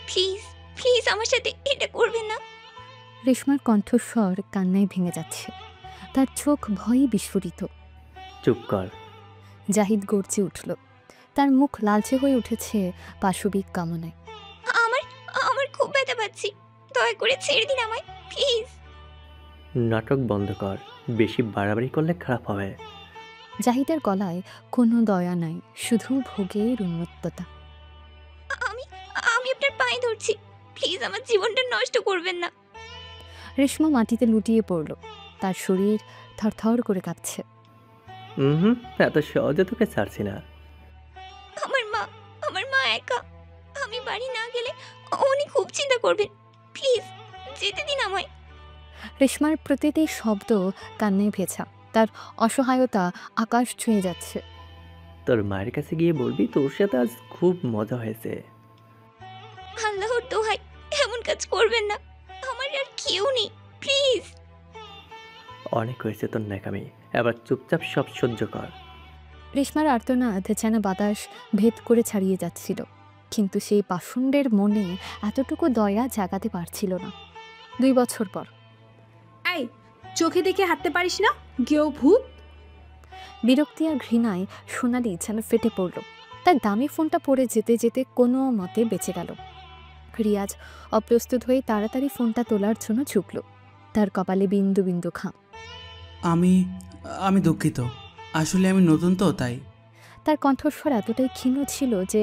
Please, please আমার সাথে এটা করবেন না। রেশমার কণ্ঠস্বর কান্নায় ভেঙে যাচ্ছে, তার চোখ ভয়ে বিস্ফোরিত। চুপ কর। জাহিদ গর্জে উঠল, তার মুখ লালচে হয়ে উঠেছে পাশবিক কামনায়। আমার আমার খুব ব্যথা পাচ্ছি, দয়া করে ছেড়ে দিন আমায়, প্লিজ। নাটক বন্ধ কর, বেশি বাড়াবাড়ি করলে খারাপ হবে। জাহিদের গলায় কোনো দয়া নাই, শুধু ভোগের উন্মত্ততা। আমি আমি আপনার পায়ে ধরছি, প্লিজ আমার জীবনটা নষ্ট করবেন না। রেশমা মাটিতে লুটিয়ে পড়ল, তার শরীর থরথর করে কাঁপছে। হুম, এত সহজে তোকে ছাড়ছি না। আমার মা একা, আমি বাড়ি না গেলে উনি খুব চিন্তা করবেন, প্লিজ যেতে দিন আমায়। রেশমার প্রতিটি শব্দ কান্নায় ভেজা, তার অসহায়তা আকাশ ছুঁয়ে যাচ্ছে। তোর মায়ের কাছে গিয়ে বলবি তোর সাথে আজ খুব মজা হয়েছে। আল্লাহর দোহাই, এমন কাজ করবেন না, আমার আর কেউ নেই, প্লিজ। অনেক হয়েছে তোর ন্যাকামি, এবার চুপচাপ সব সহ্য কর। রেশমার আর্তনাদ যেন বাতাস ভেদ করে ছাড়িয়ে যাচ্ছিল, কিন্তু সেই পাষণ্ডের মনে এতটুকু দয়া জাগাতে পারছিল না। 2 বছর পর। এই, চোখে দেখে হাঁটতে পারিস না, কেউ ভূত। বিরক্তি আর ঘৃণায় সোনালি যেন ফেটে পড়ল, তার দামি ফোনটা পড়ে যেতে যেতে কোনো মতে বেঁচে গেল। রিয়াজ অপ্রস্তুত হয়ে তাড়াতাড়ি ফোনটা তোলার জন্য ঝুঁকল, তার কপালে বিন্দু বিন্দু ঘাম। আমি আমি দুঃখিত, আসলে আমি নতুন তো তাই। তার কণ্ঠস্বর এতটাই ক্ষীণ ছিল যে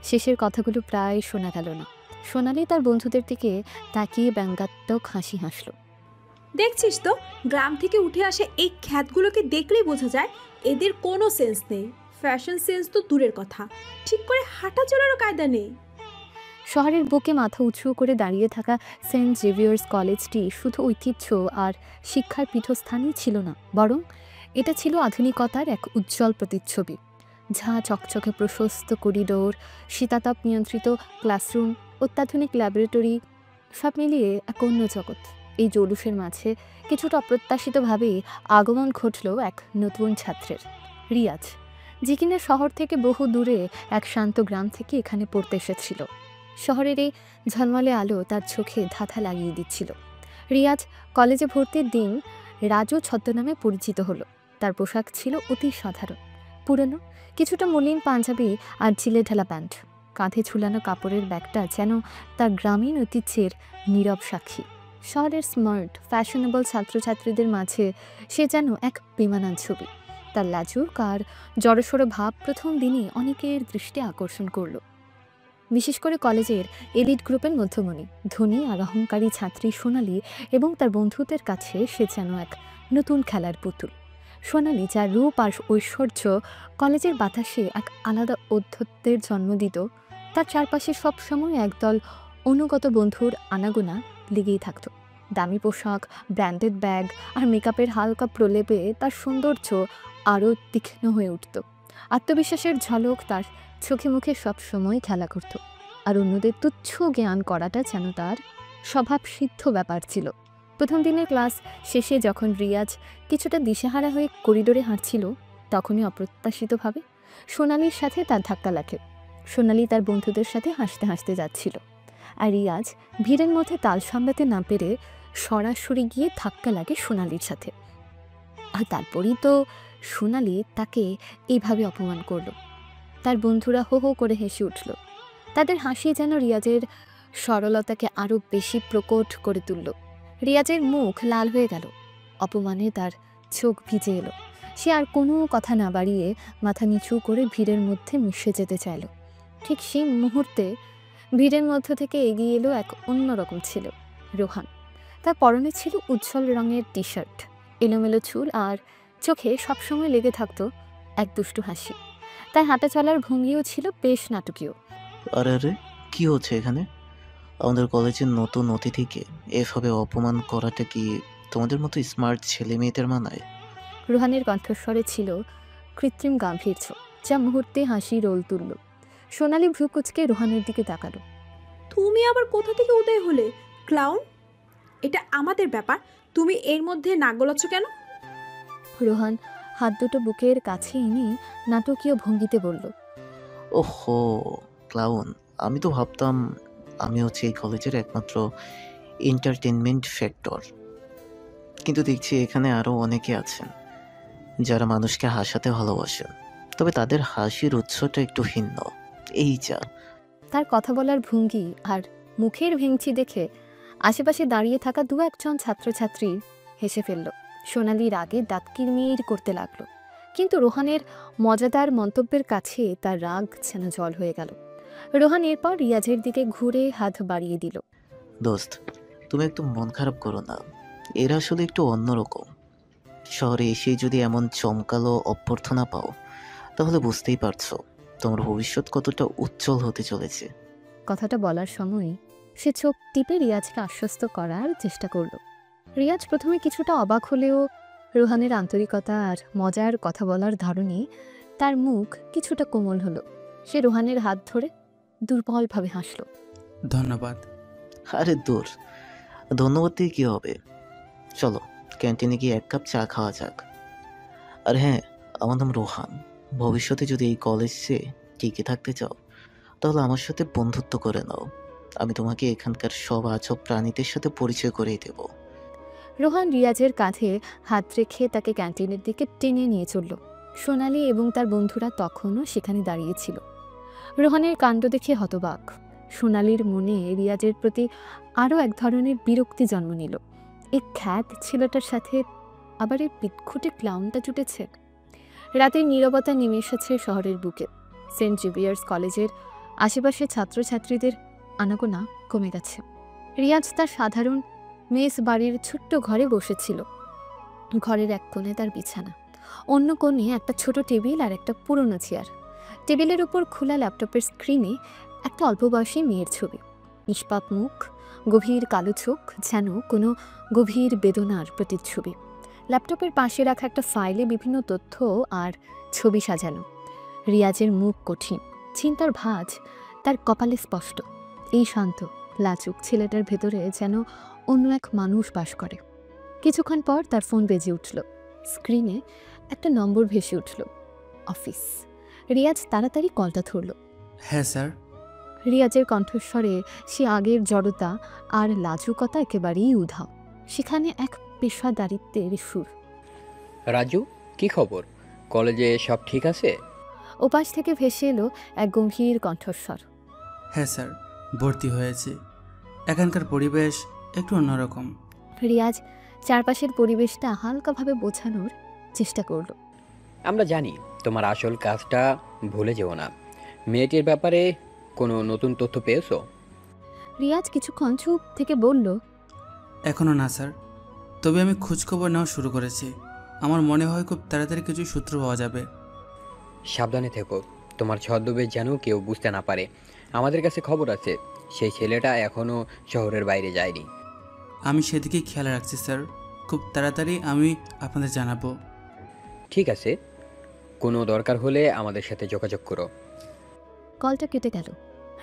শেষের কথাগুলো প্রায় শোনা গেল না। সোনালি তার বন্ধুদের দিকে তাকিয়ে ব্যঙ্গাত্মক হাসি হাসল। দেখছিস তো, গ্রাম থেকে উঠে আসে এই খ্যাতগুলোকে দেখলেই বোঝা যায় এদের কোনো সেন্স নেই। ফ্যাশন সেন্স তো দূরের কথা, ঠিক করে হাঁটা চলারও কায়দা নেই। শহরের বুকে মাথা উঁচু করে দাঁড়িয়ে থাকা সেন্ট জেভিয়ার্স কলেজটি শুধু ঐতিহ্য আর শিক্ষার পীঠস্থানই ছিল না, বরং এটা ছিল আধুনিকতার এক উজ্জ্বল প্রতিচ্ছবি। ঝাঁ চকচকে প্রশস্ত করিডোর, শীতাতাপ নিয়ন্ত্রিত ক্লাসরুম, অত্যাধুনিক ল্যাবরেটরি, সব মিলিয়ে এক অন্য জগৎ। এই জৌলুসের মাঝে কিছুটা অপ্রত্যাশিতভাবে আগমন ঘটল এক নতুন ছাত্রের, রিয়াজ, যে কিনা শহর থেকে বহু দূরে এক শান্ত গ্রাম থেকে এখানে পড়তে এসেছিল। শহরের এই ঝলমলে আলো তার চোখে ধাঁধা লাগিয়ে দিচ্ছিল। রিয়াজ কলেজে ভর্তির দিন রাজু ছদ্মনামে পরিচিত হলো। তার পোশাক ছিল অতি সাধারণ, পুরনো, কিছুটা মলিন পাঞ্জাবি আর ঝিলে ঢালা প্যান্ট। কাঁধে ঝুলানো কাপড়ের ব্যাগটা যেন তার গ্রামীণ ঐতিহ্যের নীরব সাক্ষী। শহরের স্মার্ট ফ্যাশনেবল ছাত্রছাত্রীদের মাঝে সে যেন এক বেমানান ছবি। তার লাজুক আর জড়সড় ভাব প্রথম দিনই অনেকের দৃষ্টি আকর্ষণ করল, বিশেষ করে কলেজের এলিট গ্রুপের মধ্যমণি, ধনী আর অহংকারী ছাত্রী সোনালি এবং তার বন্ধুদের কাছে সে যেন এক নতুন খেলার পুতুল। সোনালি, যার রূপ আর ঐশ্বর্য কলেজের বাতাসে এক আলাদা ঔদ্ধত্যের জন্ম দিত, তার চারপাশে সবসময় একদল অনুগত বন্ধুর আনাগোনা লেগেই থাকত। দামি পোশাক, ব্র্যান্ডেড ব্যাগ আর মেকআপের হালকা প্রলেপে তার সৌন্দর্য আরও তীক্ষ্ণ হয়ে উঠত। আত্মবিশ্বাসের ঝলক তার চোখে মুখে সবসময় খেলা করত, আর অন্যদের তুচ্ছ জ্ঞান করাটা যেন তার স্বভাবসিদ্ধ ব্যাপার ছিল। প্রথম দিনের ক্লাস শেষে যখন রিয়াজ কিছুটা দিশেহারা হয়ে করিডোরে হাঁটছিল, তখনই অপ্রত্যাশিতভাবে সোনালির সাথে তার ধাক্কা লাগে। সোনালি তার বন্ধুদের সাথে হাসতে হাসতে যাচ্ছিল, আর রিয়াজ ভিড়ের মধ্যে তাল সামলাতে না পেরে সরাসরি গিয়ে ধাক্কা লাগে সোনালির সাথে। আর তারপরই তো সোনালি তাকে এইভাবে অপমান করল। তার বন্ধুরা হো হো করে হেসে উঠল, তাদের হাসি যেন রিয়াজের সরলতাকে আরও বেশি প্রকট করে তুলল। রিয়াজের মুখ লাল হয়ে গেল, অপমানে তার চোখ ভিজে এলো। সে আর কোনো কথা না বাড়িয়ে মাথা নিচু করে ভিড়ের মধ্যে মিশে যেতে চাইল। ঠিক সেই মুহূর্তে ভিড়ের মধ্য থেকে এগিয়ে এলো এক অন্যরকম ছিল, রোহান। তার পরনে ছিল উজ্জ্বল রঙের টি শার্ট, এলোমেলো চুল আর চোখে সবসময় লেগে থাকতো এক দুষ্টু হাসি। তার হাঁটা চলার ভঙ্গিও ছিল বেশ নাটকীয়। আরে আরে, কি হচ্ছে এখানে? আমাদের কলেজের নতুন অতিথিকে এভাবে অপমান করাটা কি তোমাদের মতো স্মার্ট ছেলে মেয়েদের মানায়? রোহানের কণ্ঠস্বরে ছিল কৃত্রিম গাম্ভীর্য, যা মুহূর্তে হাসি রোল তুলল। সোনালি ভ্রু কুচকে রোহানের দিকে তাকালো। তুমি আবার কোথা থেকে উদয় হলে, ক্লাউন? এটা আমাদের ব্যাপার, তুমি এর মধ্যে নাক গলাচ্ছ কেন? রোহান হাত দুটো বুকের কাছে এনে নাটকীয় ভঙ্গিতে বলল, ওহো, ক্লাউন। আমি তো ভাবতাম আমি হচ্ছে এই কলেজের একমাত্র এন্টারটেনমেন্ট ফ্যাক্টর, কিন্তু দেখছি এখানে আরও অনেকে আছেন যারা মানুষকে হাসাতে ভালোবাসেন, তবে তাদের হাসির উৎসটা একটু ভিন্ন। এই যা। তার কথা বলার ভঙ্গি আর মুখের ভেঙচি দেখে আশেপাশে দাঁড়িয়ে থাকা দু একজন ছাত্রছাত্রী হেসে ফেলল। সোনালি রাগে দাঁত কিরমির করতে লাগলো, কিন্তু রোহানের মজাদার মন্তব্যের কাছে তার রাগ যেন জল হয়ে গেল। রোহান এরপর রিয়াজের দিকে ঘুরে হাত বাড়িয়ে দিল। দোস্ত, তুমি একটু মন খারাপ করো না, এরা আসলে একটু অন্যরকম। শহরে এসেই যদি এমন চমকালো অভ্যর্থনা পাও, তাহলে বুঝতেই পারছো তোমার ভবিষ্যৎ কতটা উজ্জ্বল হতে চলেছে। কথাটা বলার সময় সে চোখ টিপে রিয়াজকে আশ্বস্ত করার চেষ্টা করল। রিয়াজ প্রথমে কিছুটা অবাক হলেও রোহানের আন্তরিকতা আর মজার কথা বলার ধরনে তার মুখ কিছুটা কোমল হলো। সে রোহানের হাত ধরে দুর্বলভাবে হাসল। ধন্যবাদ। আরে দূর, ধন্যবাদ দিয়ে কী হবে, চলো ক্যান্টিনে গিয়ে এক কাপ চা খাওয়া যাক। আর হ্যাঁ, আমার নাম রোহান। ভবিষ্যতে যদি এই কলেজে টিকে থাকতে চাও, তাহলে আমার সাথে বন্ধুত্ব করে নাও। আমি তোমাকে এখানকার সব আজব প্রাণীদের সাথে পরিচয় করিয়ে দেব। রোহান রিয়াজের কাঁধে হাত রেখে তাকে ক্যান্টিনের দিকে টেনে নিয়ে চলল। সোনালি এবং তার বন্ধুরা তখনও সেখানে দাঁড়িয়েছিল। রোহানের কাণ্ড দেখে হতবাক। সোনালির মনে রিয়াজের প্রতি আরও এক ধরনের বিরক্তি জন্ম নিল। এই খ্যাত ছেলেটার সাথে আবার এই পিটখুটে ক্লাউনটা জুটেছে। রাতের নীরবতা নেমে এসেছে শহরের বুকে। সেন্ট জেভিয়ার্স কলেজের আশেপাশে ছাত্রছাত্রীদের আনাগোনা কমে গেছে। রিয়াজ তার সাধারণ মেস বাড়ির ছোট্ট ঘরে বসেছিল। ঘরের এক কোণে তার বিছানা, অন্য কোণে একটা ছোট টেবিল আর একটা পুরনো চেয়ার। টেবিলের উপর খোলা ল্যাপটপের স্ক্রিনে একটা অল্প বয়সী মেয়ের ছবি। নিষ্পাপ মুখ, গভীর কালো চোখ, যেন কোনো গভীর বেদনার প্রতিচ্ছবি। ল্যাপটপের পাশে রাখা একটা ফাইলে বিভিন্ন তথ্য আর ছবি সাজানো। রিয়াজের মুখ কঠিন, চিন্তার ভাঁজ তার কপালে স্পষ্ট। এই শান্ত লাজুক ছেলেটার ভেতরে যেন অন্য এক মানুষ বাস করে। কিছুক্ষণ পর তার ফোন বেজে উঠল। স্ক্রিনে একটা নম্বর ভেসে উঠল, অফিস। রিয়াজ তাড়াতাড়ি কলটা ধরল। হ্যাঁ স্যার। রিয়াজের কণ্ঠস্বরে সে আগের জড়তা আর লাজুকতা একেবারেই উধাও। সেখানে এক পেশাদারিত্বের সুর। রাজু, কি খবর? কলেজে সব ঠিক আছে? ওপাশ থেকে ভেসে এলো এক গম্ভীর কণ্ঠস্বর। হ্যাঁ স্যার, ভর্তি হয়েছে। এখানকার পরিবেশ একটু অন্যরকম। রিয়াজ চারপাশের পরিবেশটা হালকাভাবে বোঝানোর চেষ্টা করল। আমরা জানি তোমার আসল কাজটা ভুলে যেও না। মেয়েটির ব্যাপারে কোনো নতুন তথ্য পেয়েছো? রিয়াজ কিছুক্ষণ চুপ থেকে বলল, এখনও না স্যার, তবে আমি খোঁজখবর নেওয়া শুরু করেছি। আমার মনে হয় খুব তাড়াতাড়ি কিছু সূত্র পাওয়া যাবে। সাবধানে থেকো, তোমার ছদ্মবেশ যেন কেউ বুঝতে না পারে। আমাদের কাছে খবর আছে সেই ছেলেটা এখনও শহরের বাইরে যায়নি। আমি সেদিকেই খেয়াল রাখছি স্যার। খুব তাড়াতাড়ি আমি আপনাদের জানাবো। ঠিক আছে, কোনো দরকার হলে আমাদের সাথে যোগাযোগ করো। কলটা কেটে গেল।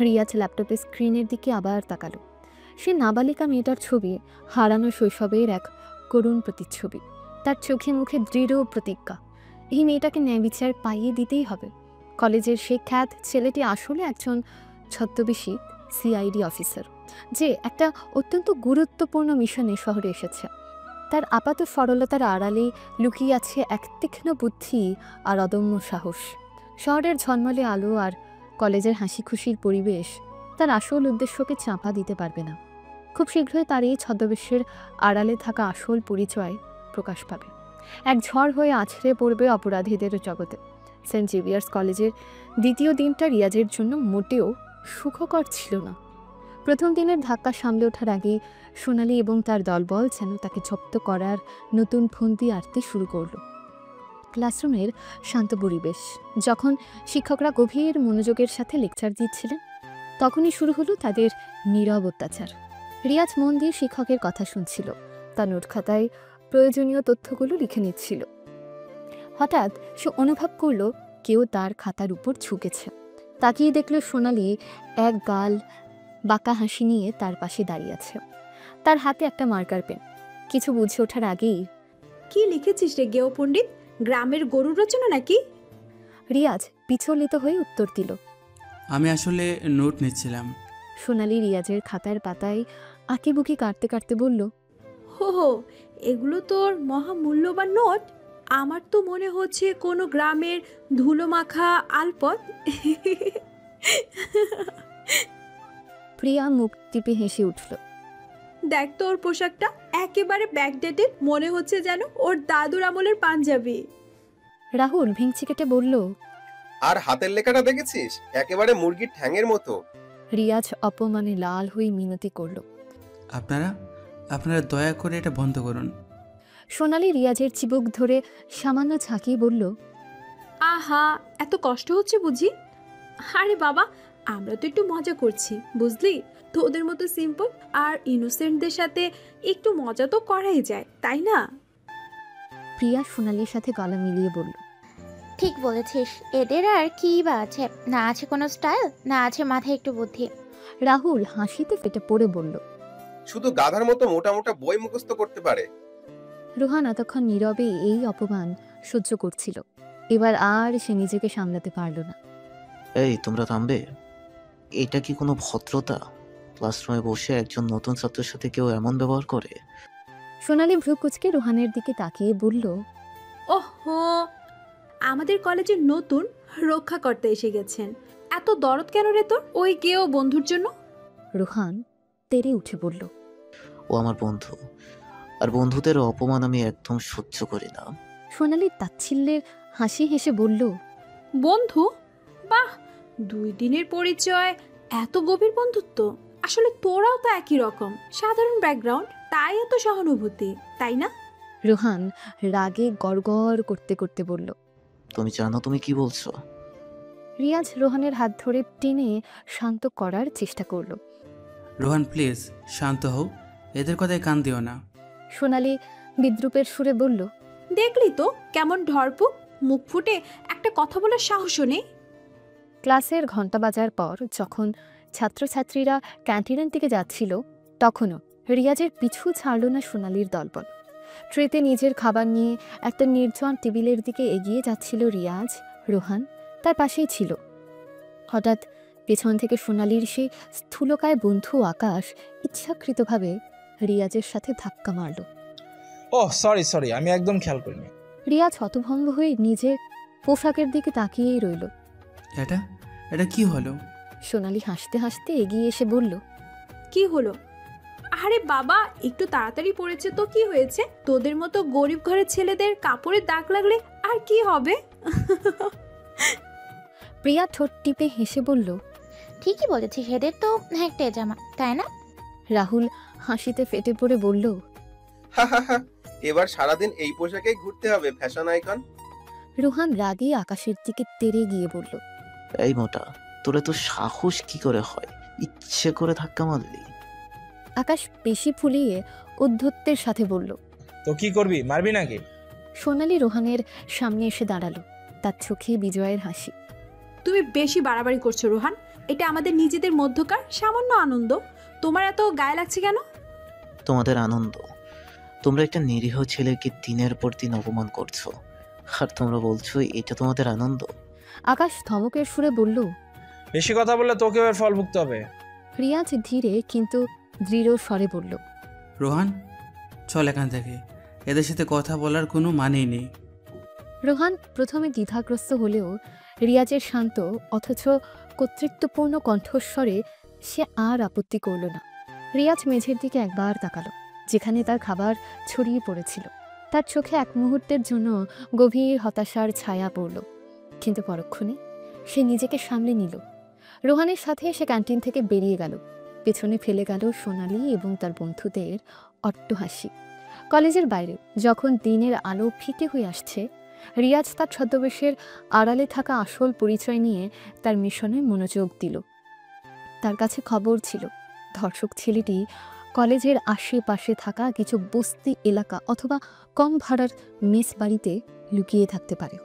রিয়াজ ল্যাপটপের স্ক্রিনের দিকে আবার তাকালো। সে নাবালিকা মেয়েটার ছবি, হারানো শৈশবের এক করুণ প্রতিচ্ছবি। তার চোখে মুখে দৃঢ় প্রতিজ্ঞা, এই মেয়েটাকে ন্যায় বিচার পাইয়ে দিতেই হবে। কলেজের সেই খ্যাত ছেলেটি আসলে একজন ছদ্মবেশী সিআইডি অফিসার, যে একটা অত্যন্ত গুরুত্বপূর্ণ মিশনে শহরে এসেছে। তার আপাত সরলতার আড়ালে লুকিয়ে আছে এক তীক্ষ্ণ বুদ্ধি আর অদম্য সাহস। শহরের ঝলমলে আলো আর কলেজের হাসি খুশির পরিবেশ তার আসল উদ্দেশ্যকে চাপা দিতে পারবে না। খুব শীঘ্রই তার এই ছদ্মবেশের আড়ালে থাকা আসল পরিচয় প্রকাশ পাবে। এক ঝড় হয়ে আছড়ে পড়বে অপরাধীদের জগতে। সেন্ট জেভিয়ার্স কলেজের দ্বিতীয় দিনটা রিয়াজের জন্য মোটেও সুখকর ছিল না। প্রথম দিনের ধাক্কা সামলে ওঠার আগেই সোনালি এবং তার দলবল যেন তাকে জব্দ করার নতুন ফন্দি আঁটতে শুরু করল। ক্লাসরুমের শান্ত পরিবেশ। যখন শিক্ষকরা গভীর মনোযোগের সাথে লেকচার দিচ্ছিলেন, তখনই শুরু হলো তাদের নীরব অত্যাচার। রিয়াজ মন দিয়ে শিক্ষকের কথা শুনছিল, তার নোট খাতায় প্রয়োজনীয় তথ্যগুলো লিখে নিচ্ছিল। হঠাৎ সে অনুভব করল কেউ তার খাতার উপর ঝুঁকেছে। তাকিয়ে দেখল সোনালি এক গাল বাঁকা হাসি নিয়ে তার পাশে দাঁড়িয়ে আছে। তার হাতে একটা মার্কার পেন। কিছু বুঝে ওঠার আগেই, কি লিখেছিস রে গেও পণ্ডিত? গ্রামের গরুর রচনা নাকি? রিয়াজ বিচলিত হয়ে উত্তর দিল, আমি আসলে নোট নিচ্ছিলাম। সোনালি রিয়াজের খাতার পাতায় আঁকিবুকি কাটতে কাটতে বলল, হো হো, এগুলো তোর মহামূল্যবান নোট। আমার তো মনে হচ্ছে কোনো গ্রামের ধুলো মাখা আলপথ। প্রিয়া মুখ টিপে হেসে উঠল। দেখ তো ওর পোশাকটা, একেবারে ব্যাকডেটেড, মনে হচ্ছে যেন ওর দাদুর আমলের পাঞ্জাবি। রাহুল ভেঙচি কেটে বলল। আর হাতের লেখাটা দেখেছিস, একেবারে মুরগির ঠ্যাঙের মতো। রিয়াজ অপমানে লাল হয়ে মিনতি করল। আপনারা দয়া করে এটা বন্ধ করুন। সোনালি রিয়াজের চিবুক ধরে সামান্য ঝাঁকিয়ে বলল, আহা, এত কষ্ট হচ্ছে বুঝি? আরে বাবা, আমরা তো একটু মজা করছি বুঝলি। তোদের মতো সিম্পল আর ইনোসেন্টদের সাথে একটু মজা তো করাই যায়, তাই না? প্রিয়া সোনালির সাথে গলা মিলিয়ে বলল, ঠিক বলেছিস, এদের আর কি বা আছে, না আছে কোনো স্টাইল, না আছে মাথায় একটু বুদ্ধি। রাহুল হাসিতে ফেটে পড়ে বলল। শুধু গাধার মতো মোটা মোটা বই মুখস্থ করতে পারে। রোহান এতক্ষণ নীরবে এই অপমান সহ্য করছিল। এবার আর সে নিজেকে সামলাতে পারল না। এই তোমরা থামবে? এটা কি কোনো ভদ্রতা? ক্লাসরুমে বসে একজন নতুন ছাত্রের সাথে কেউ এমন ব্যবহার করে? সোনালি ভ্রু কুচকে রোহানের দিকে তাকিয়ে বলল, ওহো, আমাদের কলেজে নতুন রক্ষাকর্তা এসে গেছেন। এত দরদ কেন রে তোর ওই কেউ বন্ধুর জন্য? রোহান তেড়ে উঠে বলল, ও আমার বন্ধু, আর বন্ধুদের অপমান আমি একদম সহ্য করি না। সোনালি তাচ্ছিল্যের হাসি হেসে বলল, বন্ধু? বাহ, 2 দিনের পরিচয়, এত গভীর বন্ধুত্ব। আসলে তোরাও তো একই রকম, সাধারণ ব্যাকগ্রাউন্ড, তাই এত সহানুভূতি, তাই না? রোহান রাগে গড়গড় করতে করতে বলল। তুমি জানো তুমি কি বলছো? রিয়াজ রোহানের হাত ধরে টেনে শান্ত করার চেষ্টা করল। রোহান প্লিজ শান্ত হও, এদের কথায় কান দিও না। সোনালি বিদ্রুপের সুরে বলল, দেখলি তো কেমন ঢরপুক, মুখ ফুটে একটা কথা বলার সাহসও নেই। ক্লাসের ঘণ্টা বাজার পর যখন ছাত্রছাত্রীরা ক্যান্টিনের দিকে যাচ্ছিল, তখনও রিয়াজের পিছু ছাড়ল না সোনালির দলবল। ট্রেতে নিজের খাবার নিয়ে একটা নির্জন টেবিলের দিকে এগিয়ে যাচ্ছিল রিয়াজ। রোহান তার পাশেই ছিল। হঠাৎ পেছন থেকে সোনালির সেই স্থূলকায় বন্ধু আকাশ ইচ্ছাকৃতভাবে রিয়াজের সাথে ধাক্কা মারল। ওহ সরি, আমি একদম খেয়াল করিনি। রিয়াজ হতভম্ব হয়ে নিজের পোশাকের দিকে তাকিয়েই রইল। এটা কি হলো? সোনালি হাসতে হাসতে এগিয়ে এসে বলল, কি হলো? আরে বাবা, একটু তাড়াতাড়ি পড়েছে তো কি হয়েছে? তোদের মতো গরিব ঘরের ছেলেদের কাপড়ের দাগ লাগলে আর কি হবে? প্রিয়া ঠোঁট টিপে হেসে বলল, ঠিকই বলেছিস, এদের তো একটা জামা, তাই না? রাহুল হাসিতে ফেটে পড়ে বলল, এবার সারাদিন এই পোশাকেই ঘুরতে হবে, ফ্যাশন আইকন। রোহান রাগে আকাশের দিকে তেড়ে গিয়ে বলল, এই মোটা, তোরা তো সাহস কি করে হয়, ইচ্ছে করে ধাক্কা মারলি? আকাশ পেশি ফুলিয়ে উদ্ধত্তের সাথে বলল। তো কি করবি, মারবি নাকি? সোনালি রোহানের সামনে এসে দাঁড়ালো, তার চোখে বিজয়ের হাসি। তুমি বেশি বাড়াবাড়ি করছো রোহান, এটা আমাদের নিজেদের মধ্যকার সামান্য আনন্দ, তোমার এত গায়ে লাগছে কেন? তোমাদের আনন্দ? তোমরা একটা নিরীহ ছেলেকে দিনের পর দিন অপমান করছো, আর তোমরা বলছো এটা তোমাদের আনন্দ? আকাশ ধমকের সুরে বলল, বেশি কথা বললে তোকেও এর ফল ভুগতে হবে। রিয়াজ ধীরে কিন্তু দৃঢ় স্বরে বলল, রোহান চল এখান থেকে, এদের সাথে কথা বলার কোনো মানেই নেই। রোহান প্রথমে দ্বিধাগ্রস্ত হলেও রিয়াজের শান্ত অথচ কর্তৃত্বপূর্ণ কণ্ঠস্বরে সে আর আপত্তি করল না। রিয়াজ মেঝের দিকে একবার তাকালো, যেখানে তার খাবার ছড়িয়ে পড়েছিল। তার চোখে এক মুহূর্তের জন্য গভীর হতাশার ছায়া পড়ল, কিন্তু পরক্ষণে সে নিজেকে সামলে নিল। রোহানের সাথে সে ক্যান্টিন থেকে বেরিয়ে গেল। পেছনে ফেলে গেল সোনালি এবং তার বন্ধুদের অট্টহাসি। কলেজের বাইরে যখন দিনের আলো ফিকে হয়ে আসছে, রিয়াজ তার ছদ্মবেশের আড়ালে থাকা আসল পরিচয় নিয়ে তার মিশনে মনোযোগ দিল। তার কাছে খবর ছিল ধর্ষক ছেলেটি কলেজের আশেপাশে থাকা কিছু বস্তি এলাকা অথবা কম ভাড়ার মেস বাড়িতে লুকিয়ে থাকতে পারে।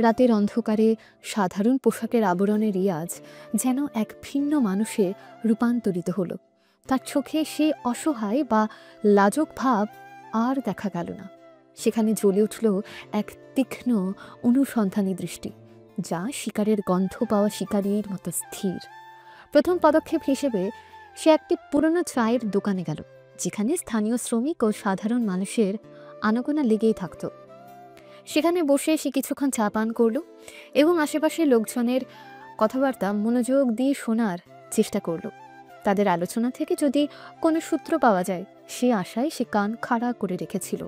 রাতের অন্ধকারে সাধারণ পোশাকের আবরণে রিয়াজ যেন এক ভিন্ন মানুষে রূপান্তরিত হলো। তার চোখে সে অসহায় বা লাজক ভাব আর দেখা গেল না। সেখানে জ্বলে উঠল এক তীক্ষ্ণ অনুসন্ধানী দৃষ্টি, যা শিকারের গন্ধ পাওয়া শিকারীর মতো স্থির। প্রথম পদক্ষেপ হিসেবে সে একটি পুরনো চায়ের দোকানে গেল, যেখানে স্থানীয় শ্রমিক ও সাধারণ মানুষের আনাগোনা লেগেই থাকত। সেখানে বসে সে কিছুক্ষণ চা পান করল এবং আশেপাশের লোকজনের কথাবার্তা মনোযোগ দিয়ে শোনার চেষ্টা করল। তাদের আলোচনা থেকে যদি কোনো সূত্র পাওয়া যায় সে আশায় সে কান খাড়া করে রেখেছিল।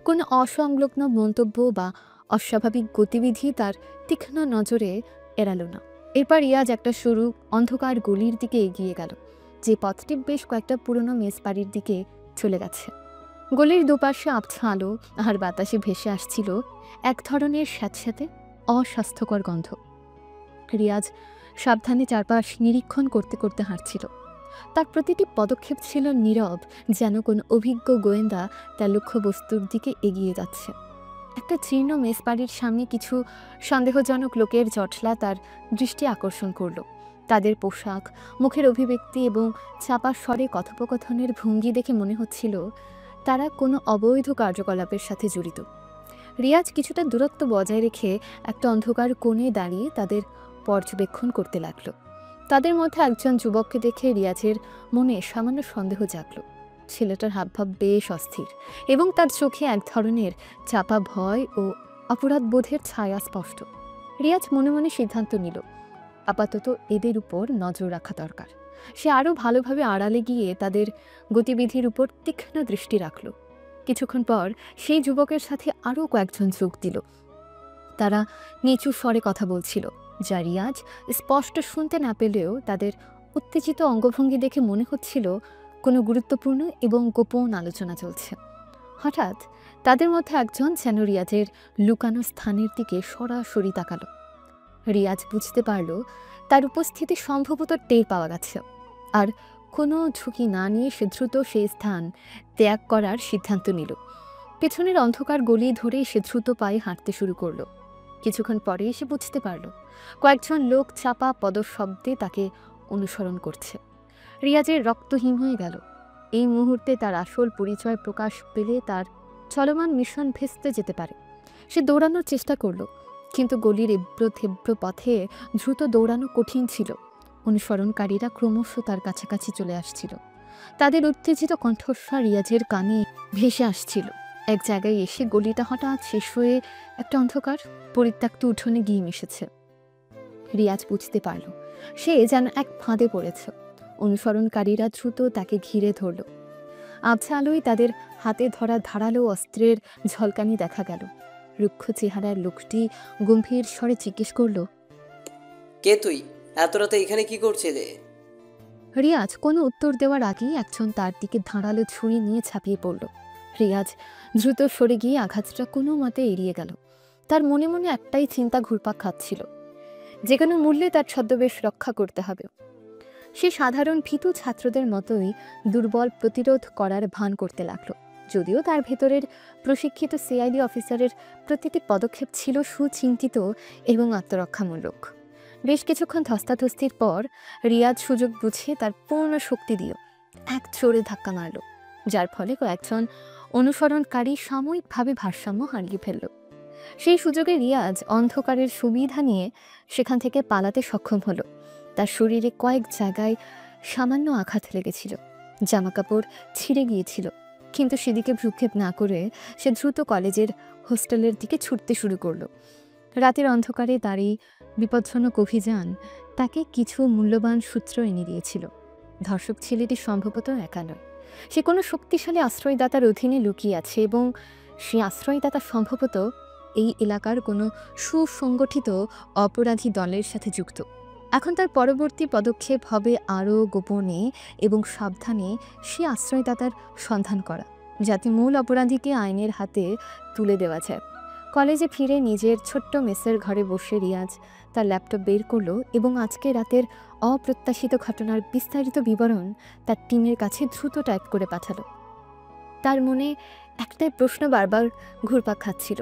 কোনো অসংলগ্ন মন্তব্য বা অস্বাভাবিক গতিবিধি তার তীক্ষ্ণ নজরে এড়ালো না। এরপর রিয়াজ একটা সরু অন্ধকার গলির দিকে এগিয়ে গেল, যে পথটি বেশ কয়েকটা পুরনো মেস বাড়ির দিকে চলে গেছে। গলির দুপাশে আবছা আলো আর বাতাসে ভেসে আসছিল এক ধরনের স্যাঁতস্যাঁতে অস্বাস্থ্যকর গন্ধ। রিয়াজ সাবধানে চারপাশ নিরীক্ষণ করতে করতে হাঁটছিল। তার প্রতিটি পদক্ষেপ ছিল নীরব, যেন কোনো অভিজ্ঞ গোয়েন্দা তার লক্ষ্যবস্তুর দিকে এগিয়ে যাচ্ছে। একটা জীর্ণ মেস বাড়ির সামনে কিছু সন্দেহজনক লোকের জটলা তার দৃষ্টি আকর্ষণ করল। তাদের পোশাক, মুখের অভিব্যক্তি এবং চাপা স্বরে কথোপকথনের ভঙ্গি দেখে মনে হচ্ছিল তারা কোনো অবৈধ কার্যকলাপের সাথে জড়িত। রিয়াজ কিছুটা দূরত্ব বজায় রেখে একটা অন্ধকার কোণে দাঁড়িয়ে তাদের পর্যবেক্ষণ করতে লাগল। তাদের মধ্যে একজন যুবককে দেখে রিয়াজের মনে সামান্য সন্দেহ জাগল। ছেলেটার হাবভাব বেশ অস্থির এবং তার চোখে এক ধরনের চাপা ভয় ও অপরাধবোধের ছায়া স্পষ্ট। রিয়াজ মনে মনে সিদ্ধান্ত নিল আপাতত এদের উপর নজর রাখা দরকার। সে আরও ভালোভাবে আড়ালে গিয়ে তাদের গতিবিধির উপর তীক্ষ্ণ দৃষ্টি রাখল। কিছুক্ষণ পর সেই যুবকের সাথে আরও কয়েকজন যোগ দিল। তারা নিচু স্বরে কথা বলছিল, যা রিয়াজ স্পষ্ট শুনতে না পেলেও তাদের উত্তেজিত অঙ্গভঙ্গি দেখে মনে হচ্ছিল কোনো গুরুত্বপূর্ণ এবং গোপন আলোচনা চলছে। হঠাৎ তাদের মধ্যে একজন যেন রিয়াজের লুকানো স্থানের দিকে সরাসরি তাকালো। রিয়াজ বুঝতে পারল তার উপস্থিতি সম্ভবত টের পাওয়া গেছে, আর কোনো ঝুঁকি না নিয়ে সে দ্রুত সেই স্থান ত্যাগ করার সিদ্ধান্ত নিল। পেছনের অন্ধকার গলি ধরে সে দ্রুত পায়ে হাঁটতে শুরু করলো। কিছুক্ষণ পরে সে বুঝতে পারল কয়েকজন লোক চাপা পদশব্দে তাকে অনুসরণ করছে। রিয়াজের রক্ত হিম হয়ে গেল। এই মুহূর্তে তার আসল পরিচয় প্রকাশ পেলে তার চলমান মিশন ভেস্তে যেতে পারে। সে দৌড়ানোর চেষ্টা করল, কিন্তু গলির এব্র থেব্র পথে দ্রুত দৌড়ানো কঠিন ছিল। অনুসরণকারীরা ক্রমশ তার কাছাকাছি চলে আসছিল। তাদের উত্তেজিত কণ্ঠস্বর রিয়াজের কানে ভেসে আসছিল। এক জায়গায় এসে গলিটা হঠাৎ শেষ হয়ে একটা অন্ধকার পরিত্যক্ত উঠোনে গিয়ে মিশেছে। রিয়াজ বুঝতে পারল সে যেন এক ফাঁদে পড়েছে। অনুসরণকারীরা দ্রুত তাকে ঘিরে ধরল। আবছা আলোয় তাদের হাতে ধরা ধারালো অস্ত্রের ঝলকানি দেখা গেল। রুক্ষ চেহারার লোকটি গম্ভীর স্বরে জিজ্ঞেস করল, কে তুই? এত রাতে এখানে কি করছিলে? রিয়াজ কোনো উত্তর দেওয়ার আগেই একজন তার দিকে ধারালো ছুরি নিয়ে ছাপিয়ে পড়ল। রিয়াজ দ্রুত সরে গিয়ে আঘাতটা কোনো মতে এড়িয়ে গেল। তার মনে মনে একটাই চিন্তা ঘুরপাক খাচ্ছিল, যে কোনো মূল্যে তার ছদ্মবেশ রক্ষা করতে হবে। সে সাধারণ ভীতু ছাত্রদের মতোই দুর্বল প্রতিরোধ করার ভান করতে লাগলো, যদিও তার ভেতরের প্রশিক্ষিত সিআইডি অফিসারের প্রতিটি পদক্ষেপ ছিল সুচিন্তিত এবং আত্মরক্ষামূলক। বেশ কিছুক্ষণ ধস্তাধস্তির পর রিয়াজ সুযোগ বুঝে তার পূর্ণ শক্তি দিয়ে এক জোরে ধাক্কা মারল, যার ফলে কয়েকজন অনুসরণকারী সাময়িকভাবে ভারসাম্য হারিয়ে ফেলল। সেই সুযোগে রিয়াজ অন্ধকারের সুবিধা নিয়ে সেখান থেকে পালাতে সক্ষম হলো। তার শরীরে কয়েক জায়গায় সামান্য আঘাত লেগেছিল, জামাকাপড় ছিঁড়ে গিয়েছিল, কিন্তু সেদিকে ভ্রুক্ষেপ না করে সে দ্রুত কলেজের হোস্টেলের দিকে ছুটতে শুরু করলো। রাতের অন্ধকারে তার এই বিপজ্জনক অভিযান তাকে কিছু মূল্যবান সূত্র এনে দিয়েছিল। ধর্ষক ছেলেটি সম্ভবত একা নয়, সে কোনো শক্তিশালী আশ্রয়দাতার অধীনে লুকিয়ে আছে এবং সে আশ্রয়দাতা সম্ভবত এই এলাকার কোনো সুসংগঠিত অপরাধী দলের সাথে যুক্ত। এখন তার পরবর্তী পদক্ষেপ হবে আরও গোপনে এবং সাবধানে সে আশ্রয়দাতার সন্ধান করা, যাতে মূল অপরাধীকে আইনের হাতে তুলে দেওয়া যায়। কলেজে ফিরে নিজের ছোট্ট মেসের ঘরে বসে রিয়াজ তার ল্যাপটপ বের করলো এবং আজকে রাতের অপ্রত্যাশিত ঘটনার বিস্তারিত বিবরণ তার টিমের কাছে দ্রুত টাইপ করে পাঠালো। তার মনে একটাই প্রশ্ন বারবার ঘুরপাক খাচ্ছিল,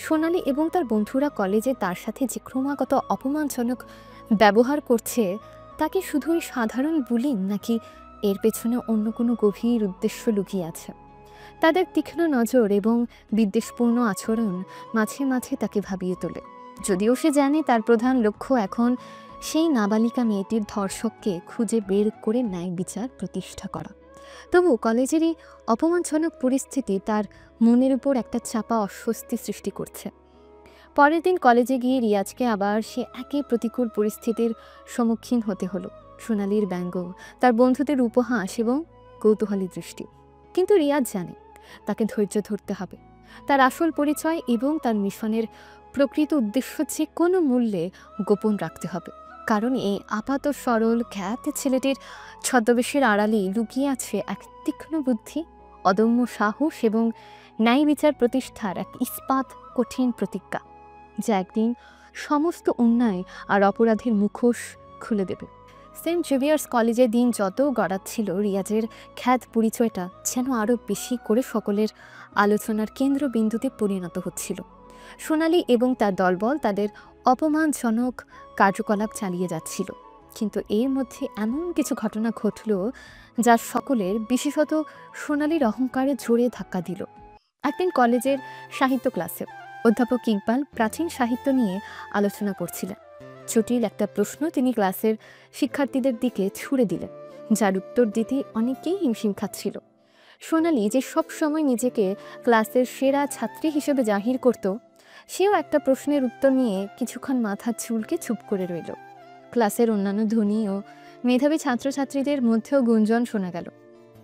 সোনালি এবং তার বন্ধুরা কলেজে তার সাথে যে ক্রমাগত অপমানজনক ব্যবহার করছে তা কি শুধুই সাধারণ বুলিং, নাকি এর পেছনে অন্য কোনো গভীর উদ্দেশ্য লুকিয়ে আছে? তাদের তীক্ষ্ণ নজর এবং বিদ্বেষপূর্ণ আচরণ মাঝে মাঝে তাকে ভাবিয়ে তোলে। যদিও সে জানে তার প্রধান লক্ষ্য এখন সেই নাবালিকা মেয়েটির ধর্ষককে খুঁজে বের করে ন্যায় বিচার প্রতিষ্ঠা করা। তবু কলেজেরই অপমানজনক পরিস্থিতি তার মনের উপর একটা চাপা অস্বস্তি সৃষ্টি করছে। পরের দিন কলেজে গিয়ে রিয়াজকে আবার সে একই প্রতিকূল পরিস্থিতির সম্মুখীন হতে হলো। সোনালির ব্যঙ্গ, তার বন্ধুদের উপহাস এবং কৌতূহলী দৃষ্টি। কিন্তু রিয়াজ জানে তাকে ধৈর্য ধরতে হবে। তার আসল পরিচয় এবং তার মিশনের প্রকৃত উদ্দেশ্য যে কোনো মূল্যে গোপন রাখতে হবে, কারণ এই আপাত সরল খ্যাত ছেলেটির ছদ্মবেশের আড়ালে লুকিয়ে আছে এক তীক্ষ্ণ বুদ্ধি, অদম্য সাহস এবং ন্যায় বিচার প্রতিষ্ঠার এক ইস্পাত কঠিন প্রতিজ্ঞা, যা একদিন সমস্ত অন্যায় আর অপরাধের মুখোশ খুলে দেবে। সেন্ট জেভিয়ার্স কলেজের দিন যত গড়াচ্ছিল, রিয়াজের খ্যাত পরিচয়টা যেন আরও বেশি করে সকলের আলোচনার কেন্দ্রবিন্দুতে পরিণত হচ্ছিল। সোনালি এবং তার দলবল তাদের অপমানজনক কার্যকলাপ চালিয়ে যাচ্ছিল, কিন্তু এর মধ্যে এমন কিছু ঘটনা ঘটল যা সকলের, বিশেষত সোনালির অহংকারে জোরে ধাক্কা দিল। একদিন কলেজের সাহিত্য ক্লাসে অধ্যাপক ইকবাল প্রাচীন সাহিত্য নিয়ে আলোচনা করছিলেন। জটিল একটা প্রশ্ন তিনি ক্লাসের শিক্ষার্থীদের দিকে ছুড়ে দিলেন, যার উত্তর দিতে অনেকেই হিমশিম খাচ্ছিল। সোনালি, যে সব সময় নিজেকে ক্লাসের সেরা ছাত্রী হিসেবে জাহির করত, সেও একটা প্রশ্নের উত্তর নিয়ে কিছুক্ষণ মাথা চুলকে চুপ করে রইল। ক্লাসের অন্যান্য ধনী ও মেধাবী ছাত্রছাত্রীদের মধ্যেও গুঞ্জন শোনা গেল,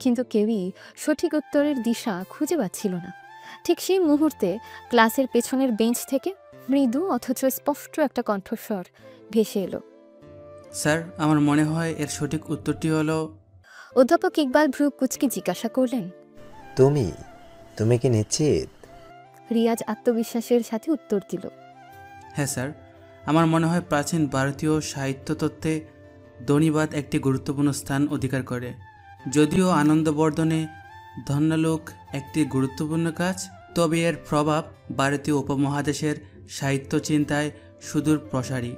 কিন্তু কেউই সঠিক উত্তরের দিশা খুঁজে পাচ্ছিল না। ঠিক সেই মুহূর্তে ক্লাসের পেছনের বেঞ্চ থেকে মৃদু অথচ স্পষ্ট একটা কণ্ঠস্বর ভেসে এলো। স্যার, আমার মনে হয় এর সঠিক উত্তরটি হলো। অধ্যাপক ইকবাল ভ্রু কুচকে জিজ্ঞাসা করলেন, তুমি তুমি কি নিশ্চিত? রিয়াজ আত্মবিশ্বাসের সাথে উত্তর দিল, হ্যাঁ স্যার, আমার মনে হয় প্রাচীন ভারতীয় সাহিত্য তত্ত্বে ধ্বনিবাদ একটি গুরুত্বপূর্ণ স্থান অধিকার করে। যদিও আনন্দবর্ধনে ধন্যালোক একটি গুরুত্বপূর্ণ কাজ, তবে এর প্রভাব ভারতীয় উপমহাদেশের সাহিত্য চিন্তায় সুদূর প্রসারী।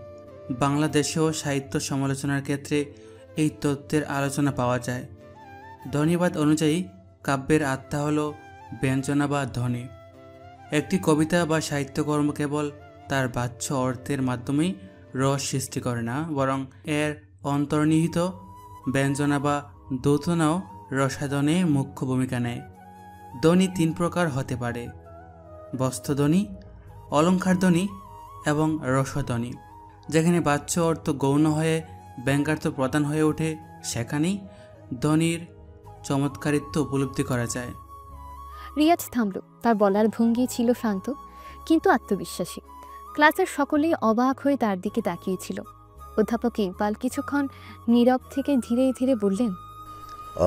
বাংলাদেশেও সাহিত্য সমালোচনার ক্ষেত্রে এই তত্ত্বের আলোচনা পাওয়া যায়। ধ্বনিবাদ অনুযায়ী কাব্যের আত্মা হল ব্যঞ্জনা বা ধ্বনি। একটি কবিতা বা সাহিত্যকর্ম কেবল তার বাহ্য অর্থের মাধ্যমেই রস সৃষ্টি করে না, বরং এর অন্তর্নিহিত ব্যঞ্জনা বা দ্যোতনাও রসায়নে মুখ্য ভূমিকা নেয়। ধ্বনি তিন প্রকার হতে পারে: বস্ত্রধ্বনি, অলঙ্কারধ্বনি এবং রসধ্বনি। যেখানে বাহ্য অর্থ গৌণ হয়ে ব্যঙ্গার্থ প্রধান হয়ে ওঠে, সেখানেই ধ্বনির চমৎকারিত্ব উপলব্ধি করা যায়। রিয়াজ থামল। তার বলার ভঙ্গি ছিল শান্ত কিন্তু আত্মবিশ্বাসী। ক্লাসের সকলেই অবাক হয়ে তার দিকে তাকিয়েছিল। অধ্যাপক ইকবাল কিছুক্ষণ নীরব থেকে ধীরে ধীরে বললেন,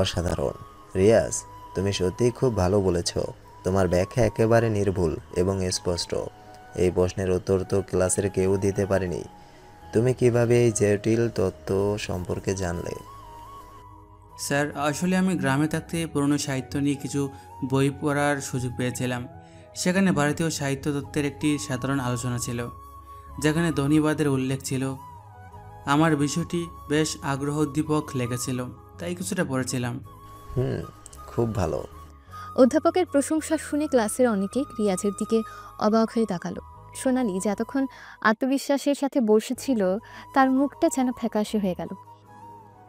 অসাধারণ রিয়াজ, তুমি সত্যিই খুব ভালো বলেছ। তোমার ব্যাখ্যা একেবারে নির্ভুল এবং স্পষ্ট। এই প্রশ্নের উত্তর তো ক্লাসের কেউ দিতে পারেনি। তুমি কিভাবে এই জটিল তত্ত্ব সম্পর্কে জানলে? স্যার, আসলে আমি গ্রামে থাকতে পুরনো সাহিত্য নিয়ে কিছু বই পড়ার সুযোগ পেয়েছিলাম। সেখানে ভারতীয় সাহিত্য তত্ত্বের একটি সাধারণ আলোচনা ছিল, যেখানে ধ্বনিবাদের উল্লেখ ছিল। আমার বিষয়টি বেশ আগ্রহোদ্দীপক লেগেছিল, তাই কিছুটা পড়েছিলাম। খুব ভালো। অধ্যাপকের প্রশংসা শুনে ক্লাসের অনেকেই রিয়াজের দিকে অবাক হয়ে তাকালো। সোনালি, যে এতক্ষণ আত্মবিশ্বাসের সাথে বসেছিল, তার মুখটা যেন ফ্যাকাশে হয়ে গেল।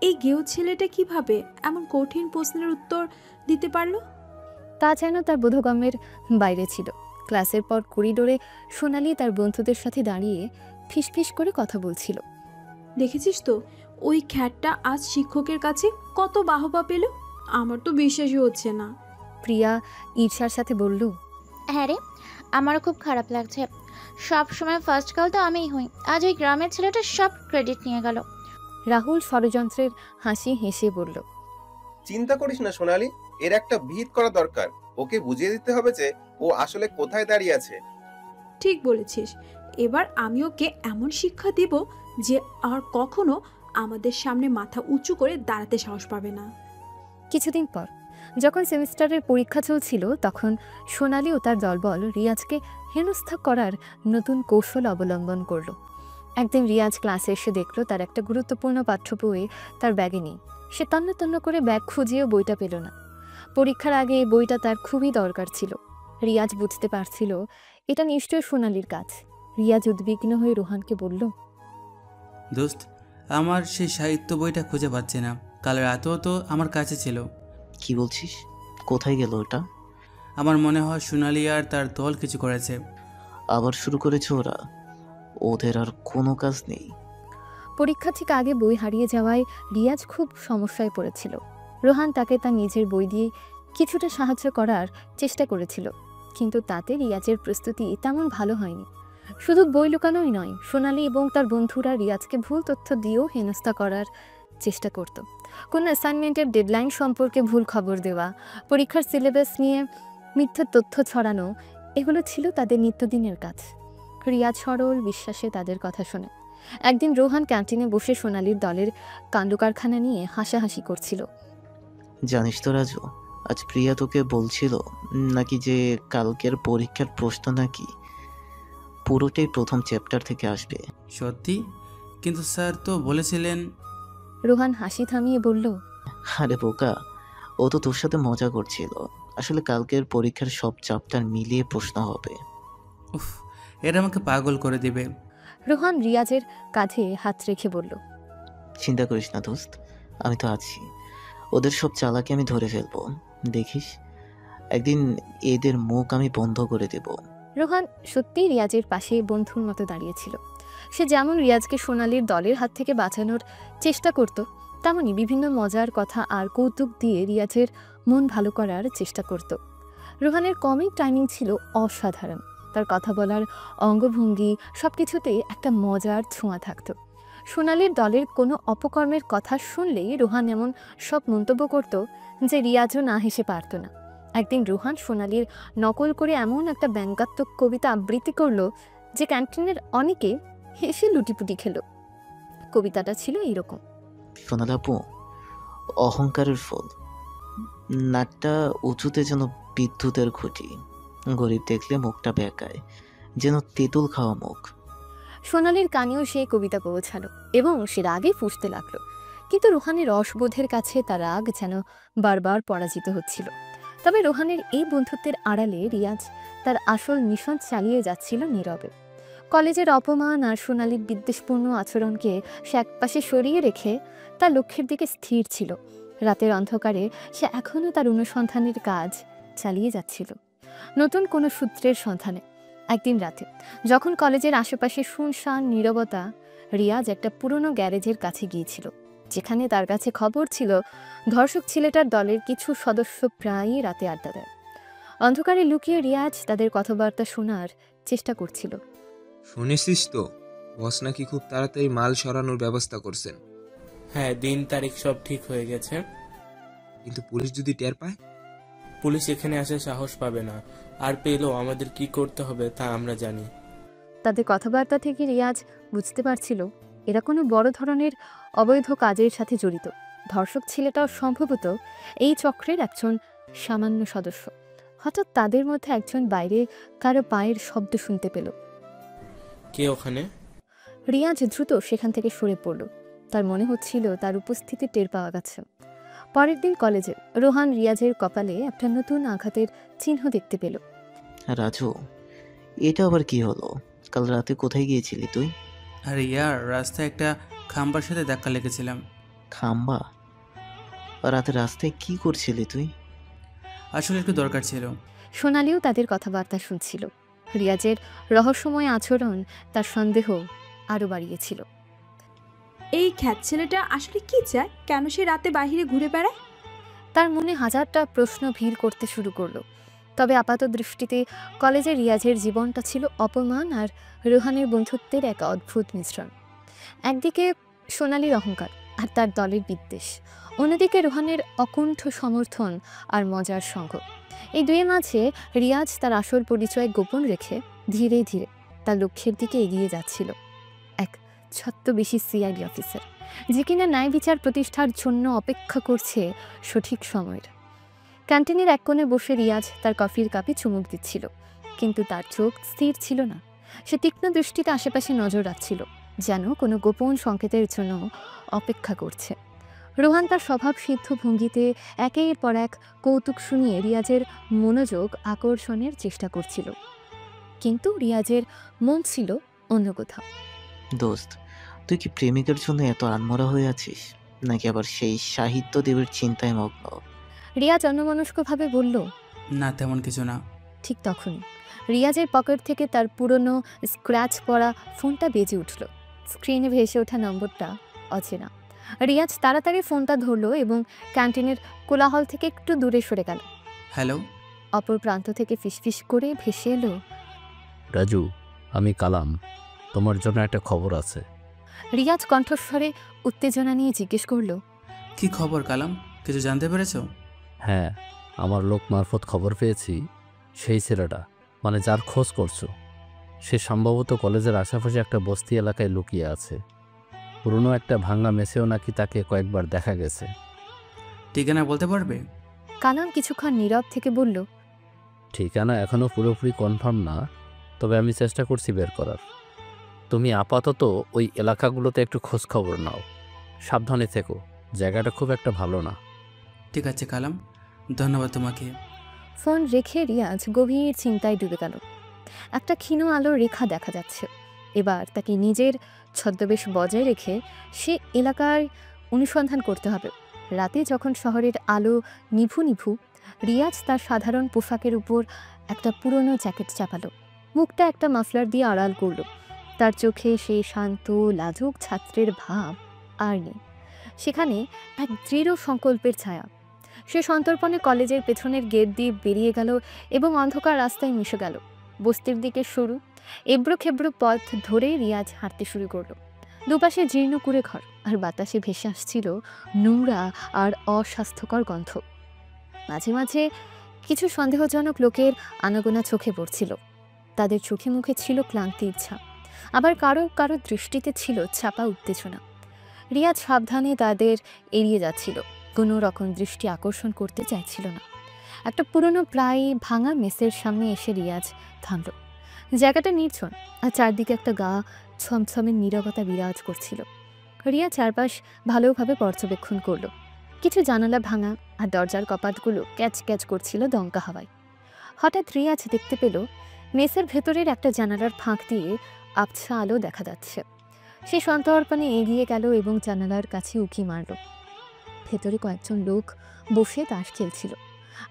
এই গেও ছেলেটা কিভাবে এমন কঠিন প্রশ্নের উত্তর দিতে পারলো? তা যেন তার বোধগম্যের বাইরে ছিল। ক্লাসের পর করিডোরে সোনালি তার বন্ধুদের সাথে দাঁড়িয়ে ফিসফিস করে কথা বলছিল। দেখেছিস তো, ওই খ্যাটটা আজ শিক্ষকের কাছে কত বাহবা পেল। আমার তো বিশ্বাসই হচ্ছে না। প্রিয়া ঈর্ষার সাথে বলল, হ্যাঁ রে, আমারও খুব খারাপ লাগছে। সব সময় ফার্স্ট কল তো আমিই হই, আজ ওই গ্রামের ছেলেটা সব ক্রেডিট নিয়ে গেল। রাহুল ষড়যন্ত্রের হাসি হেসে বলল, চিন্তা করিস না সোনালি, এর একটা ভিত করা দরকার। ওকে বুঝিয়ে দিতে হবে যে ও আসলে কোথায় দাঁড়িয়ে আছে। ঠিক বলেছিস। এবার আমি ওকে এমন শিক্ষা দেব যে আর কখনো আমাদের সামনে মাথা উঁচু করে দাঁড়াতে সাহস পাবে না। কিছুদিন পর যখন সেমিস্টারের পরীক্ষা চলছিল, তখন সোনালি ও তার দলবল রিয়াজকে হেনস্থা করার নতুন কৌশল অবলম্বন করল। একদিন রিয়াজ ক্লাসে এসে দেখল তার একটা গুরুত্বপূর্ণ পাঠ্য বই তার ব্যাগে নেই। সে তন্ন তন্ন করে ব্যাগ খুঁজিয়েও বইটা পেল না। পরীক্ষার আগে এই বইটা তার খুবই দরকার ছিল। রিয়াজ বুঝতে পারছিল এটা নিশ্চয়ই সোনালির কাজ। রিয়াজ উদ্বিগ্ন হয়ে রোহানকে বলল, দোস্ত, আমার সেই সাহিত্য বইটা খুঁজে পাচ্ছি না। কাল রাতেও তো আমার কাছে ছিল। কি বলছিস? কোথায় গেল ওটা? আমার মনে হয় সোনালি আর তার দল কিছু করেছে। আবার শুরু করেছে ওরা? ওদের আর কোনো কাজ নেই। পরীক্ষা ঠিক আগে বই হারিয়ে যাওয়ায় রিয়াজ খুব সমস্যায় পড়েছিল। রোহান তাকে তার নিজের বই দিয়ে কিছুটা সাহায্য করার চেষ্টা করেছিল, কিন্তু তাতে রিয়াজের প্রস্তুতি তেমন ভালো হয়নি। শুধু বই লুকানোই নয়, সোনালি এবং তার বন্ধুরা রিয়াজকে ভুল তথ্য দিয়েও হেনস্থা করার চেষ্টা করত। কোনো অ্যাসাইনমেন্টের ডেডলাইন সম্পর্কে ভুল খবর দেওয়া, পরীক্ষার সিলেবাস নিয়ে মিথ্যা তথ্য ছড়ানো, এগুলো ছিল তাদের নিত্যদিনের কাজ। রিয়াজ সরল বিশ্বাসে তাদের কথা শোনে। একদিন রোহান ক্যান্টিনে বসে সোনালির দলের কাণ্ডকারখানা নিয়ে হাসাহাসি করছিল। জানিস তো রাজু, আজ প্রিয়া তোকে বলছিল নাকি যে কালকের পরীক্ষার প্রশ্ন নাকি পুরোটাই প্রথম চ্যাপ্টার থেকে আসবে। সত্যি? কিন্তু স্যার তো বলেছিলেন। রোহান হাসি থামিয়ে বলল, আরে বোকা, ও তো তোর সাথে মজা করছিল। আসলে কালকের পরীক্ষার সব চ্যাপ্টার মিলিয়ে প্রশ্ন হবে। উফ, এরা আমাকে পাগল করে দিবে। রোহান রিয়াজের কাঁধে হাত রেখে বলল, চিন্তা করিস না দোস্ত, আমি তো আছি। ওদের সব চালাকি আমি ধরে ফেলবো, দেখিস একদিন এদের মুখ আমি বন্ধ করে দেব। রোহান সত্যিই রিয়াজের পাশে বন্ধুর মতো দাঁড়িয়েছিল। সে যেমন রিয়াজকে সোনালির দলের হাত থেকে বাঁচানোর চেষ্টা করত, তেমনি বিভিন্ন মজার কথা আর কৌতুক দিয়ে রিয়াজের মন ভালো করার চেষ্টা করত। রোহানের কমিক টাইমিং ছিল অসাধারণ। তার কথা বলার অঙ্গভঙ্গি সবকিছুতেই একটা মজার ছোঁয়া থাকত। সোনালির দলের কোনো অপকর্মের কথা শুনলেই রোহান এমন সব মন্তব্য করত যে রিয়াজও না হেসে পারত না। একদিন রোহান সোনালির নকল করে এমন একটা ব্যঙ্গাত্মক কবিতা আবৃত্তি করলো যে ক্যান্টিনের অনেকে হেসে লুটিপুটি খেল। কবিতাটা ছিল এইরকম: সোনালাপু, অহংকারের ফল, নাকটা উঁচুতে যেন বিদ্যুতের খুঁটি, গরিব দেখলে মুখটা বেঁকায় যেন তেঁতুল খাওয়া মুখ। সোনালির কানেও সেই কবিতা পৌঁছালো এবং সে রাগে ফুঁসতে লাগলো, কিন্তু রোহানের রসবোধের কাছে তার রাগ যেন বারবার পরাজিত হচ্ছিল। তবে রোহানের এই বন্ধুত্বের আড়ালে রিয়াজ তার আসল মিশন চালিয়ে যাচ্ছিল নীরবে। কলেজের অপমান আর সোনালির বিদ্বেষপূর্ণ আচরণকে সে একপাশে সরিয়ে রেখে তার লক্ষ্যের দিকে স্থির ছিল। রাতের অন্ধকারে সে এখনও তার অনুসন্ধানের কাজ চালিয়ে যাচ্ছিল, নতুন কোনো সূত্রের সন্ধানে। একদিন রাতে যখন কলেজের আশেপাশে শুনশান নীরবতা, রিয়াজ একটা পুরনো গ্যারেজের কাছে গিয়েছিল, যেখানে তার কাছে খবর ছিল ধর্ষক ছেলেটার দলের কিছু সদস্য প্রায়ই রাতে আড্ডা দেয়। অন্ধকারে লুকিয়ে রিয়াজ তাদের কথাবার্তা শোনার চেষ্টা করছিল। শুনেছিস তো, বস নাকি খুব তাড়াতাড়ি মাল সরানোর ব্যবস্থা করছেন। হ্যাঁ, দিন তারিখ সব ঠিক হয়ে গেছে। কিন্তু পুলিশ যদি টের পায়? পুলিশ এখানে আসার সাহস পাবে না, আর পেলেও আমাদের কি করতে হবে তা আমরা জানি। তাদের কথাবার্তা থেকে রিয়াজ বুঝতে পারছিল এরা কোনো বড় ধরনের অবৈধ কাজের সাথে জড়িত। ধর্ষক ছেলেটাও সম্ভবত এই চক্রের একজন সামান্য সদস্য। হঠাৎ তাদের মধ্যে একজন বাইরে কারো পায়ের শব্দ শুনতে পেল। কে ওখানে? রিয়াজ দ্রুত সেখান থেকে সরে পড়ল। তার মনে হচ্ছিল তার উপস্থিতি টের পাওয়া গেছে। পরের দিন কলেজে রোহান রিয়াজের কপালে একটা নতুন আঘাতের চিহ্ন দেখতে পেল। রাজু, এটা আবার কি হলো? কাল রাতে কোথায় গিয়েছিলি তুই? আরে ইয়ার, রাস্তায় একটা খাম্বার সাথে ধাক্কা লেগেছিলাম। খাম্বা? রাতে রাস্তায় কি করছিলি তুই? আসলে একটু দরকার ছিল। সোনালিও তাদের কথাবার্তা শুনছিল। রিয়াজের রহস্যময় আচরণ তার সন্দেহ আরও বাড়িয়েছিল। এই খ্যাত ছেলেটা আসলে কি চায়? কেন সে রাতে বাইরে ঘুরে বেড়ায়? তার মনে হাজারটা প্রশ্ন ভিড় করতে শুরু করলো। তবে আপাত দৃষ্টিতে কলেজে রিয়াজের জীবনটা ছিল অপমান আর রোহানের বন্ধুত্বের এক অদ্ভুত মিশ্রণ। একদিকে সোনালির অহংকার আর তার দলের বিদ্বেষ, অন্যদিকে রোহানের অকুণ্ঠ সমর্থন আর মজার সঙ্গ। এই দুয়ের মাঝে রিয়াজ তার আসল পরিচয় গোপন রেখে ধীরে ধীরে তার লক্ষ্যের দিকে এগিয়ে যাচ্ছিল। এক ছদ্মবেশী সিআইডি অফিসার, যে কিনা ন্যায় বিচার প্রতিষ্ঠার জন্য অপেক্ষা করছে সঠিক সময়ের। ক্যান্টিনের এক কোণে বসে রিয়াজ তার কফির কাপে চুমুক দিচ্ছিল, কিন্তু তার চোখ স্থির ছিল না। সে তীক্ষ্ণ দৃষ্টিতে আশেপাশে নজর রাখছিল, যেন কোনো গোপন সংকেতের জন্য অপেক্ষা করছে। রোহান তার স্বভাব সিদ্ধ ভঙ্গিতে একের পর এক কৌতুক শুনিয়ে রিয়াজের মনোযোগ আকর্ষণের চেষ্টা করছিল। কিন্তু রিয়াজের মন ছিল অন্য কোথাও। দোস্ত, তুই কি প্রেমিকের জন্য এত আনমরা হয়ে আছিস, নাকি আবার সেই সাহিত্য দেবের চিন্তায় মগ্ন? রিয়াজ অন্যমনস্কভাবে বলল, না, তেমন কিছু না। ঠিক তখনই রিয়াজের পকেট থেকে তার পুরনো স্ক্র্যাচ পড়া ফোনটা বেজে উঠল। স্ক্রিনে ভেসে ওঠা নম্বরটা অচেনা। রিয়াজ তাড়াতাড়ি ফোনটা ধরলো এবং ক্যান্টিনের কোলাহল থেকে একটু দূরে সরে গেল। হ্যালো। অপর প্রান্ত থেকে ফিসফিস করে ভেসে এলো, রাজু, আমি কালাম, তোমার জন্য একটা খবর আছে। রিয়াজ কণ্ঠস্বরে উত্তেজনা নিয়ে জিজ্ঞেস করলো, কি খবর কালাম? কিছু জানতে পেরেছো? হ্যাঁ, আমার লোক মারফত খবর পেয়েছি, সেই ছেলেটা, মানে যার খোঁজ করছো, সে সম্ভবত কলেজের আশেপাশে একটা বস্তি এলাকায় লুকিয়ে আছে। পুরনো একটা ভাঙা মেসেও নাকি তাকে কয়েকবার দেখা গেছে। ঠিকানা বলতে পারবে? কালাম কিছুক্ষণ নীরব থেকে বলল, ঠিকানা এখনও পুরোপুরি কনফার্ম না, তবে আমি চেষ্টা করছি বের করার। তুমি আপাতত ওই এলাকাগুলোতে একটু খোঁজ খবর নাও, সাবধানে থেকো, জায়গাটা খুব একটা ভালো না। ঠিক আছে কালাম, ধন্যবাদ তোমাকে। ফোন রেখে রিয়াজ গভীর চিন্তায় ডুবে গেল। একটা ক্ষীণ আলোর রেখা দেখা যাচ্ছে। এবার তাকে নিজের ছদ্মবেশ বজায় রেখে সে এলাকায় অনুসন্ধান করতে হবে। রাতে যখন শহরের আলো নিভু নিভু, রিয়াজ তার সাধারণ পোশাকের উপর একটা পুরনো জ্যাকেট চাপালো, মুখটা একটা মাফলার দিয়ে আড়াল করল। তার চোখে সেই শান্ত লাজুক ছাত্রের ভাব আর নেই, সেখানে এক দৃঢ় সংকল্পের ছায়া। সে সন্তর্পণে কলেজের পেছনের গেট দিয়ে বেরিয়ে গেল এবং অন্ধকার রাস্তায় মিশে গেল। বস্তির দিকে সরু এবড়ো খেবড়ো পথ ধরে রিয়াজ হাঁটতে শুরু করলো। দুপাশে জীর্ণ কুড়ে ঘর, আর বাতাসে ভেসে আসছিল নোংরা আর অস্বাস্থ্যকর গন্ধ। মাঝে মাঝে কিছু সন্দেহজনক লোকের আনাগোনা চোখে পড়ছিল। তাদের চোখে মুখে ছিল ক্লান্তির ছাপ, আবার কারো কারো দৃষ্টিতে ছিল চাপা উত্তেজনা। রিয়াজ সাবধানে তাদের এড়িয়ে যাচ্ছিল, কোনো রকম দৃষ্টি আকর্ষণ করতে চাইছিল না। একটা পুরনো প্রায় ভাঙা মেসের সামনে এসে রিয়াজ থামল। জায়গাটা নির্জন, আর চারদিকে একটা গা ছমছমের নীরবতা বিরাজ করছিল। রিয়া চারপাশ ভালোভাবে পর্যবেক্ষণ করলো। কিছু জানালা ভাঙা, আর দরজার কপাটগুলো ক্যাচ ক্যাচ করছিল দমকা হাওয়ায়। হঠাৎ রিয়াজ দেখতে পেল মেসের ভেতরের একটা জানালার ফাঁক দিয়ে আবছা আলো দেখা যাচ্ছে। সে সন্তর্পণে এগিয়ে গেল এবং জানালার কাছে উকি মারল। ভেতরে কয়েকজন লোক বসে তাস খেলছিল,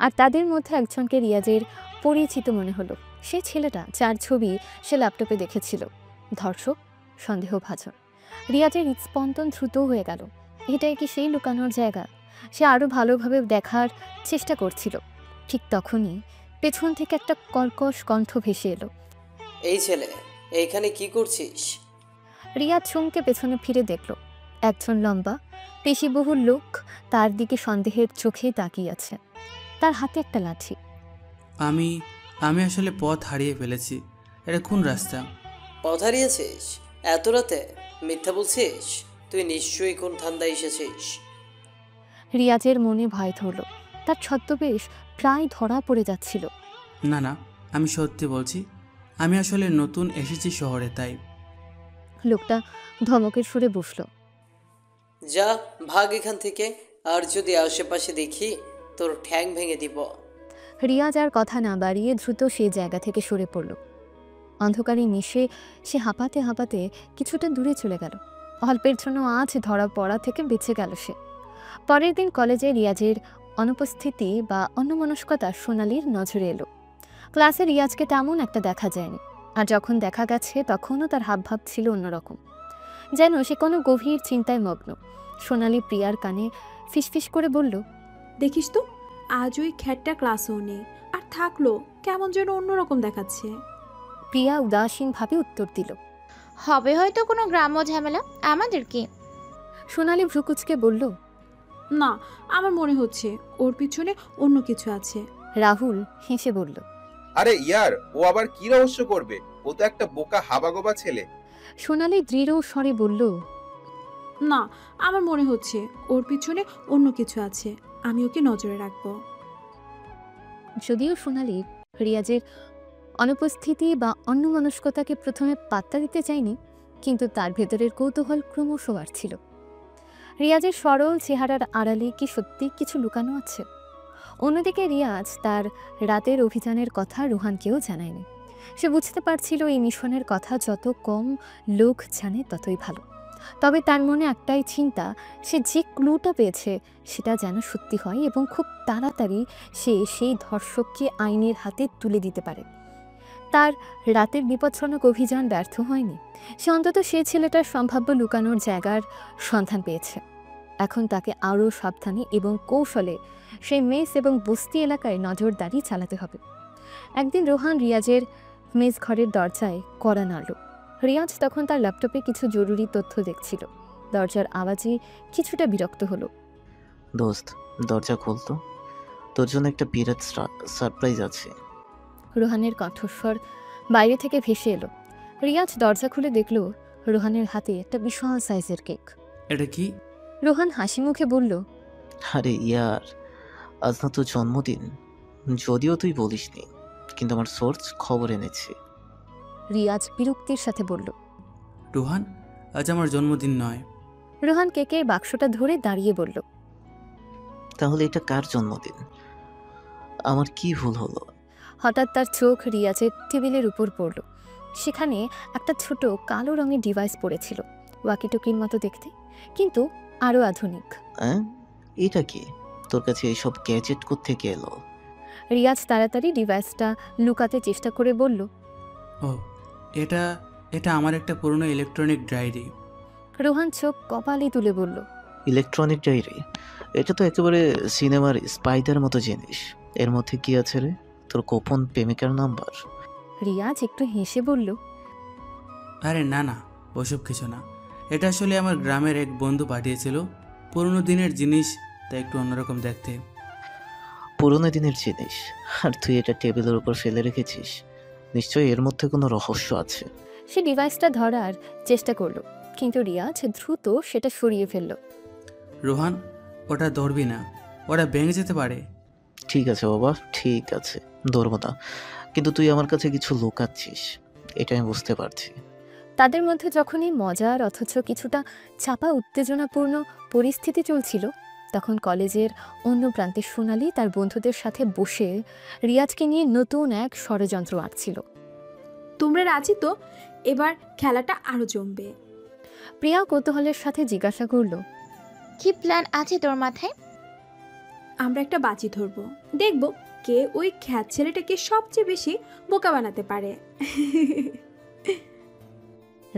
আর তাদের মধ্যে একজনকে রিয়াজের পরিচিত মনে হলো। সে ছেলেটা যার ছবি সে ল্যাপটপে দেখেছিল। ধর্ষক, সন্দেহভাজন। রিয়াজের হৃদস্পন্দন দ্রুত হয়ে গেল। এটাই কি সেই লুকানোর জায়গা? সে আরও ভালোভাবে দেখার চেষ্টা করছিল। ঠিক তখনই পেছন থেকে একটা কর্কশ কণ্ঠ ভেসে এলো, এই ছেলে, এইখানে কি করছিস? রিয়াজ চমকে পেছনে ফিরে দেখল একজন লম্বা পেশিবহুল লোক তার দিকে সন্দেহের চোখে তাকিয়ে আছে। তার হাতে একটা লাঠি। আমি আমি আসলে পথ হারিয়ে ফেলেছি। এটা কোন রাস্তা? পথ হারিয়েছিস? এত রাতে মিথ্যা বলছিস? তুই নিশ্চয়ই কোন ধান্দায় এসেছিস। রিয়াজের মনে ভয় ধরল। তার ছদ্মবেশ প্রায় ধরা পড়ে যাচ্ছিল। না না, আমি সত্যি বলছি, আমি আসলে নতুন এসেছি শহরে, তাই। লোকটা ধমকের সুরে বসল, যা ভাগ এখান থেকে, আর যদি আশেপাশে দেখি তোর ঠ্যাং ভেঙে দিব। রিয়াজ আর কথা না বাড়িয়ে দ্রুত সেই জায়গা থেকে সরে পড়ল। অন্ধকারে মিশে সে হাঁপাতে হাঁপাতে কিছুটা দূরে চলে গেল। অল্পের জন্য আজ ধরা পড়া থেকে বেঁচে গেল সে। পরের দিন কলেজে রিয়াজের অনুপস্থিতি বা অন্যমনস্কতা সোনালির নজরে এলো। ক্লাসে রিয়াজকে তেমন একটা দেখা যায়নি, আর যখন দেখা গেছে তখনও তার হাবভাব ছিল অন্যরকম, যেন সে কোনো গভীর চিন্তায় মগ্ন। সোনালি প্রিয়ার কানে ফিসফিস করে বলল, দেখিস তো, আজ ওই খ্যাটটা ক্লাসও নেই, আর থাকলো কেমন যেন অন্যরকম দেখাচ্ছে। প্রিয়া উদাসীনভাবে উত্তর দিল, হবে হয়তো কোনো গ্রাম্য ঝামেলা, আমাদের কি? সোনালি ভ্রুকুচকে বলল, না, আমার মনে হচ্ছে ওর পিছনে অন্য কিছু আছে। রাহুল হেসে বলল, আরে ইয়ার, ও আবার কি রহস্য করবে? ও তো একটা বোকা হাবাগোবা ছেলে। সোনালি দৃঢ় স্বরে বলল, না, আমার মনে হচ্ছে ওর পিছনে অন্য কিছু আছে, আমি ওকে নজরে রাখবো। যদিও সোনালি রিয়াজের অনুপস্থিতি বা অন্যমনস্কতাকে প্রথমে পাত্তা দিতে চায়নি, কিন্তু তার ভেতরের কৌতূহল ক্রমশ বাড়ছিল। রিয়াজের সরল চেহারার আড়ালে কি সত্যি কিছু লুকানো আছে? অন্যদিকে রিয়াজ তার রাতের অভিযানের কথা রুহানকেও জানায়নি। সে বুঝতে পারছিল এই মিশনের কথা যত কম লোক জানে ততই ভালো। তবে তার মনে একটাই চিন্তা, সে যে ক্লুটা পেয়েছে সেটা যেন সত্যি হয় এবং খুব তাড়াতাড়ি সে সেই ধর্ষককে আইনের হাতে তুলে দিতে পারে। তার রাতের বিপজ্জনক অভিযান ব্যর্থ হয়নি। সে অন্তত সে ছেলেটার সম্ভাব্য লুকানোর জায়গার সন্ধান পেয়েছে। এখন তাকে আরও সাবধানে এবং কৌশলে সেই মেস এবং বস্তি এলাকায় নজরদারি চালাতে হবে। একদিন রোহান রিয়াজের মেস ঘরের দরজায় কড়া নাড়ল। রিয়াজ তখন তার ল্যাপটপে কিছু জরুরি তথ্য দেখছিল। দরজার আওয়াজে কিছুটা বিরক্ত হলো। দোস্ত, দরজা খুলতো, তোর জন্য একটা বিরাট সারপ্রাইজ আছে। রোহানের কণ্ঠস্বর বাইরে থেকে ভেসে এলো। রিয়াজ দরজা খুলে দেখল রোহানের হাতে একটা বিশাল সাইজের কেক। এটা কি? রোহান হাসি মুখে বলল, আরে ইয়ার, আজ না তোর জন্মদিন। যদিও তুই বলিসনি, কিন্তু আমার সোর্স খবর এনেছে। রিয়াজ বিরক্তির সাথে বলল, রোহান, আজ আমার জন্মদিন নয়। রোহান কেকের বাক্সটা ধরে দাঁড়িয়ে বলল, তাহলে এটা কার জন্মদিন? আমার কি ভুল হলো? হঠাৎ তার চোখ রিয়াজের টেবিলের উপর পড়ল। সেখানে একটা ছোট কালো রঙের ডিভাইস পড়েছিল, ওয়াকিটকির মতো দেখতে, কিন্তু আরও আধুনিক। এটা কি? তোর কাছে এইসব গ্যাজেট কোত্থেকে এলো? রিয়াজ তাড়াতাড়ি ডিভাইসটা লুকাতে চেষ্টা করে বলল, ও, এটা এটা আমার একটা পুরনো ইলেকট্রনিক ডায়েরি। রোহান চোখ কপালে তুলে বলল, ইলেকট্রনিক ডায়েরি? এটা তো একেবারে সিনেমার স্পাইডার মতো জিনিস। এর মধ্যে কি আছে রে? তোর গোপন প্রেমিকার নাম্বার? রিয়াজ একটু হেসে বলল, আরে না না, ওসব কিছু না। এটা আসলে আমার গ্রামের এক বন্ধু পাঠিয়েছিল। পুরনো দিনের জিনিস, তাই একটু অন্যরকম দেখতে। পুরনো দিনের জিনিস? আর তুই এটা টেবিলের উপর ফেলে রেখেছিস? নিশ্চয়ই এর মধ্যে কোনো রহস্য আছে। সে ডিভাইসটা ধরার চেষ্টা করলো, কিন্তু রিয়াজ দ্রুত সেটা সরিয়ে ফেলল। রোহান, ওটা ধরবি না, ওটা ভেঙে যেতে পারে। ঠিক আছে বাবা, ঠিক আছে, ধরবো না। কিন্তু তুই আমার কাছে কিছু লুকাচ্ছিস, এটা আমি বুঝতে পারছি। তাদের মধ্যে যখনই মজার অথচ কিছুটা চাপা উত্তেজনাপূর্ণ পরিস্থিতি চলছিল, তখন কলেজের অন্য প্রান্তে সোনালি তার বন্ধুদের সাথে বসে রিয়াজকে নিয়ে নতুন এক ষড়যন্ত্র আঁটছিল। তোমরা রাজি তো? এবার খেলাটা আরো জমবে। প্রিয়া কৌতূহলের সাথে জিজ্ঞাসা করল, কি প্ল্যান আছে তোর মাথায়? আমরা একটা বাজি ধরবো, দেখবো কে ওই খ্যাত ছেলেটাকে সবচেয়ে বেশি বোকা বানাতে পারে।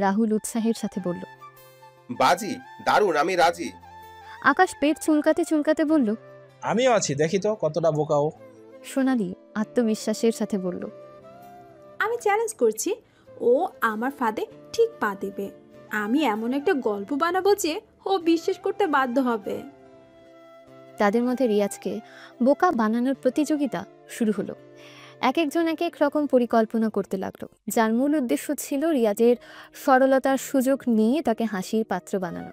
রাহুল উৎসাহের সাথে বলল, বাজি? দারুণ, আমি রাজি। আকাশ পেট চুলকাতে চুলকাতে বলল, আমিও আছি, দেখি তো কতটা বোকা ও। সোনালি আত্মবিশ্বাসের সাথে বলল, আমি চ্যালেঞ্জ করছি, ও আমার ফাঁদে ঠিক পা দেবে। আমি এমন একটা গল্প বানাবো যে ও বিশ্বাস করতে বাধ্য হবে। তাদের মধ্যে রিয়াজকে বোকা বানানোর প্রতিযোগিতা শুরু হলো। এক একজন এক এক রকম পরিকল্পনা করতে লাগলো, যার মূল উদ্দেশ্য ছিল রিয়াজের সরলতার সুযোগ নিয়ে তাকে হাসির পাত্র বানানো।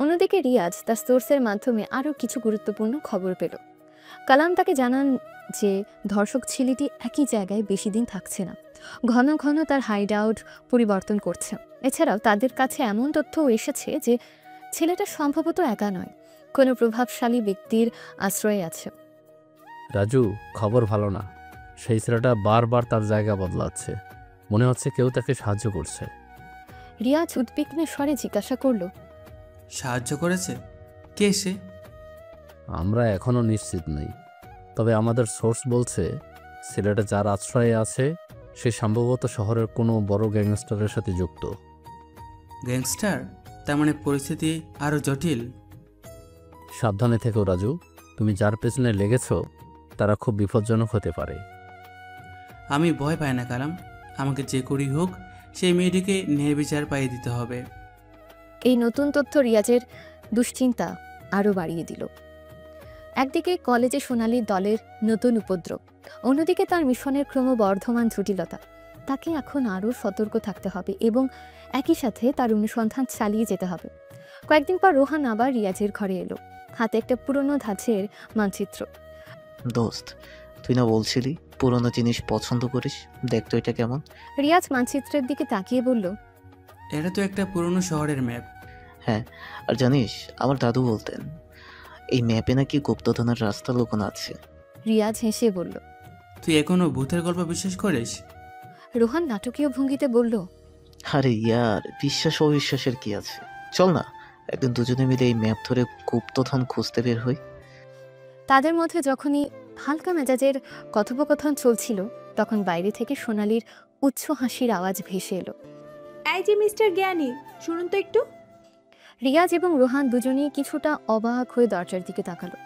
অন্যদিকে রিয়াজ তার সোর্সের মাধ্যমে আরও কিছু গুরুত্বপূর্ণ খবর পেল। কালাম তাকে জানান যে ধর্ষক ছেলেটি একই জায়গায় বেশি দিন থাকছে না, ঘন ঘন তার হাইড আউট পরিবর্তন করছে। এছাড়াও তাদের কাছে এমন তথ্যও এসেছে যে ছেলেটা সম্ভবত একা নয়, কোনো প্রভাবশালী ব্যক্তির আশ্রয়ে আছে। রাজু, খবর ভালো না। সেই ছেলেটা বারবার তার জায়গা বদলাচ্ছে, মনে হচ্ছে কেউ তাকে সাহায্য করছে। রিয়াজ উদ্বিগ্নের স্বরে জিজ্ঞাসা করল, সাহায্য করেছে? কে সে? আমরা এখনও নিশ্চিত নই, তবে আমাদের সোর্স বলছে ছেলেটা যার আশ্রয়ে আছে সে সম্ভবত শহরের কোনো বড় গ্যাংস্টারের সাথে যুক্ত। গ্যাংস্টার? তার মানে পরিস্থিতি আরও জটিল। সাবধানে থেকো রাজু, তুমি যার পেছনে লেগেছ তারা খুব বিপজ্জনক হতে পারে। আমি ভয় পাই না কালাম, আমাকে যে করি হোক সেই মেয়েটিকে ন্যায়বিচার পাইয়ে দিতে হবে। এই নতুন তথ্য রিয়াজের দুশ্চিন্তা আরও বাড়িয়ে দিল। একদিকে কলেজে সোনালির দলের নতুন উপদ্রব, অন্যদিকে তার মিশনের ক্রমবর্ধমান জটিলতা। তাকে এখন আরও সতর্ক থাকতে হবে এবং একই সাথে তার অনুসন্ধান চালিয়ে যেতে হবে। কয়েকদিন পর রোহান আবার রিয়াজের ঘরে এলো, হাতে একটা পুরনো ধাঁচের মানচিত্র। দোস্ত, তুই না বলছিলি পুরনো জিনিস পছন্দ করিস? দেখ তো এটা কেমন। রিয়াজ মানচিত্রের দিকে তাকিয়ে বলল, এটা তো একটা পুরনো শহরের ম্যাপ। হ্যাঁ, আর জানিস আমার দাদু বলতেন এই ম্যাপে নাকি গুপ্তধনের রাস্তা লুকোনো আছে। রিয়াজ হেসে বলল, তুই এখনো ভূতের গল্প বিশ্বাস করিস? রোহান নাটকীয় ভঙ্গিতে বলল, আরে ইয়ার, বিশ্বাস অবিশ্বাসের কি আছে? চল না একদিন দুজনে মিলে এই ম্যাপ ধরে গুপ্তধন খুঁজতে বের হই। তাদের মধ্যে যখনই হালকা মেজাজের কথোপকথন চলছিল তখন বাইরে থেকে সোনালির উচ্চ হাসির আওয়াজ ভেসে এলো। এই যে মিস্টার জ্ঞানী, শুনুন তো একটু। রিয়াজ এবং রোহান দুজনেই কিছুটা অবাক হয়ে দরজার দিকে তাকালো।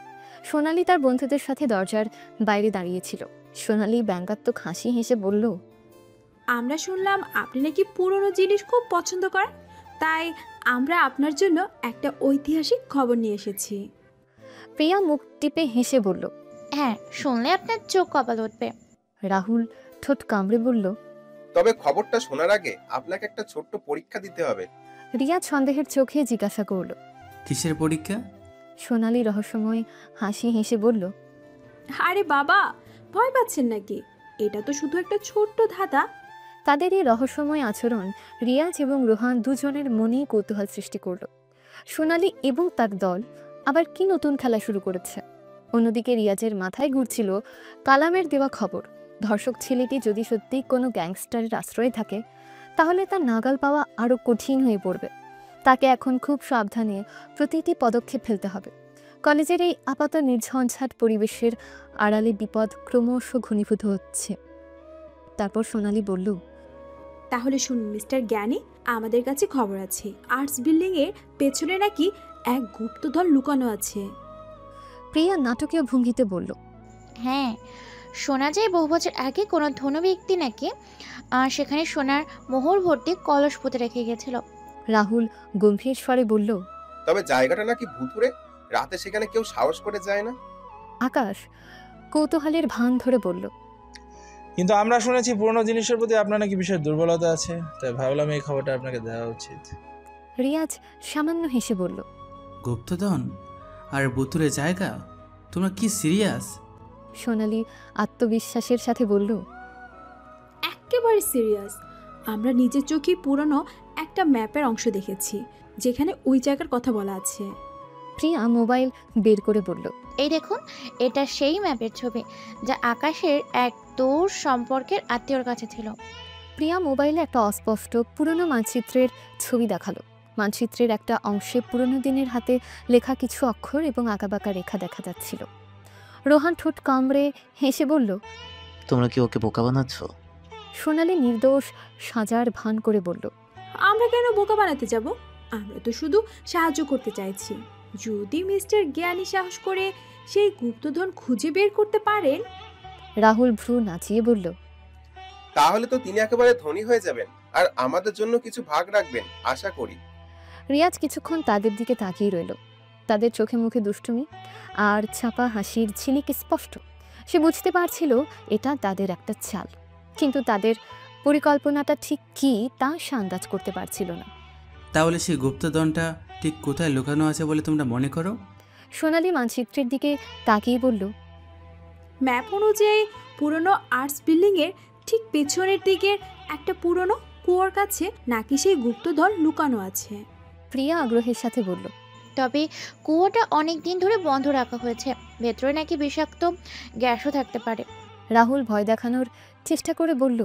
সোনালি তার বন্ধুদের সাথে দরজার বাইরে দাঁড়িয়েছিল। সোনালি ব্যঙ্গাত্মক হাসি হেসে বলল, আমরা শুনলাম আপনি নাকি পুরনো জিনিস খুব পছন্দ করেন, তাই আমরা আপনার জন্য একটা ঐতিহাসিক খবর নিয়ে এসেছি। প্রিয়া মুখ টিপে হেসে বলল, হ্যাঁ, শুনলে আপনার চোখ কপাল উঠবে। রাহুল ঠোঁট কামড়ে বলল, তবে খবরটা শোনার আগে আপনাকে একটা ছোট্ট পরীক্ষা দিতে হবে। রিয়া সন্দেহের চোখে জিজ্ঞাসা করল, কিসের পরীক্ষা? সোনালি রহস্যময় হাসি হেসে বলল, আরে বাবা, ভয় পাচ্ছেন নাকি? এটা তো শুধু একটা ছোট্ট ধাঁধা। তাদের এই রহস্যময় আচরণ রিয়াজ এবং রোহান দুজনের মনেই কৌতূহল সৃষ্টি করল। সোনালি এবং তার দল আবার কি নতুন খেলা শুরু করেছে? অন্যদিকে রিয়াজের মাথায় ঘুরছিল কালামের দেওয়া খবর। ধর্ষক ছেলেটি যদি সত্যিই কোনো গ্যাংস্টারের আশ্রয়ে থাকে তাহলে তার নাগাল পাওয়া আরও কঠিন হয়ে পড়বে। তাকে এখন খুব সাবধানে প্রতিটি পদক্ষেপ ফেলতে হবে। কলেজের এই আপাত নির্ঝঞ্ঝাট পরিবেশের আড়ালে বিপদ ক্রমশ ঘনীভূত হচ্ছে। তারপর সোনালি বলল, তাহলে শুনুন মিস্টার জ্ঞানী, আমাদের কাছে খবর আছে আর্টস বিল্ডিং এর পেছনে নাকি এক গুপ্তধন লুকানো আছে। প্রিয়া নাটকীয় ভঙ্গিতে বলল, হ্যাঁ, শোনা যায় বহু বছর আগে কোনো ধনী ব্যক্তি নাকি সেখানে সোনার মোহর ভর্তি কলস পুঁতে রেখে গেছিল। রাহুল গম্ভীর স্বরে বলল, তবে জায়গাটা নাকি ভুতুড়ে, রাতে সেখানে কেউ সাহস করে যায় না। আকাশ কৌতূহলের ভান ধরে বলল, কিন্তু আমরা শুনেছি পুরনো জিনিসের প্রতি আপনার নাকি বিশেষ দুর্বলতা আছে, তাই ভাবলাম এই খবরটা আপনাকে দেওয়া উচিত। রিয়াজ সামান্য হেসে বলল, গুপ্তধন আর ভুতুড়ে জায়গা? তোমরা কি সিরিয়াস? সোনালি আত্মবিশ্বাসের সাথে বলল, একেবারে সিরিয়াস। আমরা নিজের চোখে পুরনো একটা ম্যাপের অংশ দেখেছি যেখানে ওই জায়গার কথা বলা আছে। প্রিয়া মোবাইল বের করে বলল, এই দেখুন, এটা সেই ম্যাপের ছবি যা আকাশের এক দূর সম্পর্কের আত্মীয়র কাছে ছিল। প্রিয়া মোবাইলে একটা অস্পষ্ট পুরনো মানচিত্রের ছবি দেখালো। মানচিত্রের একটা অংশে পুরনো দিনের হাতে লেখা কিছু অক্ষর এবং আঁকাবাঁকা রেখা দেখা যাচ্ছিল। রোহান ঠোঁট কামড়ে হেসে বলল, তোমরা কি ওকে বোকা বানাচ্ছ? সোনালি নির্দোষ সাজার ভান করে বলল, আমরা কেন বোকা বানাতে যাব? আমরা তো শুধু সাহায্য করতে চাইছি। যদি মিস্টার জ্ঞানী সাহস করে সেই গুপ্তধন খুঁজে বের করতে পারেন। রাহুল ভ্রু নাচিয়ে বলল, তাহলে তো তিনি একেবারে ধনী হয়ে যাবেন আর আমাদের জন্য কিছু ভাগ রাখবেন আশা করি। রিয়াজ কিছুক্ষণ তাদের দিকে তাকিয়ে রইল। তাদের চোখে মুখে দুষ্টুমি আর ছাপা হাসির ঝিলিক স্পষ্ট। সে বুঝতে পারছিল এটা তাদের একটা চাল, কিন্তু তাদের পরিকল্পনাটা ঠিক কি তা সে আন্দাজ করতে পারছিল না। তাহলে সেই গুপ্তধনটা ঠিক কোথায় লুকানো আছে বলে তোমরা মনে করো? সোনালি মানচিত্রের দিকে তাকিয়ে বলল, ম্যাপ অনুযায়ী পুরনো আর্টস বিল্ডিং এর ঠিক পেছনের দিকের একটা পুরনো কুয়োর কাছে নাকি সেই গুপ্তধন লুকানো আছে। প্রিয়া আগ্রহের সাথে বলল, তবে কুয়োটা অনেক দিন ধরে বন্ধ রাখা হয়েছে, ভেতরে নাকি বিষাক্ত গ্যাসও থাকতে পারে। রাহুল ভয় দেখানোর চেষ্টা করে বলল,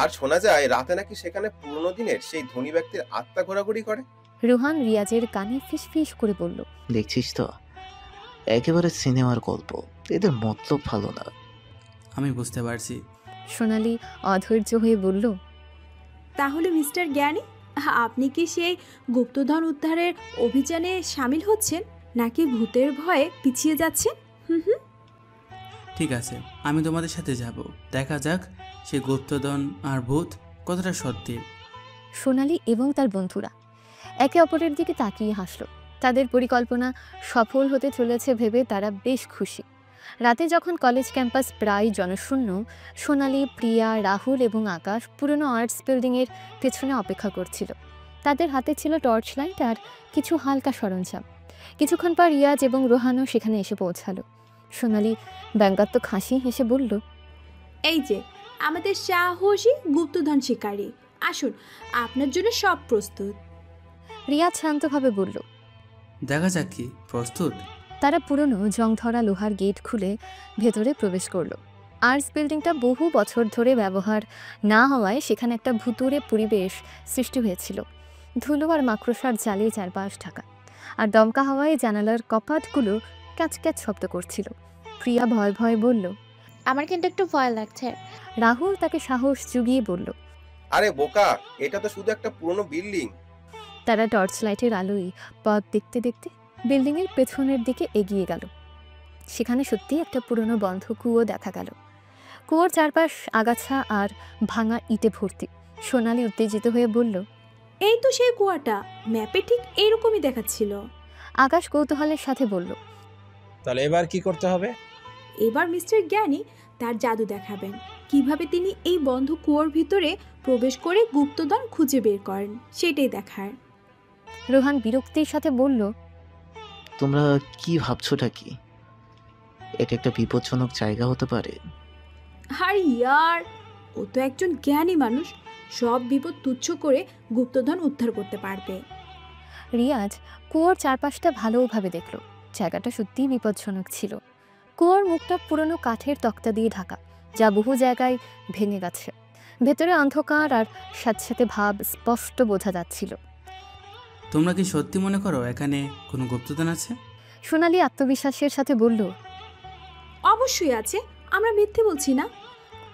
আর শোনা যায় রাতে নাকি সেখানে পুরনো দিনের সেই ধনী ব্যক্তির আত্মা ঘোরাঘুরি করে। রোহান রিয়াজের কানে ফিসফিস করে বলল, দেখছিস তো, একেবারে সিনেমার গল্প, এদের মতলব ভালো না। আমি বুঝতে পারছি। সোনালি অধৈর্য হয়ে বলল, তাহলে মিস্টার জ্ঞানী, আপনি কি সেই গুপ্তধন উদ্ধারের অভিযানে সামিল হচ্ছেন নাকি ভূতের ভয়ে পিছিয়ে যাচ্ছেন? ঠিক আছে, আমি তোমাদের সাথে যাব। দেখা যাক সেই গুপ্তধন আর ভূত কতটা সত্যি। সোনালি এবং তার বন্ধুরা একে অপরের দিকে তাকিয়ে হাসল। তাদের পরিকল্পনা সফল হতে চলেছে ভেবে তারা বেশ খুশি। রাতে যখন কলেজ ক্যাম্পাস প্রায় জনশূন্য, সোনালি, প্রিয়া, রাহুল এবং আকাশ পুরনো আর্টস বিল্ডিংয়ের পেছনে অপেক্ষা করছিল। তাদের হাতে ছিল টর্চ লাইট আর কিছু হালকা সরঞ্জাম। কিছুক্ষণ পর রিয়াজ এবং রোহানও সেখানে এসে পৌঁছালো। সোনালি ব্যঙ্গাত্মক হাসি হেসে বলল, এই যে আমাদের সাহসী গুপ্তধন শিকারী, আসুন, আপনার জন্য সব প্রস্তুত। রিয়াজ শান্তভাবে বলল, দেখা যাক কি প্রস্তুত। তারা পুরনো জং ধরা লোহার গেট খুলে ভেতরে প্রবেশ করল। আর্টস বিল্ডিংটা বহু বছর ধরে ব্যবহার না হওয়ায় সেখানে একটা ভুতুড়ে পরিবেশ সৃষ্টি হয়েছিল। ধুলো আর মাকড়সার জালে চারপাশ ঢাকা, আর দমকা হাওয়ায় জানালার কপাটগুলো ক্যাচ ক্যাচ শব্দ করছিল। প্রিয়া ভয় ভয় বলল, আমার কিন্তু একটু ভয় লাগছে। রাহুল তাকে সাহস জুগিয়ে বলল, আরে বোকা, এটা তো শুধু একটা পুরনো বিল্ডিং। তারা টর্চ লাইটের আলোয় পথ দেখতে দেখতে বিল্ডিংয়ের পেছনের দিকে এগিয়ে গেল। সেখানে সত্যিই একটা পুরনো বন্ধ কুয়ো দেখা গেল। কুয়োর চারপাশ আগাছা আর ভাঙা ইটে ভর্তি। সোনালি উত্তেজিত হয়ে বলল, এই তো সেই কুয়াটা, ম্যাপে ঠিক এইরকমই দেখাচ্ছিল। আকাশ কৌতূহলের সাথে বলল, তাহলে এবার কি করতে হবে? এবার মিস্টার জ্ঞানী তার জাদু দেখাবেন, কিভাবে তিনি এই বন্ধ কুয়োর ভিতরে প্রবেশ করে গুপ্তধন খুঁজে বের করেন, সেটাই দেখার। রোহান বিরক্তির সাথে বলল, তোমরা কি ভাবছোটা কি? এটা একটা বিপজ্জনক জায়গা হতে পারে। আর ইয়ার, ও তো একজন জ্ঞানী মানুষ, সব বিপদ তুচ্ছ করে গুপ্তধন উদ্ধার করতে পারবে। রিয়াজ কুয়োর চারপাশটা ভালোভাবে দেখল। জায়গাটা সত্যিই বিপজ্জনক ছিল। কুয়োর মুখটা পুরনো কাঠের তক্তা দিয়ে ঢাকা, যা বহু জায়গায় ভেঙে গেছে। ভেতরে অন্ধকার আর স্যাঁতস্যাঁতে ভাব স্পষ্ট বোঝা যাচ্ছিল। তোমরা কি সত্যি মনে করো এখানে কোনো গুপ্তধন আছে? সোনালি আত্মবিশ্বাসের সাথে বলল, অবশ্যই আছে, আমরা মিথ্যে বলছি না।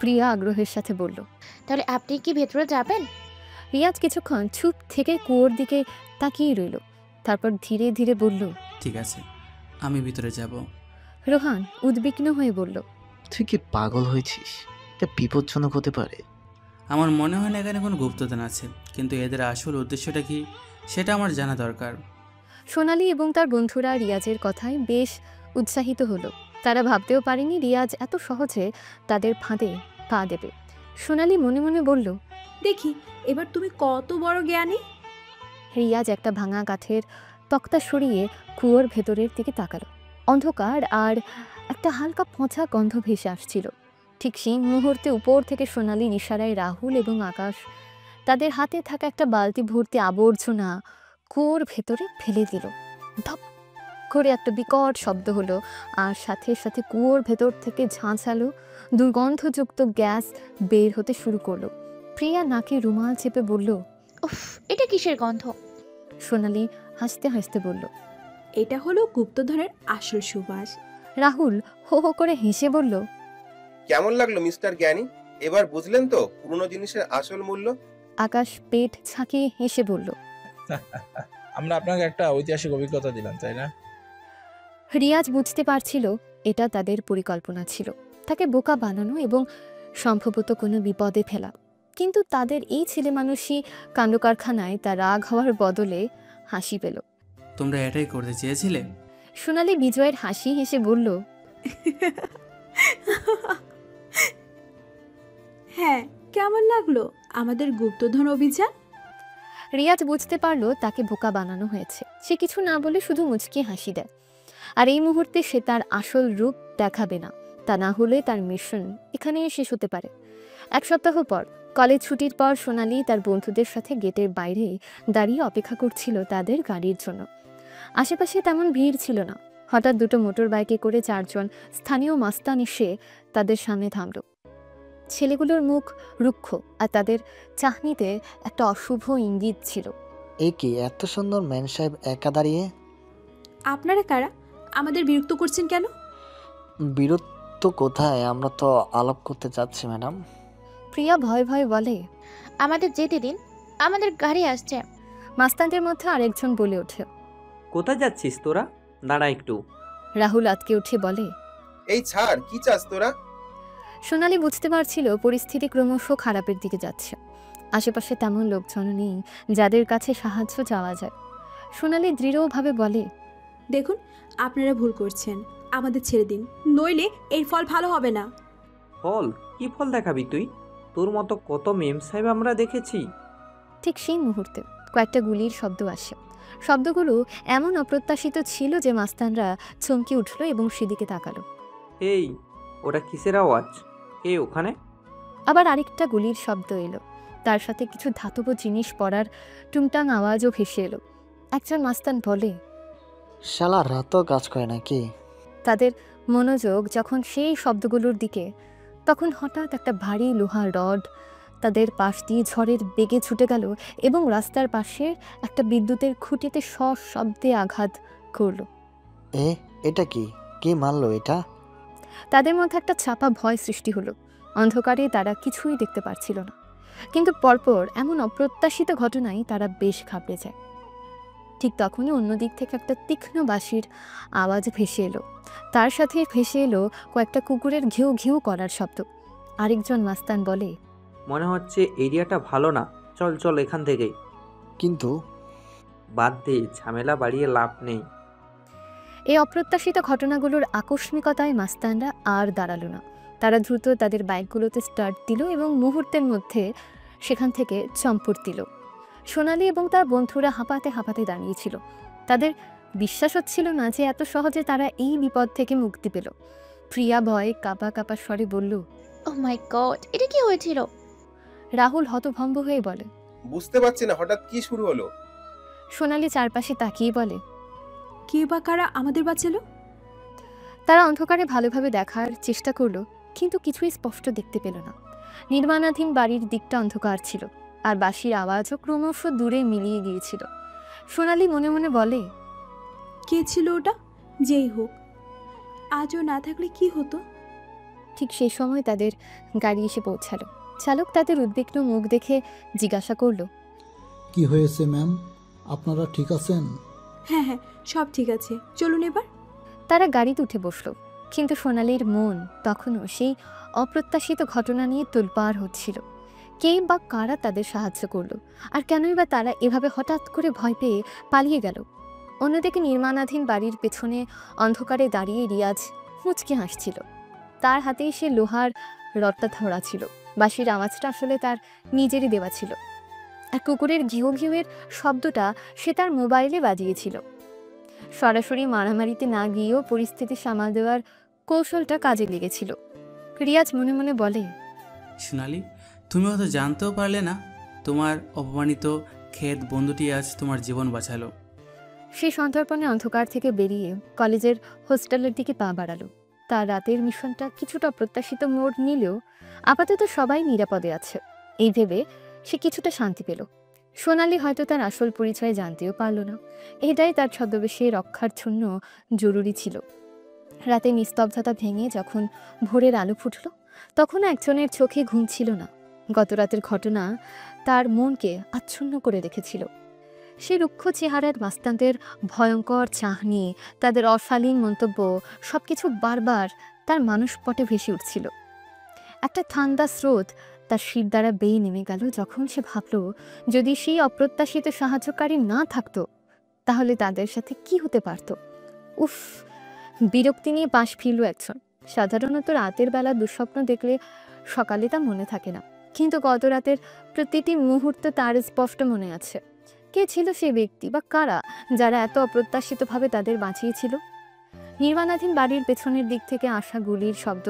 প্রিয়া আগ্রহের সাথে বলল, তাহলে আপনি কি ভেতরে যাবেন? রিয়াজ কিছুক্ষণ চুপ থেকে কুয়োর দিকে তাকিয়ে রইল, তারপর ধীরে ধীরে বলল, ঠিক আছে, আমি ভিতরে যাব। রোহান উদ্বিগ্ন হয়ে বলল, তুই কি পাগল হয়েছিস? এটা বিপজ্জনক হতে পারে। আমার মনে হয় না এখানে কোনো গুপ্তধন আছে, কিন্তু এদের আসল উদ্দেশ্যটা কি সেটা আমার জানা দরকার। সোনালি এবং তার বন্ধুরা রিয়াজের কথায় বেশ উৎসাহিত হলো। তারা ভাবতেও পারেনি রিয়াজ এত সহজে তাদের ফাঁদে পা দেবে। সোনালি মনে মনে বলল, দেখি এবার তুমি কত বড় জ্ঞানী। রিয়াজ একটা ভাঙা কাঠের তক্তা সরিয়ে কুয়োর ভেতরের দিকে তাকালো। অন্ধকার আর একটা হালকা পচা গন্ধ ভেসে আসছিল। ঠিক সেই মুহূর্তে উপর থেকে সোনালির ইশারায় রাহুল এবং আকাশ তাদের হাতে থাকা একটা বালতি ভর্তি আবর্জনা কুয়োর ভেতরে ফেলে দিল। ধপ করে একটা বিকট শব্দ হলো, আর সাথে সাথে কুয়োর ভেতর থেকে ঝাঁঝালো দুর্গন্ধযুক্ত গ্যাস বের হতে শুরু করলো। প্রিয়া নাকে রুমাল চেপে বলল, উফ, এটা কিসের গন্ধ? সোনালি হাসতে হাসতে বলল, এটা হলো গুপ্তধনের আসল সুবাস। রাহুল হো হো করে হেসে বলল, কেমন লাগলো মিস্টার জ্ঞানী? এবার বুঝলেন তো পুরনো জিনিসের আসল মূল্য? আকাশ পেট ঝাঁকিয়ে হেসে বলল, আমরা আপনাকে একটা ঐতিহাসিক অভিজ্ঞতা দিলাম, তাই না? রিয়াজ বুঝতে পারছিল এটা তাদের পরিকল্পনা ছিল, তাকে বোকা বানানো এবং সম্ভবত কোনো বিপদে ফেলা। কিন্তু তাদের এই ছেলে মানুষই কাণ্ডকারখানায় তার রাগ হওয়ার বদলে হাসি পেল। তোমরা এটাই করতে চেয়েছিলে? সোনালি বিজয়ের হাসি হেসে বলল, হ্যাঁ, কেমন লাগলো আমাদের গুপ্তধন অভিযান? রিয়াজ বুঝতে পারলো তাকে বোকা বানানো হয়েছে। সে কিছু না বলে শুধু মুচকি হাসি দেয়। আর এই মুহূর্তে সে তার আসল রূপ দেখাবে না, তা না হলে তার মিশন এখানেই শেষ হতে পারে। এক সপ্তাহ পর কলেজ ছুটির পর সোনালি তার বন্ধুদের সাথে গেটের বাইরে দাঁড়িয়ে অপেক্ষা করছিল তাদের গাড়ির জন্য। আশেপাশে তেমন ভিড় ছিল না। হঠাৎ দুটো মোটর বাইকে করে 4 জন স্থানীয় মাস্তান এসে তাদের সামনে থামল। ছেলেগুলোর মুখ রুক্ষ আর তাদের চাহনিতে একটা অশুভ ইঙ্গিত ছিল। এই কি এত সুন্দর ম্যান সাহেব একা দাঁড়িয়ে? আপনারা কারা? আমাদের বিরক্ত করছেন কেন? বিরক্ত কোথায়, আমরা তো আলাপ করতে চাচ্ছি ম্যাডাম। প্রিয়া ভয় ভয় বলে, আমাদের যেতে দিন, আমাদের গাড়ি আসছে। মাস্তানদের মধ্যে আরেকজন বলে ওঠে, কোথায় যাচ্ছিস তোরা? দাঁড়া একটু। রাহুল আতকে উঠে বলে, এই ছাড়, কি চাস তোরা? সোনালি বুঝতে পারছিল পরিস্থিতি ক্রমশ খারাপের দিকে যাচ্ছে। আশেপাশে তেমন লোকজন নেই যাদের কাছে সাহায্য চাওয়া যায়। সোনালি দৃঢ়ভাবে বলে, দেখুন, আপনারা ভুল করছেন, আমাদের ছেড়ে দিন, নইলে এর ফল ভালো হবে না। ফল? কি ফল দেখাবি তুই? তোর মতো কত মেম সাহেব আমরা দেখেছি। ঠিক সেই মুহূর্তে কয়েকটা গুলির শব্দ আসে। শব্দগুলো এমন অপ্রত্যাশিত ছিল যে মাস্তানরা চমকে উঠল এবং সেদিকে তাকালো। এই, ওটা কিসের আওয়াজ? কে ওখানে? আবার আরেকটা গুলির শব্দ এলো, তার সাথে কিছু ধাতব জিনিস পড়ার টুংটাং আওয়াজও ভেসে এলো। একজন মাস্তান বলে, শালা রাতও কাজ করে নাকি? তাদের মনোযোগ যখন সেই শব্দগুলোর দিকে, তখন হঠাৎ একটা ভারী লোহার রড তাদের পাশ দিয়ে ঝড়ের বেগে ছুটে গেল এবং রাস্তার পাশে একটা বিদ্যুতের খুঁটিতে সশব্দে আঘাত করলো। এটা কি? কে মারলো এটা? তাদের মধ্যে একটা চাপা ভয় সৃষ্টি হলো। অন্ধকারে তারা কিছুই দেখতে পারছিল না, কিন্তু পরপর এমন অপ্রত্যাশিত ঘটনায় তারা বেশ ঘাবড়ে যায়। ঠিক তখনই অন্যদিক থেকে একটা তীক্ষ্ণ বাঁশির আওয়াজ ভেসে এলো। তার সাথে ভেসে এলো কয়েকটা কুকুরের ঘেউ ঘেউ করার শব্দ। আরেকজন মাস্তান বলে, মনে হচ্ছে এরিয়াটা ভালো না, চল চল এখান থেকেই। কিন্তু বাদ দে, ঝামেলা বাড়িয়ে লাভ নেই। এই অপ্রত্যাশিত ঘটনাগুলোর আকস্মিকতায় মাস্তানরা আর দাঁড়ালো না। তারা দ্রুত তাদের বাইকগুলোতে স্টার্ট দিল এবং মুহূর্তের মধ্যে সেখান থেকে চম্পট দিল। সোনালি এবং তার বন্ধুরা হাঁপাতে হাঁপাতে দাঁড়িয়েছিল। তাদের বিশ্বাস হচ্ছিল না যে এত সহজে তারা এই বিপদ থেকে মুক্তি পেল। প্রিয়া ভয়ে কাঁপা কাঁপা স্বরে বলল, ওহ মাই গড, এটা কি হয়েছিল? রাহুল হতভম্ব হয়ে বলে, বুঝতে পারছি না হঠাৎ কি শুরু হলো। সোনালি চারপাশে তাকিয়ে বলে, কে বা কারা আমাদের বাঁচালো? তারা অন্ধকারে ভালোভাবে দেখার চেষ্টা করলো, কিন্তু কিছুই স্পষ্ট দেখতে পেল না। নির্মাণাধীন বাড়ির দিকটা অন্ধকার ছিল, আর বাঁশির আওয়াজও ক্রমশ দূরে মিলিয়ে গিয়েছিল। সোনালি মনে মনে বলে, কে ছিল ওটা? যেই হোক, আজও না থাকলে কি হতো? ঠিক সেই সময় তাদের গাড়ি এসে পৌঁছালো। চালক তাদের উদ্বিগ্ন মুখ দেখে জিজ্ঞাসা করলো, কি হয়েছে ম্যাম, আপনারা ঠিক আছেন? হ্যাঁ হ্যাঁ, সব ঠিক আছে, চলুন এবার। তারা গাড়িতে উঠে বসলো, কিন্তু সোনালির মন তখনও সেই অপ্রত্যাশিত ঘটনা নিয়ে তোলপাড় হচ্ছিল। কে বা কারা তাদের সাহায্য করলো, আর কেনই বা তারা এভাবে হঠাৎ করে ভয় পেয়ে পালিয়ে গেল? অন্যদিকে নির্মাণাধীন বাড়ির পেছনে অন্ধকারে দাঁড়িয়ে রিয়াজ মুচকি হাসছিল। তার হাতেই সে লোহার রডটা ধরা ছিল। বাঁশির আওয়াজটা আসলে তার নিজেরই দেওয়া ছিল, আর কুকুরের ঘিউ ঘিউয়ের শব্দটা সে তার মোবাইলে বাজিয়েছিল। সরাসরি মারামারিতে না গিয়েও পরিস্থিতি সামাল দেওয়ার কৌশলটা কাজে লেগেছিল। রিয়াজ মনে মনে বলে, সোনালি, তুমি হয়তো জানতেও পারলে না, তোমার অপমানিত খেত বন্ধুটি আজ তোমার জীবন বাঁচালো। সে সন্তর্পণে অন্ধকার থেকে বেরিয়ে কলেজের হোস্টেলের দিকে পা বাড়ালো। তার রাতের মিশনটা কিছুটা অপ্রত্যাশিত মোড় নিলেও আপাতত সবাই নিরাপদে আছে, এই ভেবে সে কিছুটা শান্তি পেল। সোনালি হয়তো তার আসল পরিচয় জানতেও পারল না। এটাই তার ছদ্মবেশে রক্ষার জন্য জরুরি ছিল। রাতে নিস্তব্ধতা ভেঙে যখন ভোরের আলো ফুটল, তখন একজনের চোখে ঘুম ছিল না। গত রাতের ঘটনা তার মনকে আচ্ছন্ন করে রেখেছিল। সে রুক্ষ চেহারার মাস্তানদের ভয়ঙ্কর চাহনি, তাদের অশালীন মন্তব্য, সবকিছু বারবার তার মানসপটে ভেসে উঠছিল। একটা ঠান্ডা স্রোত তার শির দ্বারা বেয়ে নেমে গেল যখন সে ভাবল, যদি সেই অপ্রত্যাশিত সাহায্যকারী না থাকতো তাহলে তাদের সাথে কি হতে পারত। উফ, বিরক্তি নিয়ে পাশ ফিরল একজন। সাধারণত রাতের বেলা দুঃস্বপ্ন দেখলে সকালে তা মনে থাকে না, কিন্তু গত রাতের প্রতিটি মুহূর্ত তার স্পষ্ট মনে আছে। কে ছিল সে ব্যক্তি বা কারা যারা এত অপ্রত্যাশিতভাবে তাদের বাঁচিয়েছিল? নির্মাণাধীন বাড়ির পেছনের দিক থেকে আসা গুলির শব্দ,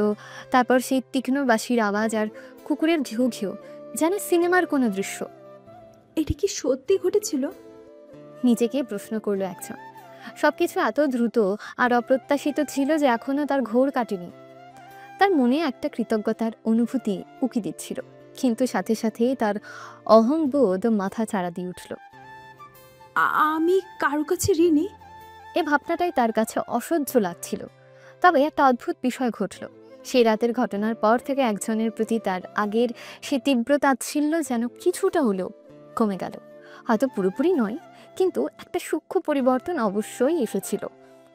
তারপর সেই তীক্ষ্ণ বাঁশির আওয়াজ আর কুকুরের ঘিউ ঘিউ, যেন সিনেমার কোনো দৃশ্য। এটা কি সত্যি ঘটেছিল? নিজেকে প্রশ্ন করলো একজন। সবকিছু এত দ্রুত আর অপ্রত্যাশিত ছিল যে এখনো তার ঘোর কাটেনি। তার মনে একটা কৃতজ্ঞতার অনুভূতি উকি দিচ্ছিল, কিন্তু সাথে সাথে তার অহংবোধ মাথা চাড়া দিয়ে উঠল। আমি কারো কাছে ঋণী? এ ভাবনাটাই তার কাছে অসহ্য লাগছিল। তবে একটা অদ্ভুত বিষয় ঘটল। সেই রাতের ঘটনার পর থেকে একজনের প্রতি তার আগের সে তীব্র তাচ্ছিল্য যেন কিছুটা হলেও কমে গেল। হয়তো পুরোপুরি নয়, কিন্তু একটা সূক্ষ্ম পরিবর্তন অবশ্যই এসেছিল।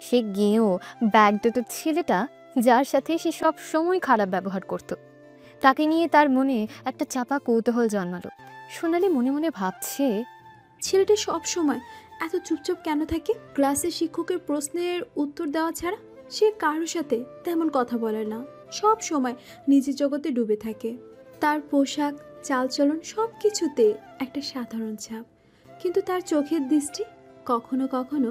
সে গেঁয়ো ব্যাগডোটো ছেলেটা, যার সাথে সে সব সময় খারাপ ব্যবহার করত, তাকে নিয়ে তার মনে একটা চাপা কৌতূহল জন্মালো। সোনালি মনে মনে ভাবছে, ছেলেটা সব সময় এত চুপচাপ কেন থাকে? ক্লাসে শিক্ষকের প্রশ্নের উত্তর দেওয়া ছাড়া সে কারোর সাথে তেমন কথা বলে না, সব সময় নিজের জগতে ডুবে থাকে। তার পোশাক, চালচলন সব কিছুতে একটা সাধারণ ছাপ, কিন্তু তার চোখের দৃষ্টি, কখনো কখনো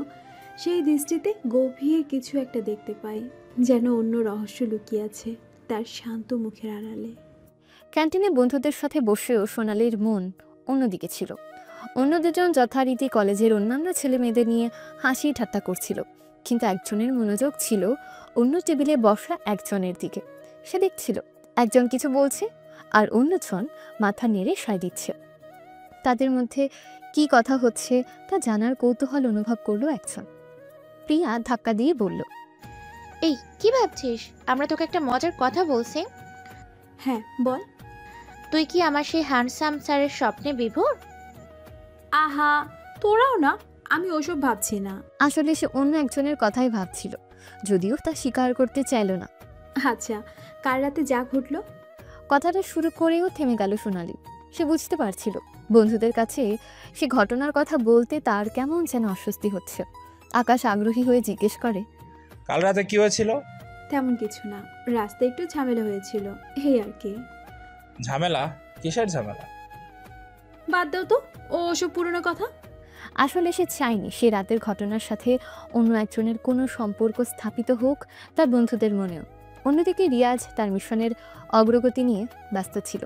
সেই দৃষ্টিতে গভীর কিছু একটা দেখতে পাই, যেন অন্য রহস্য লুকিয়ে আছে তার শান্ত মুখের আড়ালে। ক্যান্টিনে বন্ধুদের সাথে বসেও সোনালির মন অন্যদিকে ছিল। অন্য দুজন যথারীতি কলেজের অন্যান্য ছেলে মেয়েদের নিয়ে হাসি ঠাট্টা করছিল, কিন্তু একজনের মনোযোগ ছিল অন্য টেবিলে বসা একজনের দিকে। সে দেখছিল একজন কিছু বলছে আর অন্যজন মাথা নেড়ে সায় দিচ্ছে। তাদের মধ্যে কি কথা হচ্ছে তা জানার কৌতূহল অনুভব করলো একজন। প্রিয়া ধাক্কা দিয়ে বলল, এই কি ভাবছিস? আমরা তোকে একটা মজার কথা বলছি। হ্যাঁ বল। তুই কি আমার সেই হ্যান্ডসাম স্যারের স্বপ্নে বিভোর? আহা, তোরাও না, আমি ওসব ভাবছি না। আসলে সে অন্য একজনের কথাই ভাবছিল, যদিও তা স্বীকার করতে চাইল না। আচ্ছা, কাল রাতে যা ঘটলো? কথাটা শুরু করেও থেমে গেল সোনালি। সে বুঝতে পারছিল বন্ধুদের কাছে সে ঘটনার কথা বলতে তার কেমন যেন অস্বস্তি হচ্ছে। আকাশ আগ্রহী হয়ে জিজ্ঞেস করে, কাল রাতে কি হয়েছিল? তেমন কিছু না, রাস্তায় একটু ঝামেলা হয়েছিল, এই আর কি। ঝামেলা? কিসের ঝামেলা? বাদ দাও তো, ও ওসব পুরনো কথা। আসলে সে চায়নি সে রাতের ঘটনার সাথে অন্য একজনের কোনো সম্পর্ক স্থাপিত হোক তার বন্ধুদের মনেও। অন্যদিকে রিয়াজ তার মিশনের অগ্রগতি নিয়ে ব্যস্ত ছিল।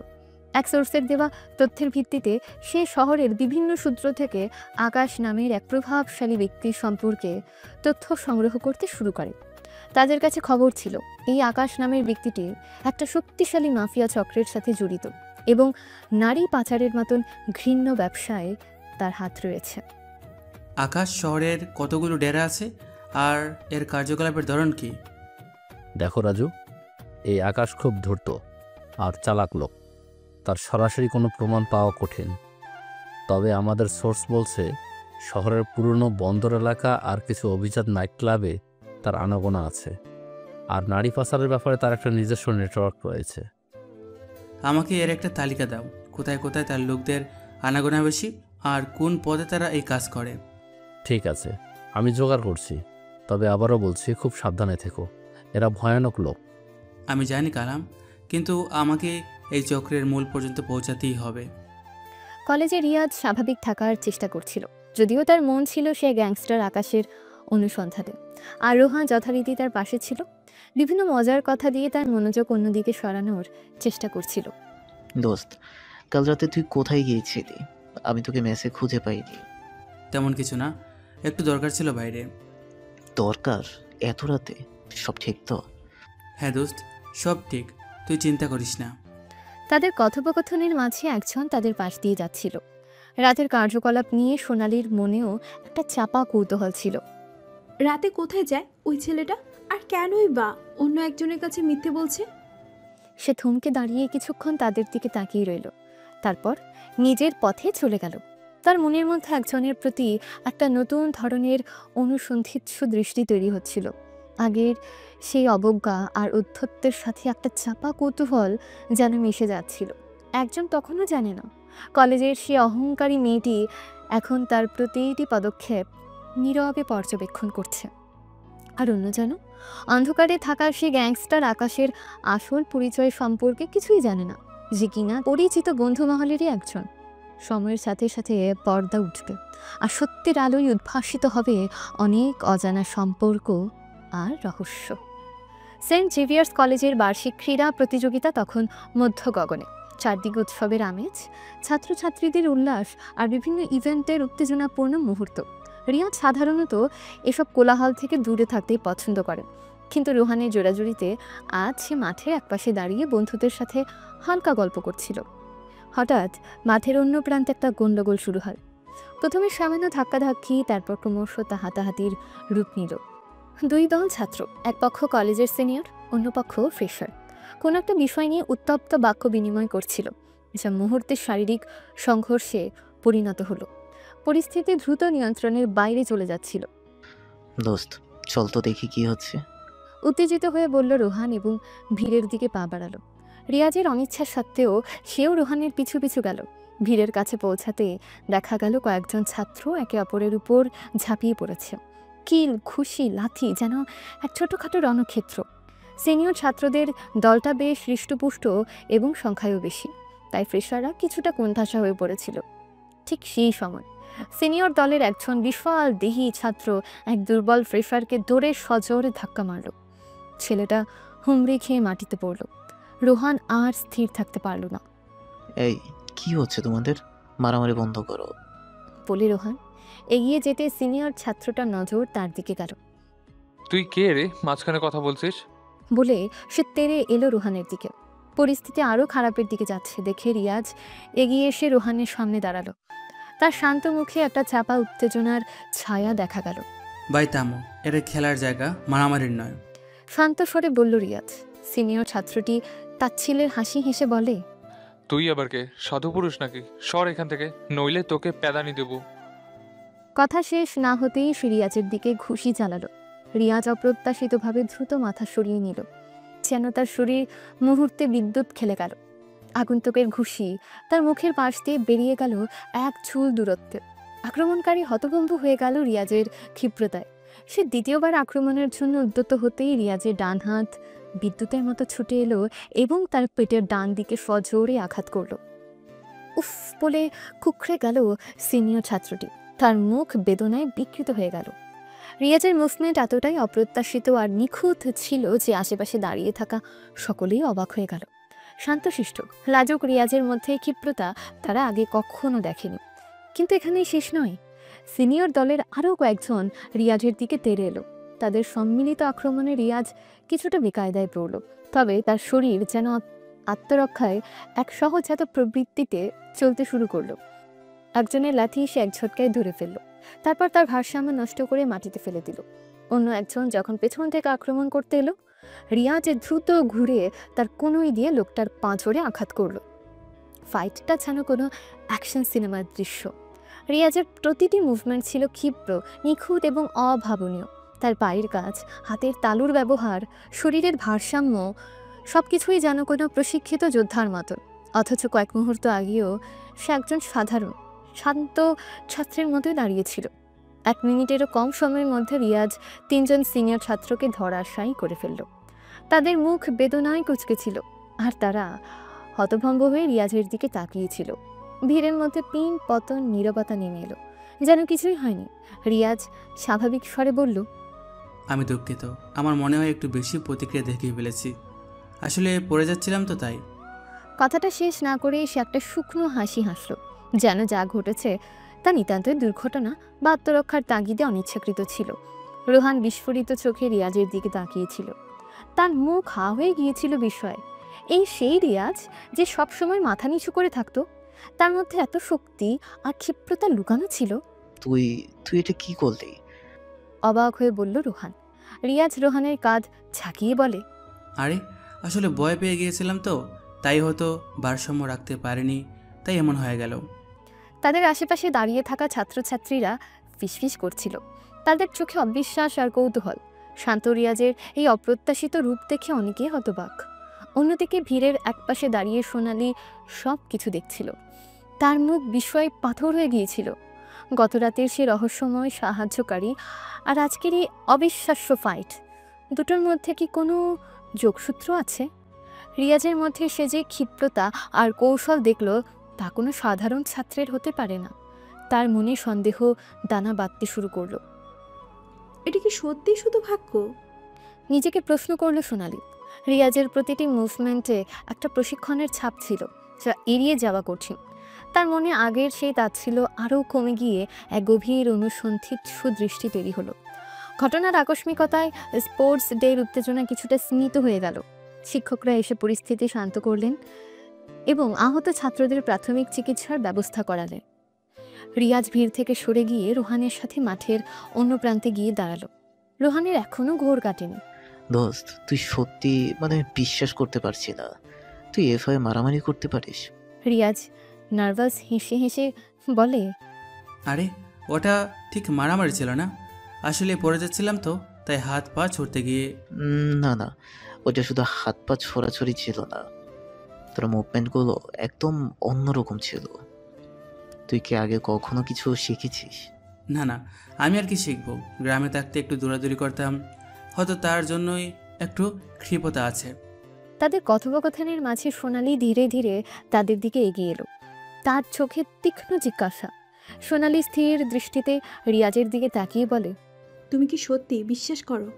এক সোর্সের দেওয়া তথ্যের ভিত্তিতে সে শহরের বিভিন্ন সূত্র থেকে আকাশ নামের এক প্রভাবশালী ব্যক্তির সম্পর্কে তথ্য সংগ্রহ করতে শুরু করে। তাদের কাছে খবর ছিল এই আকাশ নামের ব্যক্তিটি একটা শক্তিশালী মাফিয়া চক্রের সাথে জড়িত এবং নারী পাচারের মতন ঘৃণ্য ব্যবসায় তার হাত রয়েছে। আকাশ শহরের কতগুলো ডেরা আছে আর এর কার্যকলাপের ধরন কি? দেখো রাজু, এই আকাশ খুব ধূর্ত আর চালাক লোক। তার সরাসরি কোনো প্রমাণ পাওয়া কঠিন, তবে আমাদের সোর্স বলছে শহরের পুরনো বন্দর এলাকা আর কিছু অভিজাত নাইট ক্লাবে তার আনাগোনা আছে। আর নারী পাচারের ব্যাপারে তার একটা নিজস্ব নেটওয়ার্ক রয়েছে। আমাকে এর একটা তালিকা দাও, কোথায় কোথায় তার লোকদের আনাগোনা বেশি আর কোন পদে তারা এই কাজ করে। ঠিক আছে, আমি জোগাড় করছি, তবে আবারও বলছি খুব সাবধানে থেকো, এরা ভয়ানক লোক। আমি জানি কালাম, কিন্তু আমাকে এই চক্রের মূল পর্যন্ত পৌঁছাতেই হবে। কলেজে রিয়াজ স্বাভাবিক থাকার চেষ্টা করছিল, যদিও তার মন ছিল সে গ্যাংস্টার আকাশের অনুসন্ধানে। আর রোহান যথারীতি তার পাশে ছিল, বিভিন্ন মজার কথা দিয়ে তার মনোযোগ অন্যদিকে সরানোর চেষ্টা করছিল। দোস্ত, কাল রাতে তুই কোথায় গিয়েছিলি? আমি তোকে মেসে খুঁজে পাইনি। তেমন কিছু না, একটু দরকার ছিল বাইরে। দরকার? এত রাতে? সব ঠিক তো? হ্যাঁ দোস্ত, সব ঠিক, তুই চিন্তা করিস না। তাদের কথোপকথনের মাঝে একজন তাদের পাশ দিয়ে যাচ্ছিল। রাতের কার্যকলাপ নিয়ে সোনালির মনেও একটা চাপা কৌতূহল ছিল। রাতে কোথায় যায় ওই ছেলেটা, আর কেনই বা অন্য একজনের কাছে মিথ্যে বলছে? সে থমকে দাঁড়িয়ে কিছুক্ষণ তাদের দিকে তাকিয়ে রইল, তারপর নিজের পথে চলে গেল। তার মনের মধ্যে একজনের প্রতি একটা নতুন ধরনের অনুসন্ধিৎসু দৃষ্টি তৈরি হচ্ছিল। আগের সেই অবজ্ঞা আর উদ্ধত্তের সাথে একটা চাপা কৌতূহল যেন মিশে যাচ্ছিল। একজন তখনও জানে না কলেজের সে অহংকারী মেয়েটি এখন তার প্রতিটি পদক্ষেপ নীরবে পর্যবেক্ষণ করছে। আর অন্যজন অন্ধকারে থাকা সে গ্যাংস্টার আকাশের আসল পরিচয় সম্পর্কে কিছুই জানে না, যে কিনা পরিচিত বন্ধু মহলেরই একজন। সময়ের সাথে সাথে পর্দা উঠবে আর সত্যের আলোয় উদ্ভাসিত হবে অনেক অজানা সম্পর্ক আর রহস্য। সেন্ট জেভিয়ার্স কলেজের বার্ষিক ক্রীড়া প্রতিযোগিতা তখন মধ্য গগনে। চারদিকে উৎসবের আমেজ, ছাত্রছাত্রীদের উল্লাস আর বিভিন্ন ইভেন্টের উত্তেজনাপূর্ণ মুহূর্ত। রিয়াজ সাধারণত এসব কোলাহল থেকে দূরে থাকতেই পছন্দ করে, কিন্তু রোহানের জোড়াজুড়িতে আজ সে মাঠের একপাশে দাঁড়িয়ে বন্ধুদের সাথে হালকা গল্প করছিল। হঠাৎ মাঠের অন্য প্রান্তে একটা গন্ডগোল শুরু হয়। প্রথমে সামান্য ধাক্কাধাক্কি, তারপর ক্রমশ তা হাতাহাতির রূপ নিল। দুই দল ছাত্র, এক পক্ষ কলেজের সিনিয়র, অন্য পক্ষ ফ্রেশার, কোনো একটা বিষয় নিয়ে উত্তপ্ত বাক্য বিনিময় করছিল, যা মুহূর্তে শারীরিক সংঘর্ষে পরিণত হলো। পরিস্থিতি দ্রুত নিয়ন্ত্রণের বাইরে চলে যাচ্ছিল। দোস্ত, চল তো দেখি কি হচ্ছে, উত্তেজিত হয়ে বলল রোহান এবং ভিড়ের দিকে পা বাড়ালো। রিয়াজের অনিচ্ছা সত্ত্বেও সেও রোহানের পিছু পিছু গেল। ভিড়ের কাছে পৌঁছাতে দেখা গেল কয়েকজন ছাত্র একে অপরের উপর ঝাঁপিয়ে পড়েছে। কিল, ঘুষি, লাথি, যেন এক ছোটোখাটো রণক্ষেত্র। সিনিয়র ছাত্রদের দলটা বেশ হৃষ্টপুষ্ট এবং সংখ্যায়ও বেশি, তাই ফ্রেশাররা কিছুটা কোণঠাসা হয়ে পড়েছিল। ঠিক সেই সময় সিনিয়র দলের একজন বিশাল দেহী ছাত্র এক দুর্বল ফ্রেশারকে দৌড়ে সজোরে ধাক্কা মারল। ছেলেটা হুমড়ি খেয়ে মাটিতে পড়ল। রোহান আর স্থির থাকতে পারল না। এই কি হচ্ছে তোমাদের? মারামারি বন্ধ করো, বলে রোহান এগিয়ে যেতে সিনিয়র ছাত্রটার নজর তার দিকে গেল। তুই কে রে, মাঝখানে কথা বলছিস? বলে সে তেড়ে এলো রোহানের দিকে। পরিস্থিতি আরও খারাপের দিকে যাচ্ছে দেখে রিয়াজ এগিয়ে এসে রোহানের সামনে দাঁড়ালো। তার শান্ত মুখে একটা চাপা উত্তেজনার ছায়া দেখা গেল। ভাই থামো, এটা খেলার জায়গা, মারামারির নয়। শান্ত স্বরে বলল রিয়াজ। সিনিয়র ছাত্রটি তাচ্ছিলের হাসি হেসে বলে, তুই আবার কে, সাধুপুরুষ নাকি? সর এখান থেকে, নইলে তোকে প্যাদানি দেবো। কথা শেষ না হতেই সে রিয়াজের দিকে ঘুষি চালালো। রিয়াজ অপ্রত্যাশিতভাবে দ্রুত মাথা সরিয়ে নিল, যেন তার শরীর মুহূর্তে বিদ্যুৎ খেলে গেল। আগন্তুকের ঘুষি তার মুখের পাশ দিয়ে বেরিয়ে গেল এক চুল দূরত্বে। আক্রমণকারী হতভম্ব হয়ে গেল রিয়াজের ক্ষিপ্রতায়। সে দ্বিতীয়বার আক্রমণের জন্য উদ্যত হতেই রিয়াজের ডান হাত বিদ্যুতের মতো ছুটে এলো এবং তার পেটের ডান দিকে সজোরে আঘাত করল। উফ বলে কুকড়ে গেল সিনিয়র ছাত্রটি। তার মুখ বেদনায় বিকৃত হয়ে গেল। রিয়াজের মুভমেন্ট এতটাই অপ্রত্যাশিত আর নিখুঁত ছিল যে আশেপাশে দাঁড়িয়ে থাকা সকলেই অবাক হয়ে গেল। শান্তশিষ্ট লাজুক রিয়াজের মধ্যে ক্ষিপ্রতা তারা আগে কখনো দেখেনি। কিন্তু এখানেই শেষ নয়। সিনিয়র দলের আরও কয়েকজন রিয়াজের দিকে তেড়ে এলো। তাদের সম্মিলিত আক্রমণে রিয়াজ কিছুটা বেকায়দায় পড়ল, তবে তার শরীর যেন আত্মরক্ষায় এক সহজাত প্রবৃত্তিতে চলতে শুরু করলো। একজনের লাথি সে এক ঝটকায় ধরে ফেলল, তারপর তার ভারসাম্য নষ্ট করে মাটিতে ফেলে দিল। অন্য একজন যখন পেছন থেকে আক্রমণ করতে এলো, রিয়াজ দ্রুত ঘুরে তার কনুই দিয়ে লোকটার পাঁজরে আঘাত করল। ফাইটটা যেন কোনো অ্যাকশন সিনেমার দৃশ্য। রিয়াজের প্রতিটি মুভমেন্ট ছিল ক্ষিপ্র, নিখুঁত এবং অভাবনীয়। তার পায়ের কাজ, হাতের তালুর ব্যবহার, শরীরের ভারসাম্য সবকিছুই যেন কোনো প্রশিক্ষিত যোদ্ধার মতো। অথচ কয়েক মুহূর্ত আগেও সে একজন সাধারণ শান্ত ছাত্রের মতোই দাঁড়িয়েছিল। 1 মিনিটেরও কম সময়ের মধ্যে রিয়াজ 3 জন সিনিয়র ছাত্রকে ধরাশায়ী করে ফেলল। তাদের মুখ বেদনায় কুঁচকেছিল আর তারা হতভম্ব হয়ে রিয়াজের দিকে তাকিয়েছিল। ভিড়ের মধ্যে পিন পতন নীরবতা নেমে এলো, যেন কিছুই হয়নি। রিয়াজ স্বাভাবিক স্বরে বলল, আমি দুঃখিত, আমার মনে হয় একটু বেশি প্রতিক্রিয়া দেখিয়ে ফেলেছি, আসলে পড়ে যাচ্ছিলাম তো তাই। কথাটা শেষ না করে সে একটা শুকনো হাসি হাসল, যেন যা ঘটেছে তা নিতান্তই দুর্ঘটনা বা আত্মরক্ষার তাগিদে অনিচ্ছাকৃত ছিল। রোহান বিস্ফোরিত চোখে রিয়াজের দিকে তাকিয়েছিল। তার মুখ হা হয়ে গিয়েছিল বিস্ময়ে। এই সেই রিয়াজ যে সবসময় মাথা নিচু করে থাকতো, তার মধ্যে এত শক্তি আর ক্ষিপ্রতা লুকানো ছিল। তুই তুই এটা কি করলি? অবাক হয়ে বলল রোহান। রিয়াজ রোহানের কাঁধ ঝাঁকিয়ে বলে, আরে আসলে ভয় পেয়ে গিয়েছিলাম তো, তাই হয়তো ভারসাম্য রাখতে পারিনি, তাই এমন হয়ে গেল। তাদের আশেপাশে দাঁড়িয়ে থাকা ছাত্রছাত্রীরা ফিসফিস করছিল। তাদের চোখে অবিশ্বাস আর কৌতূহল। শান্ত রিয়াজের এই অপ্রত্যাশিত রূপ দেখে অনেকেই হতবাক। অন্যদিকে ভিড়ের একপাশে দাঁড়িয়ে সোনালি সব কিছু দেখছিল। তার মুখ বিস্ময়ে পাথর হয়ে গিয়েছিল। গতরাতের সে রহস্যময় সাহায্যকারী আর আজকের এই অবিশ্বাস্য ফাইট, দুটোর মধ্যে কি কোনো যোগসূত্র আছে? রিয়াজের মধ্যে সে যে ক্ষিপ্রতা আর কৌশল দেখল, তা কোনো সাধারণ ছাত্রের হতে পারে না। তার মনে সন্দেহ দানা বাঁধতে শুরু করলো। এটা কি সত্যি শুধু ভাগ্য? নিজেকে প্রশ্ন করলো সোনালি। রিয়াজের প্রতিটি মুভমেন্টে একটা প্রশিক্ষণের ছাপ ছিল, যা এড়িয়ে যাওয়া কঠিন। তার মনে আগের সেই তাচ্ছিল আরও কমে গিয়ে এক গভীর অনুসন্ধিৎসু দৃষ্টি তৈরি হলো। ঘটনার আকস্মিকতায় স্পোর্টস ডের উত্তেজনা কিছুটা স্মিত হয়ে গেল। শিক্ষকরা এসে পরিস্থিতি শান্ত করলেন এবং আহত ছাত্রদের প্রাথমিক চিকিৎসার ব্যবস্থা করালেন। রিয়াজ ভিড় থেকে সরে গিয়ে রোহানের সাথে মাঠের অন্য প্রান্তে গিয়ে দাঁড়ালো। রোহানের এখনো ঘোর কাটেনি। দোস্ত, তুই সত্যি বিশ্বাস করতে পারছি না, তুই এভাবে মারামারি করতে পারিস? রিয়াজ নার্ভাস হেসে হেসে বলে, আরে ওটা ঠিক মারামারি ছিল না, আসলে পড়ে যাচ্ছিলাম তো, তাই হাত পা ছুটতে গিয়ে। না না, ওটা শুধু হাত পা ছোড়াছড়ি ছিল না, তোর মুভমেন্টগুলো একদম অন্যরকম ছিল। তুই কি আগে কখনো কিছু শিখেছিস? না না, আমি আর কি শিখবো, গ্রামে থাকতে একটু দৌড়াদৌড়ি করতাম, হয়তো তার জন্যই একটু ক্ষিপ্রতা আছে। তাদের কথোপকথনের মাঝে সোনালি ধীরে ধীরে তাদের দিকে এগিয়ে এলো। তার চোখে তীক্ষ্ণ জিজ্ঞাসা। সোনালি স্থির দৃষ্টিতে রিয়াজের দিকে তাকিয়ে বলে, তুমি কি সত্যি বিশ্বাস করো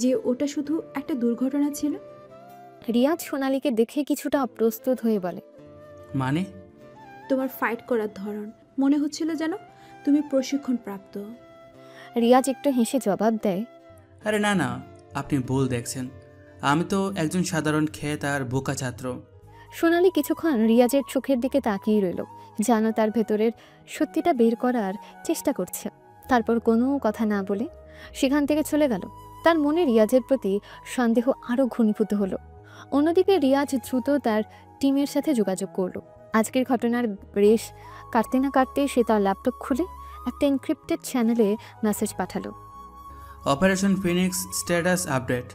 যে ওটা শুধু একটা দুর্ঘটনা ছিল? রিয়াজ সোনালিকে দেখে কিছুটা অপ্রস্তুত হয়ে বলে, মানে? তোমার ফাইট করার ধরন মনে হচ্ছিল যেন তুমি প্রশিক্ষণ প্রাপ্ত। রিয়াজ একটু হেসে জবাব দেয়, আরে না না, আপনি ভুল দেখছেন, আমি তো একজন সাধারণ খেত আর বোকা ছাত্র। সোনালি কিছুক্ষণ রিয়াজের চোখের দিকে তাকিয়ে রইল, যেন তার ভেতরের সত্যিটা বের করার চেষ্টা করছে। তারপর কোনো কথা না বলে সেখান থেকে চলে গেল। তার মনে রিয়াজের প্রতি সন্দেহ আরও ঘনীভূত হলো। অন্যদিকে রিয়াজ দ্রুত তার টিমের সাথে যোগাযোগ করলো। আজকের ঘটনার রেশ কাটতে না কাটতে সে তার ল্যাপটপ খুলে একটা এনক্রিপ্টেড চ্যানেলে মেসেজ পাঠালো। Operation Phoenix status update.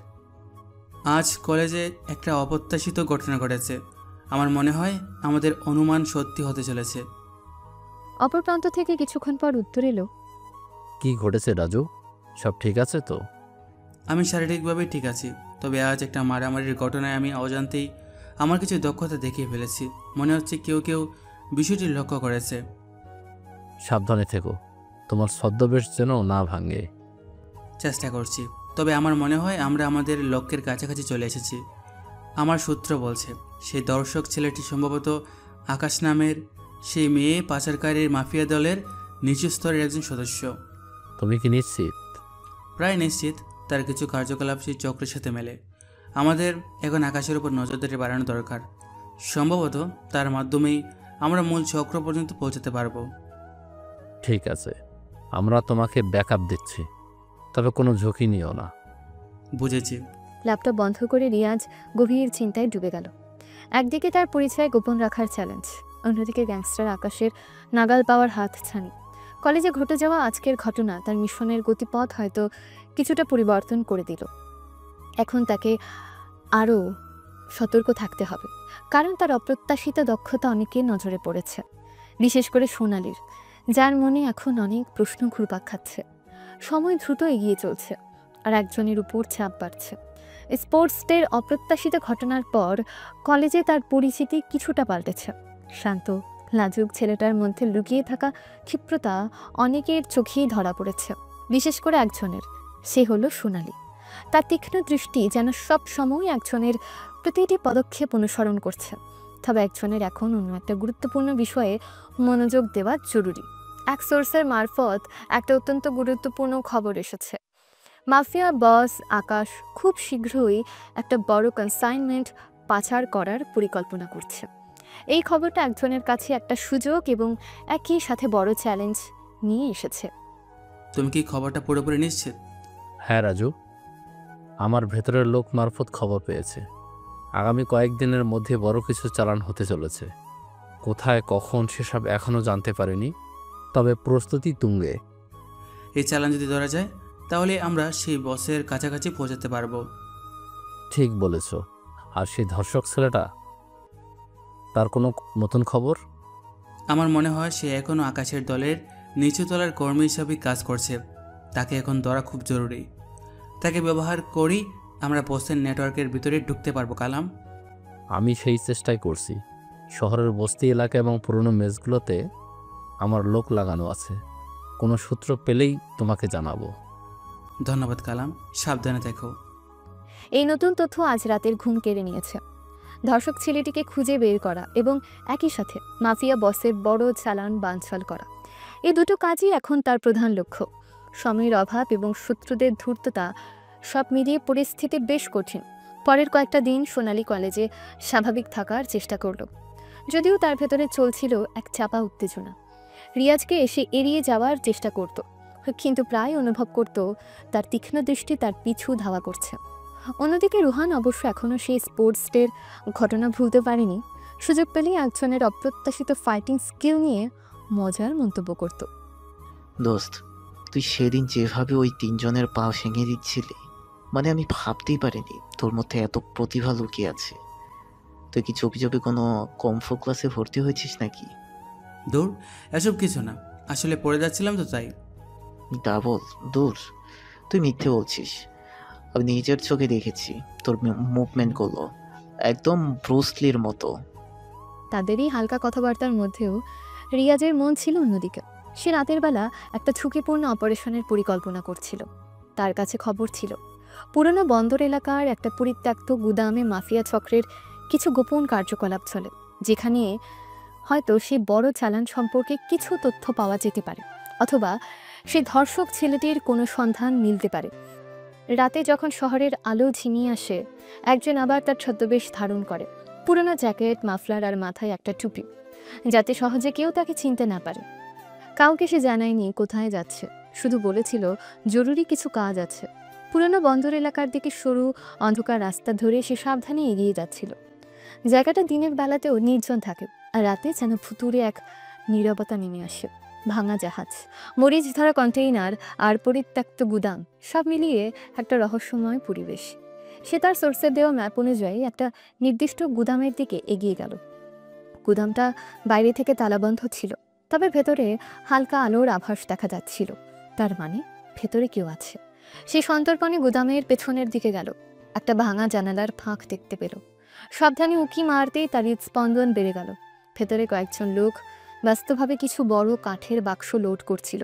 আজ কলেজে একটা অপ্রত্যাশিত ঘটনা ঘটেছে। আমার মনে হয় আমাদের অনুমান সত্যি হতে চলেছে। অপর প্রান্ত থেকে কিছুক্ষণ পর উত্তর এলো, কি ঘটেছে রাজু? সব ঠিক আছে তো? আমি শারীরিকভাবে ঠিক আছি, তবে আজ একটা মারামারির ঘটনায় আমি অজান্তেই আমার কিছু দক্ষতা দেখিয়ে ফেলেছি। মনে হচ্ছে কেউ কেউ বিষয়টি লক্ষ্য করেছে। সাবধানে থেকো, তোমার ছদ্মবেশ যেন না ভাঙে। চেষ্টা করছি, তবে আমার মনে হয় আমরা আমাদের লক্ষ্যের কাছাকাছি চলে এসেছি। আমার সূত্র বলছে সেই দর্শক ছেলেটি সম্ভবত আকাশ নামের সেই মেয়ে পাচারকারীর মাফিয়া দলের নিচু স্তরের একজন সদস্য। তুমি কি নিশ্চিত? প্রায় নিশ্চিত। তার কিছু কার্যকলাপ সেই চক্রের সাথে মেলে। আমাদের এখন আকাশের উপর নজরদারি বাড়ানো দরকার। সম্ভবত তার মাধ্যমেই আমরা মূল চক্র পর্যন্ত পৌঁছাতে পারবো। ঠিক আছে, আমরা তোমাকে ব্যাকআপ দিচ্ছি, তবে কোনো ঝুঁকি নিও না। বুঝেছি। ল্যাপটপ বন্ধ করে রিয়াজ গভীর চিন্তায় ডুবে গেল। একদিকে তার পরিচয় গোপন রাখার চ্যালেঞ্জ, অন্যদিকে গ্যাংস্টার আকাশের নাগাল পাওয়ার হাত ছানি। কলেজে ঘটে যাওয়া আজকের ঘটনা তার মিশনের গতিপথ হয়তো কিছুটা পরিবর্তন করে দিল। এখন তাকে আরও সতর্ক থাকতে হবে, কারণ তার অপ্রত্যাশিত দক্ষতা অনেকের নজরে পড়েছে, বিশেষ করে সোনালির, যার মনে এখন অনেক প্রশ্ন ঘুরপাক খাচ্ছে। সময় দ্রুত এগিয়ে চলছে আর একজনের উপর চাপ বাড়ছে। স্পোর্টস ডের অপ্রত্যাশিত ঘটনার পর কলেজে তার পরিচিতি কিছুটা পাল্টেছে। শান্ত লাজুক ছেলেটার মধ্যে লুকিয়ে থাকা ক্ষিপ্রতা অনেকের চোখেই ধরা পড়েছে, বিশেষ করে একজনের, সে হলো সোনালি। তার তীক্ষ্ণ দৃষ্টি যেন সব সময় একজনের প্রতিটি পদক্ষেপ অনুসরণ করছে। তবে একজনের এখন অন্য একটা গুরুত্বপূর্ণ বিষয়ে মনোযোগ দেওয়া জরুরি। এক সোর্সের মারফত একটা অত্যন্ত গুরুত্বপূর্ণ খবর এসেছে। মাফিয়া বস আকাশ খুব শীঘ্রই একটা বড় কনসাইনমেন্ট পাচার করার পরিকল্পনা করছে। এই খবরটা একজনের কাছে একটা সুযোগ এবং একই সাথে বড় চ্যালেঞ্জ নিয়ে এসেছে। তুমি কি খবরটা পুরোপুরি নিশ্চিত? হ্যাঁ রাজু, আমার ভেতরের লোক মারফত খবর পেয়েছে আগামী কয়েকদিনের মধ্যে বড় কিছু চালান হতে চলেছে। কোথায় কখন সেসব এখনও জানতে পারিনি, তবে প্রস্তুতি তুঙ্গে। এই চালান যদি ধরা যায় তাহলে আমরা সেই বসের কাছাকাছি পৌঁছাতে পারবো। ঠিক বলেছ। আর সেই ধর্ষক ছেলেটা, তার কোনো নতুন খবর? আমার মনে হয় সে এখনও আকাশের দলের নিচুতলার কর্মী হিসাবে কাজ করছে। তাকে এখন ধরা খুব জরুরি। তাকে ব্যবহার করি আমরা বসের নেটওয়ার্কের ভিতরে ঢুকতে পারবো। কালাম, আমি সেই চেষ্টাই করছি। শহরের বস্তি এলাকা এবং পুরনো মেসগুলোতে আমার লোক লাগানো আছে। কোনো সূত্র পেলেই তোমাকে জানাবো। ধন্যবাদ কালাম, সাবধানে থেকো। এই নতুন তথ্য আজ রাতের ঘুম কেড়ে নিয়েছে। ধর্ষক ছেলেটিকে খুঁজে বের করা এবং একই সাথে মাফিয়া বসের বড় চালান বানচাল করা, এই দুটো কাজই এখন তার প্রধান লক্ষ্য। সময়ের অভাব এবং শত্রুদের ধূর্ততা সব মিলিয়ে পরিস্থিতি বেশ কঠিন। পরের কয়েকটা দিন সোনালি কলেজে স্বাভাবিক থাকার চেষ্টা করল, যদিও তার ভেতরে চলছিল এক চাপা উত্তেজনা। রিয়াজকে এসে এড়িয়ে যাওয়ার চেষ্টা করত, কিন্তু প্রায় অনুভব করত তার তীক্ষ্ণ দৃষ্টি তার পিছু ধাওয়া করছে। অন্যদিকে রুহান অবশ্য এখনও সেই স্পোর্টস ডের ঘটনা ভুলতে পারেনি। সুযোগ পেলেই একজনের অপ্রত্যাশিত ফাইটিং স্কিল নিয়ে মজার মন্তব্য করত। দোস্ত, তুই সেদিন যেভাবে ওই তিনজনের পা ভেঙে দিচ্ছিলি, মানে আমি ভাবতেই পারিনি তোর মধ্যে এত প্রতিভা লুকিয়ে আছে। তুই কি চুপি চুপি কোনো কমফো ক্লাসে ভর্তি হয়েছিস নাকি? দূর, এসব কিছু না, আসলে পড়ে যাচ্ছিলাম তো তাই। ডাবল দূর, তুই মিথ্যে বলছিস। আমি নিজের চোখে দেখেছি তোর মুভমেন্টগুলো একদম ব্রুসলির মতো। তাদেরই হালকা কথাবার্তার মধ্যেও রিয়াজের মন ছিল অন্যদিকে। সে রাতের বেলা একটা ঝুঁকিপূর্ণ অপারেশনের পরিকল্পনা করছিল। তার কাছে খবর ছিল পুরনো বন্দর এলাকার একটা পরিত্যক্ত গুদামে মাফিয়া চক্রের কিছু গোপন কার্যকলাপ চলে, যেখানে হয়তো সে বড় চালান সম্পর্কে কিছু তথ্য পাওয়া যেতে পারে, অথবা সে ধর্ষক ছেলেটির কোনো সন্ধান মিলতে পারে। রাতে যখন শহরের আলো ঝিমিয়ে আসে, একজন আবার তার ছদ্মবেশ ধারণ করে। পুরনো জ্যাকেট, মাফলার আর মাথায় একটা টুপি, যাতে সহজে কেউ তাকে চিনতে না পারে। কাউকে সে জানায়নি কোথায় যাচ্ছে, শুধু বলেছিল জরুরি কিছু কাজ আছে। পুরনো বন্দর এলাকার দিকে সরু অন্ধকার রাস্তা ধরে সে সাবধানে এগিয়ে যাচ্ছিল। জায়গাটা দিনের বেলাতেও নির্জন থাকে, আর রাতে যেন ভুতুড়ে এক নীরবতা নেমে আসে। ভাঙা জাহাজ, মরিচ ধরা কন্টেইনার আর পরিত্যক্ত গুদাম, সব মিলিয়ে একটা রহস্যময় পরিবেশ। সে তার সোর্সের দেওয়া ম্যাপ অনুযায়ী একটা নির্দিষ্ট গুদামের দিকে এগিয়ে গেল। গুদামটা বাইরে থেকে তালাবন্ধ ছিল, তবে ভেতরে হালকা আলোর আভাস দেখা যাচ্ছিল। তার মানে ভেতরে কেউ আছে। সে সন্তর্পণে গুদামের পেছনের দিকে গেল। একটা ভাঙা জানালার ফাঁক দেখতে পেল। সাবধানে উঁকি মারতেই তার হৃদস্পন্দন বেড়ে গেল। ভেতরে কয়েকজন লোক ব্যস্তভাবে কিছু বড় কাঠের বাক্স লোড করছিল।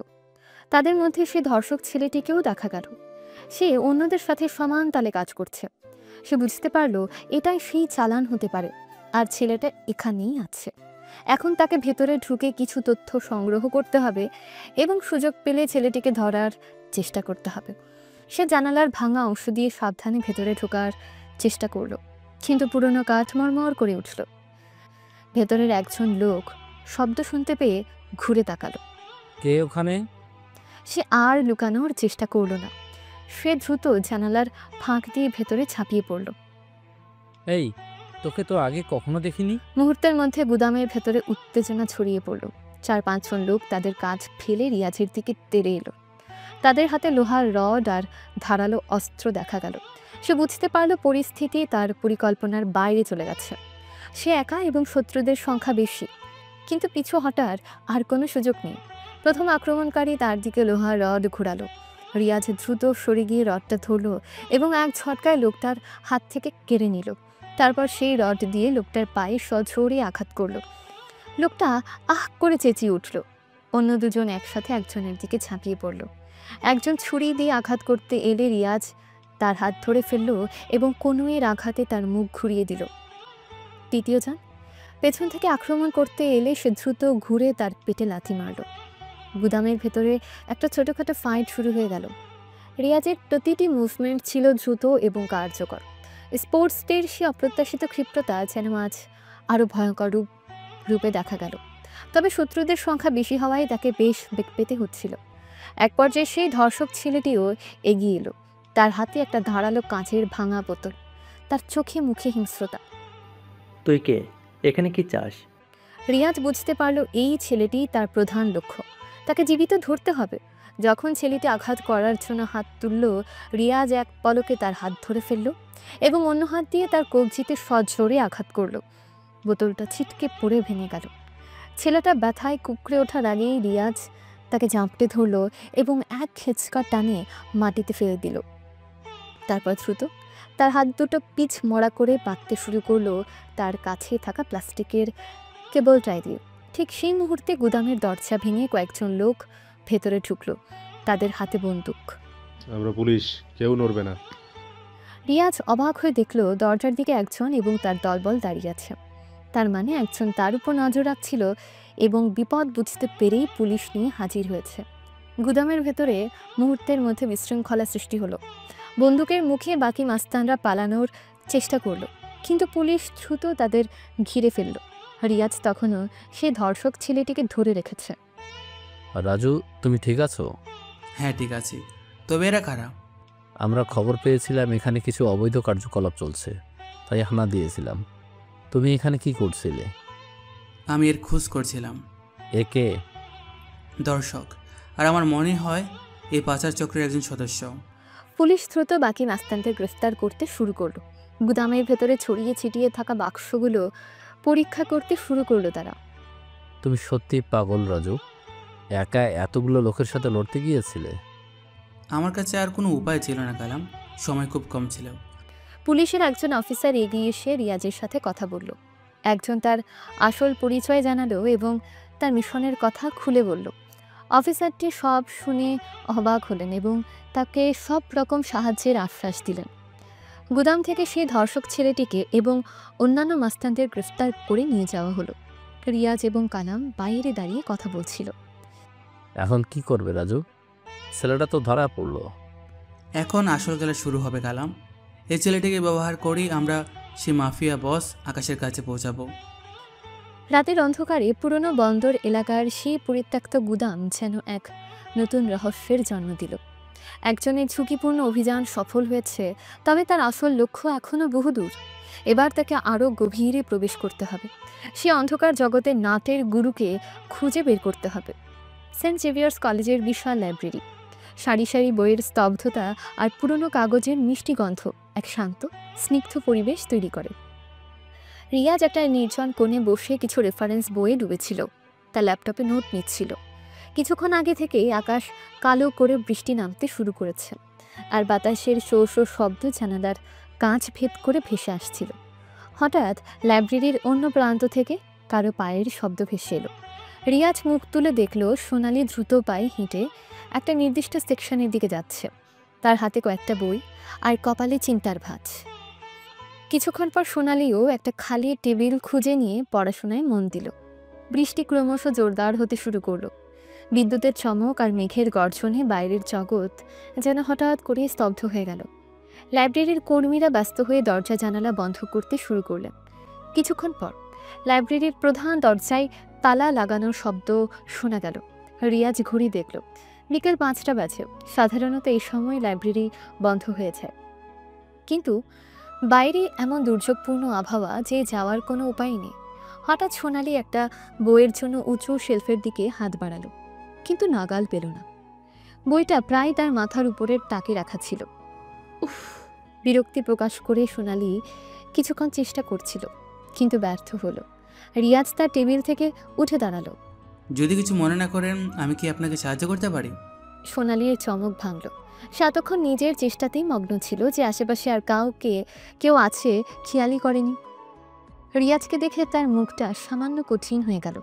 তাদের মধ্যে সে ধর্ষক ছেলেটিকেও দেখা গেল। সে অন্যদের সাথে সমান তালে কাজ করছে। সে বুঝতে পারল এটাই সেই চালান হতে পারে, আর ছেলেটা এখানেই আছে। এখন তাকে ভেতরে ঢুকে কিছু তথ্য সংগ্রহ করতে হবে এবং সুযোগ পেলে ছেলেটিকে ধরার চেষ্টা করতে হবে। সে জানালার ভাঙা অংশ দিয়ে সাবধানে ভেতরে ঢোকার চেষ্টা করল, কিন্তু পুরনো কাঠ মরমর করে উঠল। ভেতরের একজন লোক শব্দ শুনতে পেয়ে ঘুরে তাকালো। কে ওখানে? সে আর লুকানোর চেষ্টা করল না। সে দ্রুত জানালার ফাঁক দিয়ে ভেতরে ঝাঁপিয়ে পড়ল। এই, তোকে তো আগে কখনো দেখিনি। মুহূর্তের মধ্যে গুদামের ভেতরে উত্তেজনা ছড়িয়ে পড়ল। 4-5 জন লোক তাদের কাজ ফেলে রিয়াজের দিকে তেড়ে এলো। তাদের হাতে লোহার রড আর ধারালো অস্ত্র দেখা গেল। সে বুঝতে পারল পরিস্থিতি তার পরিকল্পনার বাইরে চলে গেছে। সে একা এবং শত্রুদের সংখ্যা বেশি, কিন্তু পিছু হটার আর কোনো সুযোগ নেই। প্রথম আক্রমণকারী তার দিকে লোহার রড ঘোরালো। রিয়াজ দ্রুত সরে গিয়ে রডটা ধরল এবং এক ঝটকায় লোকটার হাত থেকে কেড়ে নিল। তারপর সেই রড দিয়ে লোকটার পায়ে সজোরে আঘাত করল। লোকটা আহ করে চেঁচিয়ে উঠল। অন্য দুজন একসাথে একজনের দিকে ঝাঁপিয়ে পড়ল। একজন ছুরি দিয়ে আঘাত করতে এলে রিয়াজ তার হাত ধরে ফেলল এবং কনুইয়ের আঘাতে তার মুখ ঘুরিয়ে দিল। তৃতীয়জন পেছন থেকে আক্রমণ করতে এলে সে দ্রুত ঘুরে তার পেটে লাথি মারল। গুদামের ভেতরে একটা ছোটোখাটো ফাইট শুরু হয়ে গেল। রিয়াজের প্রতিটি মুভমেন্ট ছিল দ্রুত এবং কার্যকর। স্পোর্টস ডের সে অপ্রত্যাশিত ক্ষিপ্রতা যেন আজ আরও ভয়ঙ্কর রূপে দেখা গেল। তবে শত্রুদের সংখ্যা বেশি হওয়ায় তাকে বেশ বেগ পেতে হচ্ছিল। এক পর্যায়ে সেই ধর্ষক ছেলেটিও এগিয়ে এলো। তার হাতে একটা ধারালো কাঁচের ভাঙা বোতল, তার চোখে মুখে হিংস্রতা। তুই কে? এখানে কি চাস? রিয়াজ বুঝতে পারল এই ছেলেটি তার প্রধান লক্ষ্য। তাকে জীবিত ধরতে হবে। যখন ছেলেটি আঘাত করার জন্য হাত তুলল, রিয়াজ এক পলকে তার হাত ধরে ফেলল এবং অন্য হাত দিয়ে তার কবজিতে সজোরে আঘাত করল। বোতলটা ছিটকে পড়ে ভেঙে গেল। ছেলেটা ব্যথায় কুঁকড়ে ওঠার আগেই রিয়াজ তাকে জাঁপটে ধরল এবং এক খেচকা টানে মাটিতে ফেলে দিল। তারপর দ্রুত তার হাত দুটো পিচ মরা করে পাততে শুরু করলো তার কাছে থাকা প্লাস্টিকের কেবল টাই দিয়ে। ঠিক সেই মুহূর্তে গুদামের দরজা ভেঙে কয়েকজন লোক ভেতরে ঢুকলো, তাদের হাতে বন্দুক। আমরা পুলিশ, কেউ নড়বে না। রিয়াজ অবাক হয়ে দেখলো দরজার দিকে একজন এবং তার দলবল দাঁড়িয়ে আছে। তার মানে একজন তার উপর নজর রাখছিল এবং বিপদ বুঝতে পেরেই পুলিশ নিয়ে হাজির হয়েছে। গুদামের ভেতরে মুহূর্তের মধ্যে বিশৃঙ্খলা সৃষ্টি হলো। বন্দুকের মুখে বাকি মাস্তানরা পালানোর চেষ্টা করলো, কিন্তু পুলিশ দ্রুত তাদের ঘিরে ফেলল। রিয়াজ তখনও সে ধর্ষক ছেলেটিকে ধরে রেখেছে। রাজু, তুমি ঠিক আছো? হ্যাঁ ঠিক আছে, তবে এরা কারা? আমরা খবর পেয়েছিলাম এখানে কিছু অবৈধ কার্যকলাপ চলছে, তাই হানা দিয়েছিলাম। তুমি এখানে কি করছিলে? আমি এর খোঁজ করছিলাম। একে? দর্শক, আর আমার মনে হয় এই পাচার চক্রের একজন সদস্য। পুলিশ দ্রুত বাকি মাস্তানদের গ্রেফতার করতে শুরু করলো। গুদামের ভেতরে ছড়িয়ে ছিটিয়ে থাকা বাক্সগুলো পরীক্ষা করতে শুরু করলো তারা। তুমি সত্যি পাগল রাজু, একা এতগুলো লোকের সাথে লড়তে গিয়েছিলে? আমার কাছে আর কোনো উপায় ছিল না কালাম, সময় খুব কম ছিল। পুলিশের একজন অফিসার এগিয়ে এসে রিয়াজের সাথে কথা বলল। একজন তার আসল পরিচয় জানালো এবং তার মিশনের কথা খুলে বলল। অফিসারটি সব শুনে অবাক হলেন এবং তাকে সব রকম সাহায্যের আশ্বাস দিলেন। গুদাম থেকে সেই ধর্ষক ছেলেটিকে এবং অন্যান্য মাস্তানদের গ্রেফতার করে নিয়ে যাওয়া হলো। রিয়াজ এবং কালাম বাইরে দাঁড়িয়ে কথা বলছিল। এখন কি করবে রাজু? ছেলেটা তো ধরা পড়লো। এখন আসল খেলা শুরু হবে কালাম। এই ছেলেটিকে ব্যবহার করেই আমরা সে মাফিয়া বস আকাশের কাছে পৌঁছাবো। রাতের অন্ধকারে পুরনো বন্দর এলাকার সেই পরিত্যক্ত গুদাম যেন এক নতুন রহস্যের জন্ম দিল। একজনের ঝুঁকিপূর্ণ অভিযান সফল হয়েছে, তবে তার আসল লক্ষ্য এখনও বহুদূর। এবার তাকে আরও গভীরে প্রবেশ করতে হবে। সে অন্ধকার জগতের নাটের গুরুকে খুঁজে বের করতে হবে। সেন্ট জেভিয়ার্স কলেজের বিশাল লাইব্রেরি, সারি সারি বইয়ের স্তব্ধতা আর পুরনো কাগজের মিষ্টি গন্ধ এক শান্ত স্নিগ্ধ পরিবেশ তৈরি করে। রিয়াজ একটা নির্জন কোণে বসে কিছু রেফারেন্স বইয়ে ডুবেছিল। তার ল্যাপটপে নোট নিচ্ছিল। কিছুক্ষণ আগে থেকেই আকাশ কালো করে বৃষ্টি নামতে শুরু করেছে, আর বাতাসের শো শো শব্দ জানালার কাঁচ ভেদ করে ভেসে আসছিল। হঠাৎ লাইব্রেরির অন্য প্রান্ত থেকে কারো পায়ের শব্দ ভেসে এলো। রিয়াজ মুখ তুলে দেখল সোনালি দ্রুত পায়ে হেঁটে একটা নির্দিষ্ট সেকশনের দিকে যাচ্ছে। তার হাতে কয়েকটা বই আর কপালে চিন্তার ভাঁজ। কিছুক্ষণ পর সোনালিও একটা খালি টেবিল খুঁজে নিয়ে পড়াশোনায় মন দিল। বৃষ্টি ক্রমশ জোরদার হতে শুরু করলো। বিদ্যুতের চমক আর মেঘের গর্জনে বাইরের জগৎ যেন হঠাৎ করে স্তব্ধ হয়ে গেল। লাইব্রেরির কর্মীরা ব্যস্ত হয়ে দরজা জানালা বন্ধ করতে শুরু করলেন। কিছুক্ষণ পর লাইব্রেরির প্রধান দরজায় তালা লাগানোর শব্দ শোনা গেল। রিয়াজ ঘড়ি দেখল, বিকেল 5টা বাজে। সাধারণত এই সময় লাইব্রেরি বন্ধ হয়ে যায়, কিন্তু বাইরে এমন দুর্যোগপূর্ণ আবহাওয়া যে যাওয়ার কোনো উপায় নেই। হঠাৎ সোনালি একটা বইয়ের জন্য উঁচু শেলফের দিকে হাত বাড়ালো, কিন্তু নাগাল পেল না। বইটা প্রায় তার মাথার উপরের তাকে রাখা ছিল। উফ! বিরক্তি প্রকাশ করে সোনালি কিছুক্ষণ চেষ্টা করছিল, কিন্তু ব্যর্থ হলো। রিয়াজ তার টেবিল থেকে উঠে দাঁড়ালো। যদি কিছু মনে না করেন, আমি কি আপনাকে সাহায্য করতে পারি? সোনালির চমক ভাঙল। সে এতক্ষণ নিজের চেষ্টাতেই মগ্ন ছিল যে আশেপাশে আর কেউ আছে খেয়ালই করেনি। রিয়াজকে দেখে তার মুখটা সামান্য কঠিন হয়ে গেল।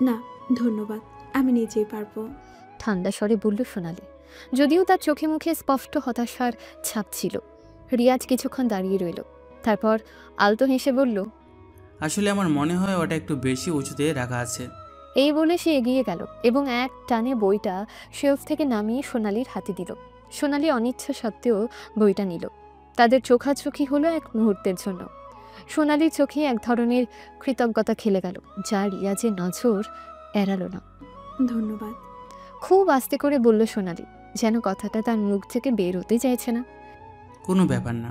না ধন্যবাদ, আমি নিজেই পারবো, ঠান্ডা স্বরে বলল সোনালি, যদিও তার চোখে মুখে স্পষ্ট হতাশার ছাপ ছিল। রিয়াজ কিছুক্ষণ দাঁড়িয়ে রইল, তারপর আলতো হেসে বলল, আসলে আমার মনে হয় ওটা একটু বেশি উঁচুতে রাখা আছে। এই বলে সে এগিয়ে গেল এবং এক টানে বইটা শেলফ থেকে নামিয়ে সোনালির হাতে দিল। সোনালি অনিচ্ছা সত্ত্বেও বইটা নিল। তাদের চোখাচোখি হলো এক মুহূর্তের জন্য। সোনালির চোখে এক ধরনের কৃতজ্ঞতা খেলে গেল, যা রিয়াজের নজর এড়ালো না। ধন্যবাদ, খুব আস্তে করে বলল সোনালি, যেন কথাটা তার মুখ থেকে বের হতে চাইছে না। কোনো ব্যাপার না।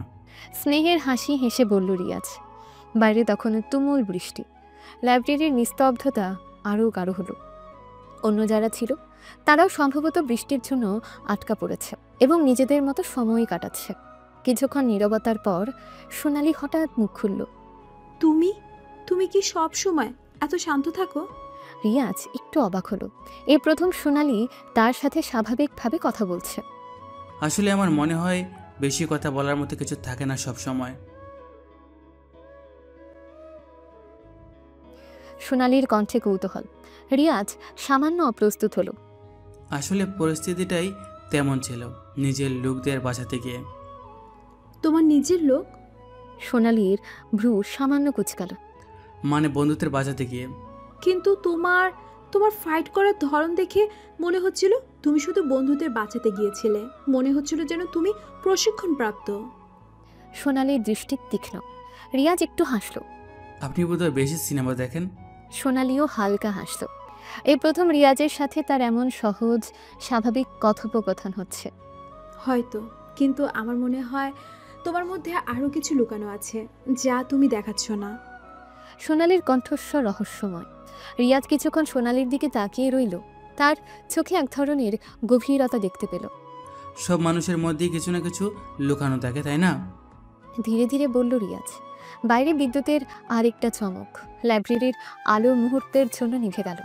স্নেহের হাসি হেসে বলল রিয়াজ। বাইরে তখনও তুমুল বৃষ্টি। লাইব্রেরির নিস্তব্ধতা আরও গাঢ় হলো। অন্য যারা ছিল তারাও সম্ভবত বৃষ্টির জন্য আটকা পড়েছে এবং নিজেদের মতো সময় কাটাচ্ছে। কিছুক্ষণ নীরবতার পর সোনালি হঠাৎ মুখ খুলল। তুমি কি সব সময় এত শান্ত থাকো? রিয়াজ একটু অবাক হলো। এই প্রথম সোনালি তার সাথে স্বাভাবিকভাবে কথা বলছে। আসলে আমার মনে হয় বেশি কথা বলার মতো কিছু থাকে না সব সময়। সোনালির কণ্ঠে কৌতূহল। রিয়াজ সামান্য অপ্রস্তুত হলো। আসলে পরিস্থিতিটাই তেমন ছিল, নিজের লোকদের বাঁচাতে গিয়ে। তোমার নিজের লোক? সোনালির ভ্রু সামান্য কুচকাল। মানে বন্ধুদের বাঁচাতে গিয়ে। কিন্তু তোমার ফাইট করার ধরন দেখে মনে হচ্ছিল তুমি শুধু বন্ধুদের বাঁচাতে গিয়েছিলে। মনে হচ্ছিল যেন তুমি প্রশিক্ষণপ্রাপ্ত। সোনালির দৃষ্টি তীক্ষ্ণ। রিয়াজ একটু হাসল। আপনি বোধহয় বেশি সিনেমা দেখেন। সোনালিও হালকা হাসল। এই প্রথম রিয়াজের সাথে তার এমন সহজ স্বাভাবিক কথোপকথন হচ্ছে। হয়তো, কিন্তু আমার মনে হয় তোমার মধ্যে আরও কিছু লুকানো আছে যা তুমি দেখাচ্ছ না। সোনালির কণ্ঠস্বর রহস্যময়। রিয়াজ কিছুক্ষণ সোনালির দিকে তাকিয়ে রইল। তার চোখে এক ধরনের গভীরতা দেখতে পেল। সব মানুষের মধ্যেই কিছু না কিছু লুকানো থাকে, তাই না? ধীরে ধীরে বলল রিয়াজ। বাইরে বিদ্যুতের আরেকটা চমক। লাইব্রেরির আলো মুহূর্তের জন্য নিভে গেল,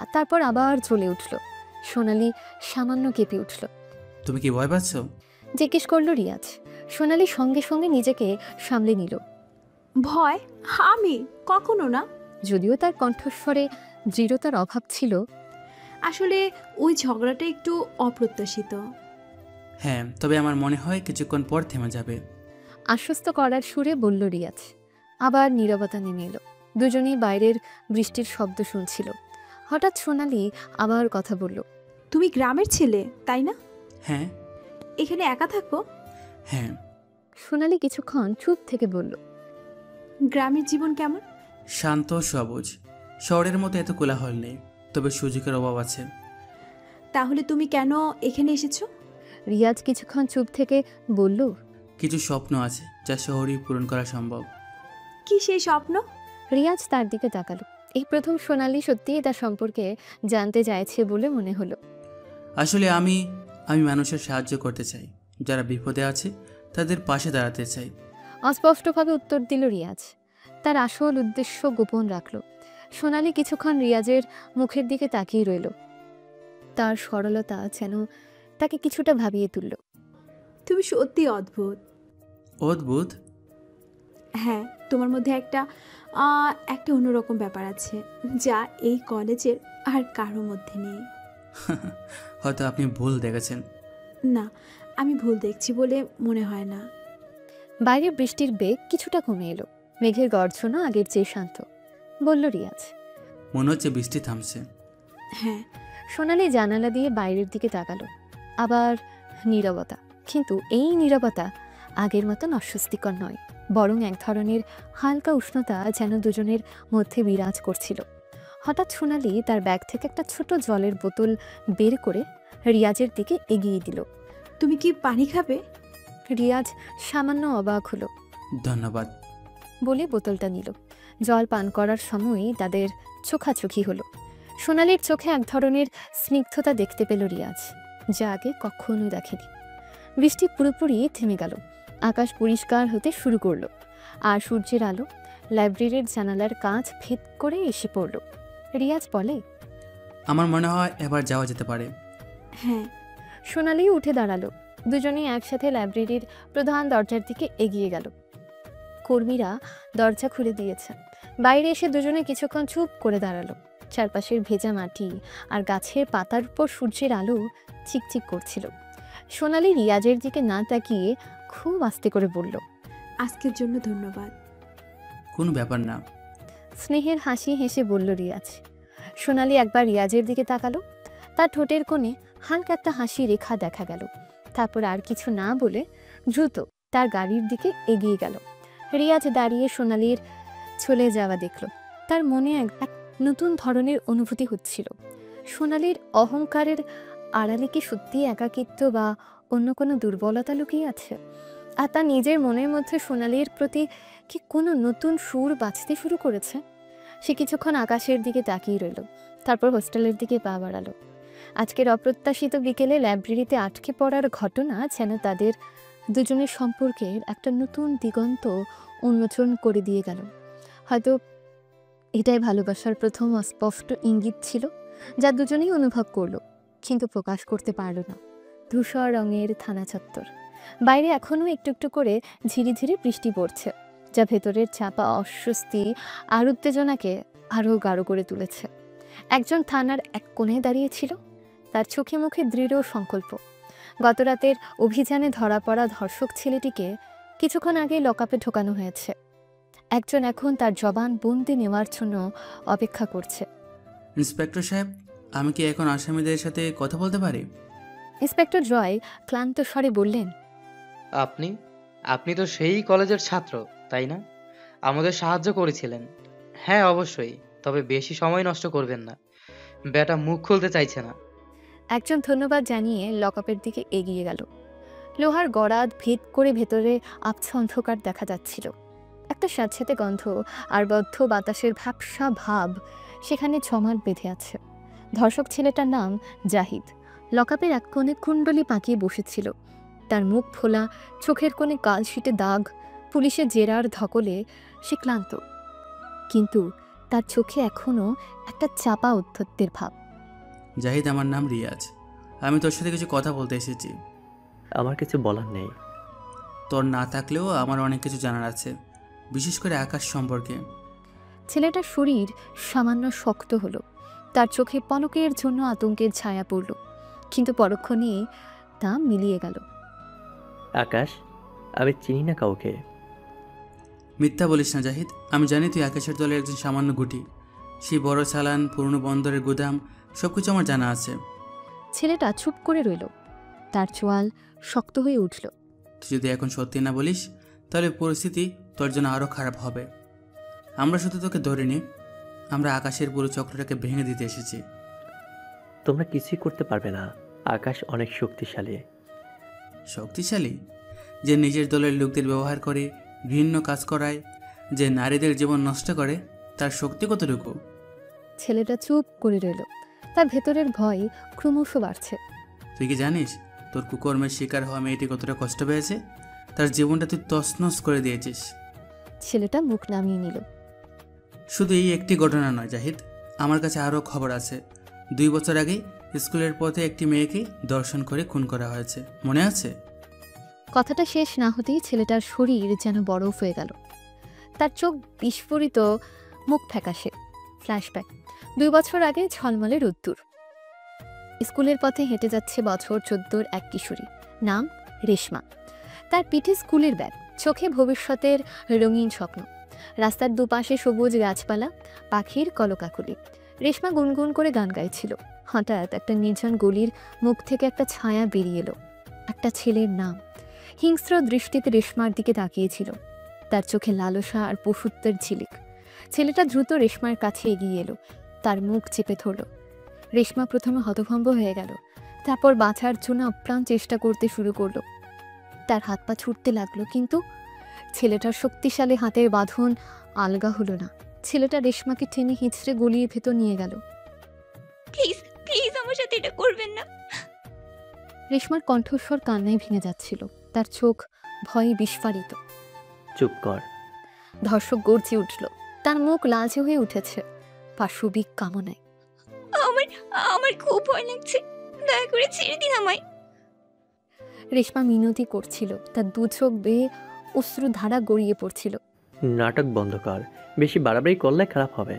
আর তারপর আবার জ্বলে উঠল। সোনালি সামান্য কেঁপে উঠল। তুমি কি ভয় পাচ্ছ? জিজ্ঞেস করলো রিয়াজ। সোনালি সঙ্গে সঙ্গে নিজেকে সামলে নিল। ভয়? আমি কখনো না। যদিও তার কণ্ঠস্বরে দৃঢ়তার অভাব ছিল। আসলে ওই ঝগড়াটা একটু অপ্রত্যাশিত। হ্যাঁ, তবে আমার মনে হয় কিছুক্ষণ পর থেমে যাবে। আশ্বস্ত করার সুরে বলল রিয়াজ। আবার নীরবতা নেমে এলো। দুজনেই বাইরের বৃষ্টির শব্দ শুনছিল। হঠাৎ সোনালি আবার কথা বলল। তুমি গ্রামের ছেলে, তাই না? হ্যাঁ। এখানে একা থাকো? হ্যাঁ। সোনালি কিছুক্ষণ চুপ থেকে বলল, গ্রামের জীবন কেমন? শান্ত সবুজ। শহরের মতো এত কোলাহল নেই, তবে সুযোগের অভাব আছে। তাহলে তুমি কেন এখানে এসেছো? রিয়াজ কিছুক্ষণ চুপ থেকে বলল, কিছু স্বপ্ন আছে যা শহরেই পূরণ করা সম্ভব। কি সেই স্বপ্ন? রিয়াজ তার দিকে তাকালো। এই প্রথম সোনালি সত্যিই তার সম্পর্কে জানতে চাইছে বলে মনে হলো। আসলে আমি মানুষের সাহায্য করতে চাই, যারা বিপদে আছে তাদের পাশে দাঁড়াতে চাই। অস্পষ্টভাবে উত্তর দিল রিয়াজ। তার আসল উদ্দেশ্য গোপন রাখল। সোনালি কিছুক্ষণ রিয়াজের মুখের দিকে তাকিয়ে রইল। তার সরলতা যেন তাকে কিছুটা ভাবিয়ে তুলল। তুমি সত্যি অদ্ভুত। অদ্ভুত? হ্যাঁ, তোমার মধ্যে একটা অন্যরকম ব্যাপার আছে যা এই কলেজের আর কারো মধ্যে নেই। হয়তো আপনি ভুল দেখেছেন। না, আমি ভুল দেখছি বলে মনে হয় না। বাইরে বৃষ্টির বেগ কিছুটা কমে এলো। মেঘের গর্জনও আগের চেয়ে শান্ত। বলল রিয়াজ, মনে হচ্ছে বৃষ্টি থামছে। হ্যাঁ। সোনালি জানালা দিয়ে বাইরের দিকে তাকালো। আবার নীরবতা। কিন্তু এই নীরবতা আগের মতন অস্বস্তিকর নয়, বরং এক ধরনের হালকা উষ্ণতা যেন দুজনের মধ্যে বিরাজ করছিল। হঠাৎ সোনালি তার ব্যাগ থেকে একটা ছোট জলের বোতল বের করে রিয়াজের দিকে এগিয়ে দিল। তুমি কি পানি খাবে? রিয়াজ সামান্য অবাক হলো। ধন্যবাদ বলে বোতলটা নিল। জল পান করার সময়ই তাদের চোখাচোখি হলো। সোনালির চোখে এক ধরনের স্নিগ্ধতা দেখতে পেল রিয়াজ, যা আগে কখনো দেখেনি। বৃষ্টি পুরোপুরি থেমে গেল। আকাশ পরিষ্কার হতে শুরু করলো, আর সূর্যের আলো লাইব্রেরির জানালার কাঁচ ভেদ করে এসে পড়ল। রিয়াজ বলে, আমার মনে হয় এবার যাওয়া যেতে পারে। হ্যাঁ। সোনালি উঠে দাঁড়ালো। দুজনেই একসাথে লাইব্রেরির প্রধান দরজার দিকে এগিয়ে গেল। কর্মীরা দরজা খুলে দিয়েছে। বাইরে এসে দুজনে কিছুক্ষণ চুপ করে দাঁড়ালো। চারপাশের ভেজা মাটি আর গাছের পাতার উপর সূর্যের আলো চিকচিক করছিল। সোনালি রিয়াজের দিকে না তাকিয়ে খুব আস্তে করে বলল, আজকের জন্য ধন্যবাদ। কোনো ব্যাপার না। স্নেহের হাসি হেসে বলল রিয়াজ। সোনালি একবার রিয়াজের দিকে তাকালো। তার ঠোঁটের কোণে হালকা একটা হাসি রেখা দেখা গেল। তারপর আর কিছু না বলে দ্রুত তার গাড়ির দিকে এগিয়ে গেল। রিয়াজ দাঁড়িয়ে সোনালির চলে যাওয়া দেখল। তার মনে এক নতুন ধরনের অনুভূতি হচ্ছিল। সোনালির অহংকারের আড়ালে কি সত্যি একাকিত্ব বা অন্য কোনো দুর্বলতা লুকিয়ে আছে? আর তার নিজের মনের মধ্যে সোনালির প্রতি কি কোনো নতুন সুর বাজতে শুরু করেছে? সে কিছুক্ষণ আকাশের দিকে তাকিয়ে রইল, তারপর হোস্টেলের দিকে পা বাড়ালো। আজকের অপ্রত্যাশিত বিকেলে লাইব্রেরিতে আটকে পড়ার ঘটনা যেন তাদের দুজনের সম্পর্কের একটা নতুন দিগন্ত উন্মোচন করে দিয়ে গেল। হয়তো এটাই ভালোবাসার প্রথম অস্পষ্ট ইঙ্গিত ছিল, যা দুজনেই অনুভব করলো কিন্তু প্রকাশ করতে পারল না। ধূসর রঙের থানা চত্বর। বাইরে এখনও একটু একটু করে ঝিরি ঝিরি বৃষ্টি পড়ছে, যা ভেতরের চাপা অস্বস্তি আর উত্তেজনাকে আরও গাঢ় করে তুলেছে। একজন থানার এক কোণে দাঁড়িয়েছিল, তার চোখে মুখে দৃঢ় সংকল্প। গতরাতের অভিযানে ধরা পড়া ধর্ষক ছেলেটিকে কিছুক্ষণ আগে লকআপে ঢোকানো হয়েছে। একজন এখন তার জবান বন্দি নেওয়ার জন্য অপেক্ষা করছে। ইন্সপেক্টর সাহেব, আমি কি এখন আসামিদের সাথে কথা বলতে পারি? ইন্সপেক্টর জয় ক্লান্ত স্বরে বললেন, আপনি তো সেই কলেজের ছাত্র, তাই না? আমাদের সাহায্য করেছিলেন। হ্যাঁ অবশ্যই, তবে বেশি সময় নষ্ট করবেন না, বেটা মুখ খুলতে চাইছে না। একজন ধন্যবাদ জানিয়ে লকআপের দিকে এগিয়ে গেল। লোহার গরাদ ভেদ করে ভেতরে আবছা অন্ধকার দেখা যাচ্ছিল। একটা স্যাঁতস্যাঁতে গন্ধ আর বদ্ধ বাতাসের ভ্যাপসা ভাব সেখানে জমাট বেঁধে আছে। ধর্ষক ছেলেটার নাম জাহিদ। লকআপের এক কোণে কুণ্ডলি পাকিয়ে বসেছিল। তার মুখ ফোলা, চোখের কোণে কালশিটে দাগ। পুলিশের জেরার ধকলে সে ক্লান্ত, কিন্তু তার চোখে এখনো একটা চাপা উদ্ধত্যের ভাব। জাহিদ, আমার নাম রিয়াজ। আমি তোর সাথে কিছু কথা বলতে এসেছি। আমার কিছু বলার নেই। তোর না থাকলেও আমার অনেক কিছু জানার আছে, বিশেষ করে আকাশ সম্পর্কে। ছেলেটার শরীর সামান্য শক্ত হলো। তার চোখে পলকের জন্য আতঙ্কের ছায়া পড়ল, কিন্তু পরক্ষণেই তা মিলিয়ে গেল। আকাশ, আমি চিনি না কাউকে। মিথ্যা বলিস না জাহিদ, আমি জানি তুই আকাশের দলের একজন সামান্য গুটি। সেই বড় চালান, পুরনো বন্দরের গুদাম, সবকিছু আমার জানা আছে। ছেলেটা চুপ করে রইল, তার চোয়াল শক্ত হয়ে উঠল। তুই যদি এখন সত্যি না বলিস, তাহলে পরিস্থিতি তোর জন্য আরও খারাপ হবে। আমরা শুধু তোকে ধরিনি, আমরা আকাশের পুরো চক্রটাকে ভেঙে দিতে এসেছি। তোমরা কিছুই করতে পারবে না, আকাশ অনেক শক্তিশালী। শক্তিশালী? যে নিজের দলের লোকদের ব্যবহার করে ভিন্ন কাজ করায়, যে নারীদের জীবন নষ্ট করে, তার শক্তি কতটুকু? ছেলেটা চুপ করে রইল। তার ভেতরের ভয় ক্রমশ বাড়ছে। তুই কি জানিস তোর কুকর্মের শিকার হওয়া মেয়েটি কতটা কষ্ট পেয়েছে? তার জীবনটা তুই তছনছ করে দিয়েছিস। ছেলেটা মুখ নামিয়ে নিল। শুধু এই একটি ঘটনা নয় জাহিদ, আমার কাছে আরও খবর আছে। 2 বছর আগেই স্কুলের পথে একটি মেয়েকে দর্শন করে খুন করা হয়েছে, মনে আছে? কথাটা শেষ না হতেই ছেলেটার শরীর যেন বরফ হয়ে গেল। তার চোখ বিস্ফোরিত, মুখ ফ্যাকাশে। ফ্ল্যাশব্যাক 2 বছর আগে ঝলমলে রোদ্দুর। স্কুলের পথে হেঁটে যাচ্ছে বছর 14 এক কিশোরী, নাম রেশমা। তার পিঠে স্কুলের ব্যাগ, চোখে ভবিষ্যতের রঙিন স্বপ্ন। রাস্তার দুপাশে সবুজ গাছপালা, পাখির কলকাকলি। রেশমা গুনগুন করে গান গাইছিল। হঠাৎ একটা নির্জন গলির মুখ থেকে একটা ছায়া বেরিয়ে এলো। একটা ছেলের নাম। হিংস্র দৃষ্টিতে রেশমার দিকে তাকিয়েছিল। তার চোখে লালসা আর পশুত্বের ঝিলিক। ছেলেটা দ্রুত রেশমার কাছে এগিয়ে এলো, তার মুখ চেপে ধরল। রেশমা প্রথমে হতভম্ব হয়ে গেল, তারপর বাঁচার জন্য আপ্রাণ চেষ্টা করতে শুরু করলো। তার হাত পা ছুটতে লাগলো, কিন্তু ছেলেটার শক্তিশালী হাতের বাঁধন আলগা হলো না। ছেলেটা রেশমাকে টেনে হিঁচড়ে গলির ভেতর নিয়ে গেল। প্লিজ প্লিজ আমার সাথে এটা করবেন না। রেশমার কণ্ঠস্বর কান্নায় ভেঙে যাচ্ছিল, তার চোখ ভয়ে বিস্ফারিত। চুপ কর। ধর্ষক গর্জে উঠল, তার মুখ লালচে হয়ে উঠেছে পাশবিক কামনায়। আমার আমার খুব ভয় লাগছে, দয়া করে ছেড়ে দিন আমায়। রেশমা মিনতি করছিল, তার 2 চোখ বেয়ে অশ্রু ধারা গড়িয়ে পড়ছিল। নাটক বন্ধ কর, বেশি বাড়াবাড়ি করলে খারাপ হবে।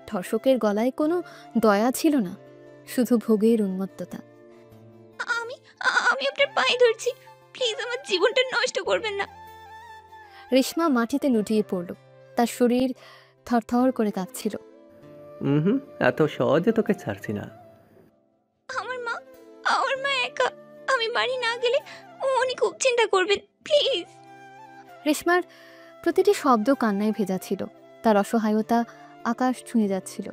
ধর্ষকের গলায় কোনো দয়া ছিল না, শুধু ভোগের উন্মত্ততা। আমি আমি আপনার পায়ে ধরছি, প্লিজ আমার জীবনটা নষ্ট করবেন না। রেশমা মাটিতে লুটিয়ে পড়ল, তার শরীর থরথর করে কাঁপছিল। এত সহজে তোকে ছাড়ছি না। আমার মা একা, আমি বাড়ি না গেলে উনি খুব চিন্তা করবেন, প্লিজ। রেশমার প্রতিটি শব্দ কান্নায় ভেজা ছিল, তার অসহায়তা আকাশ ছুঁয়ে যাচ্ছিল।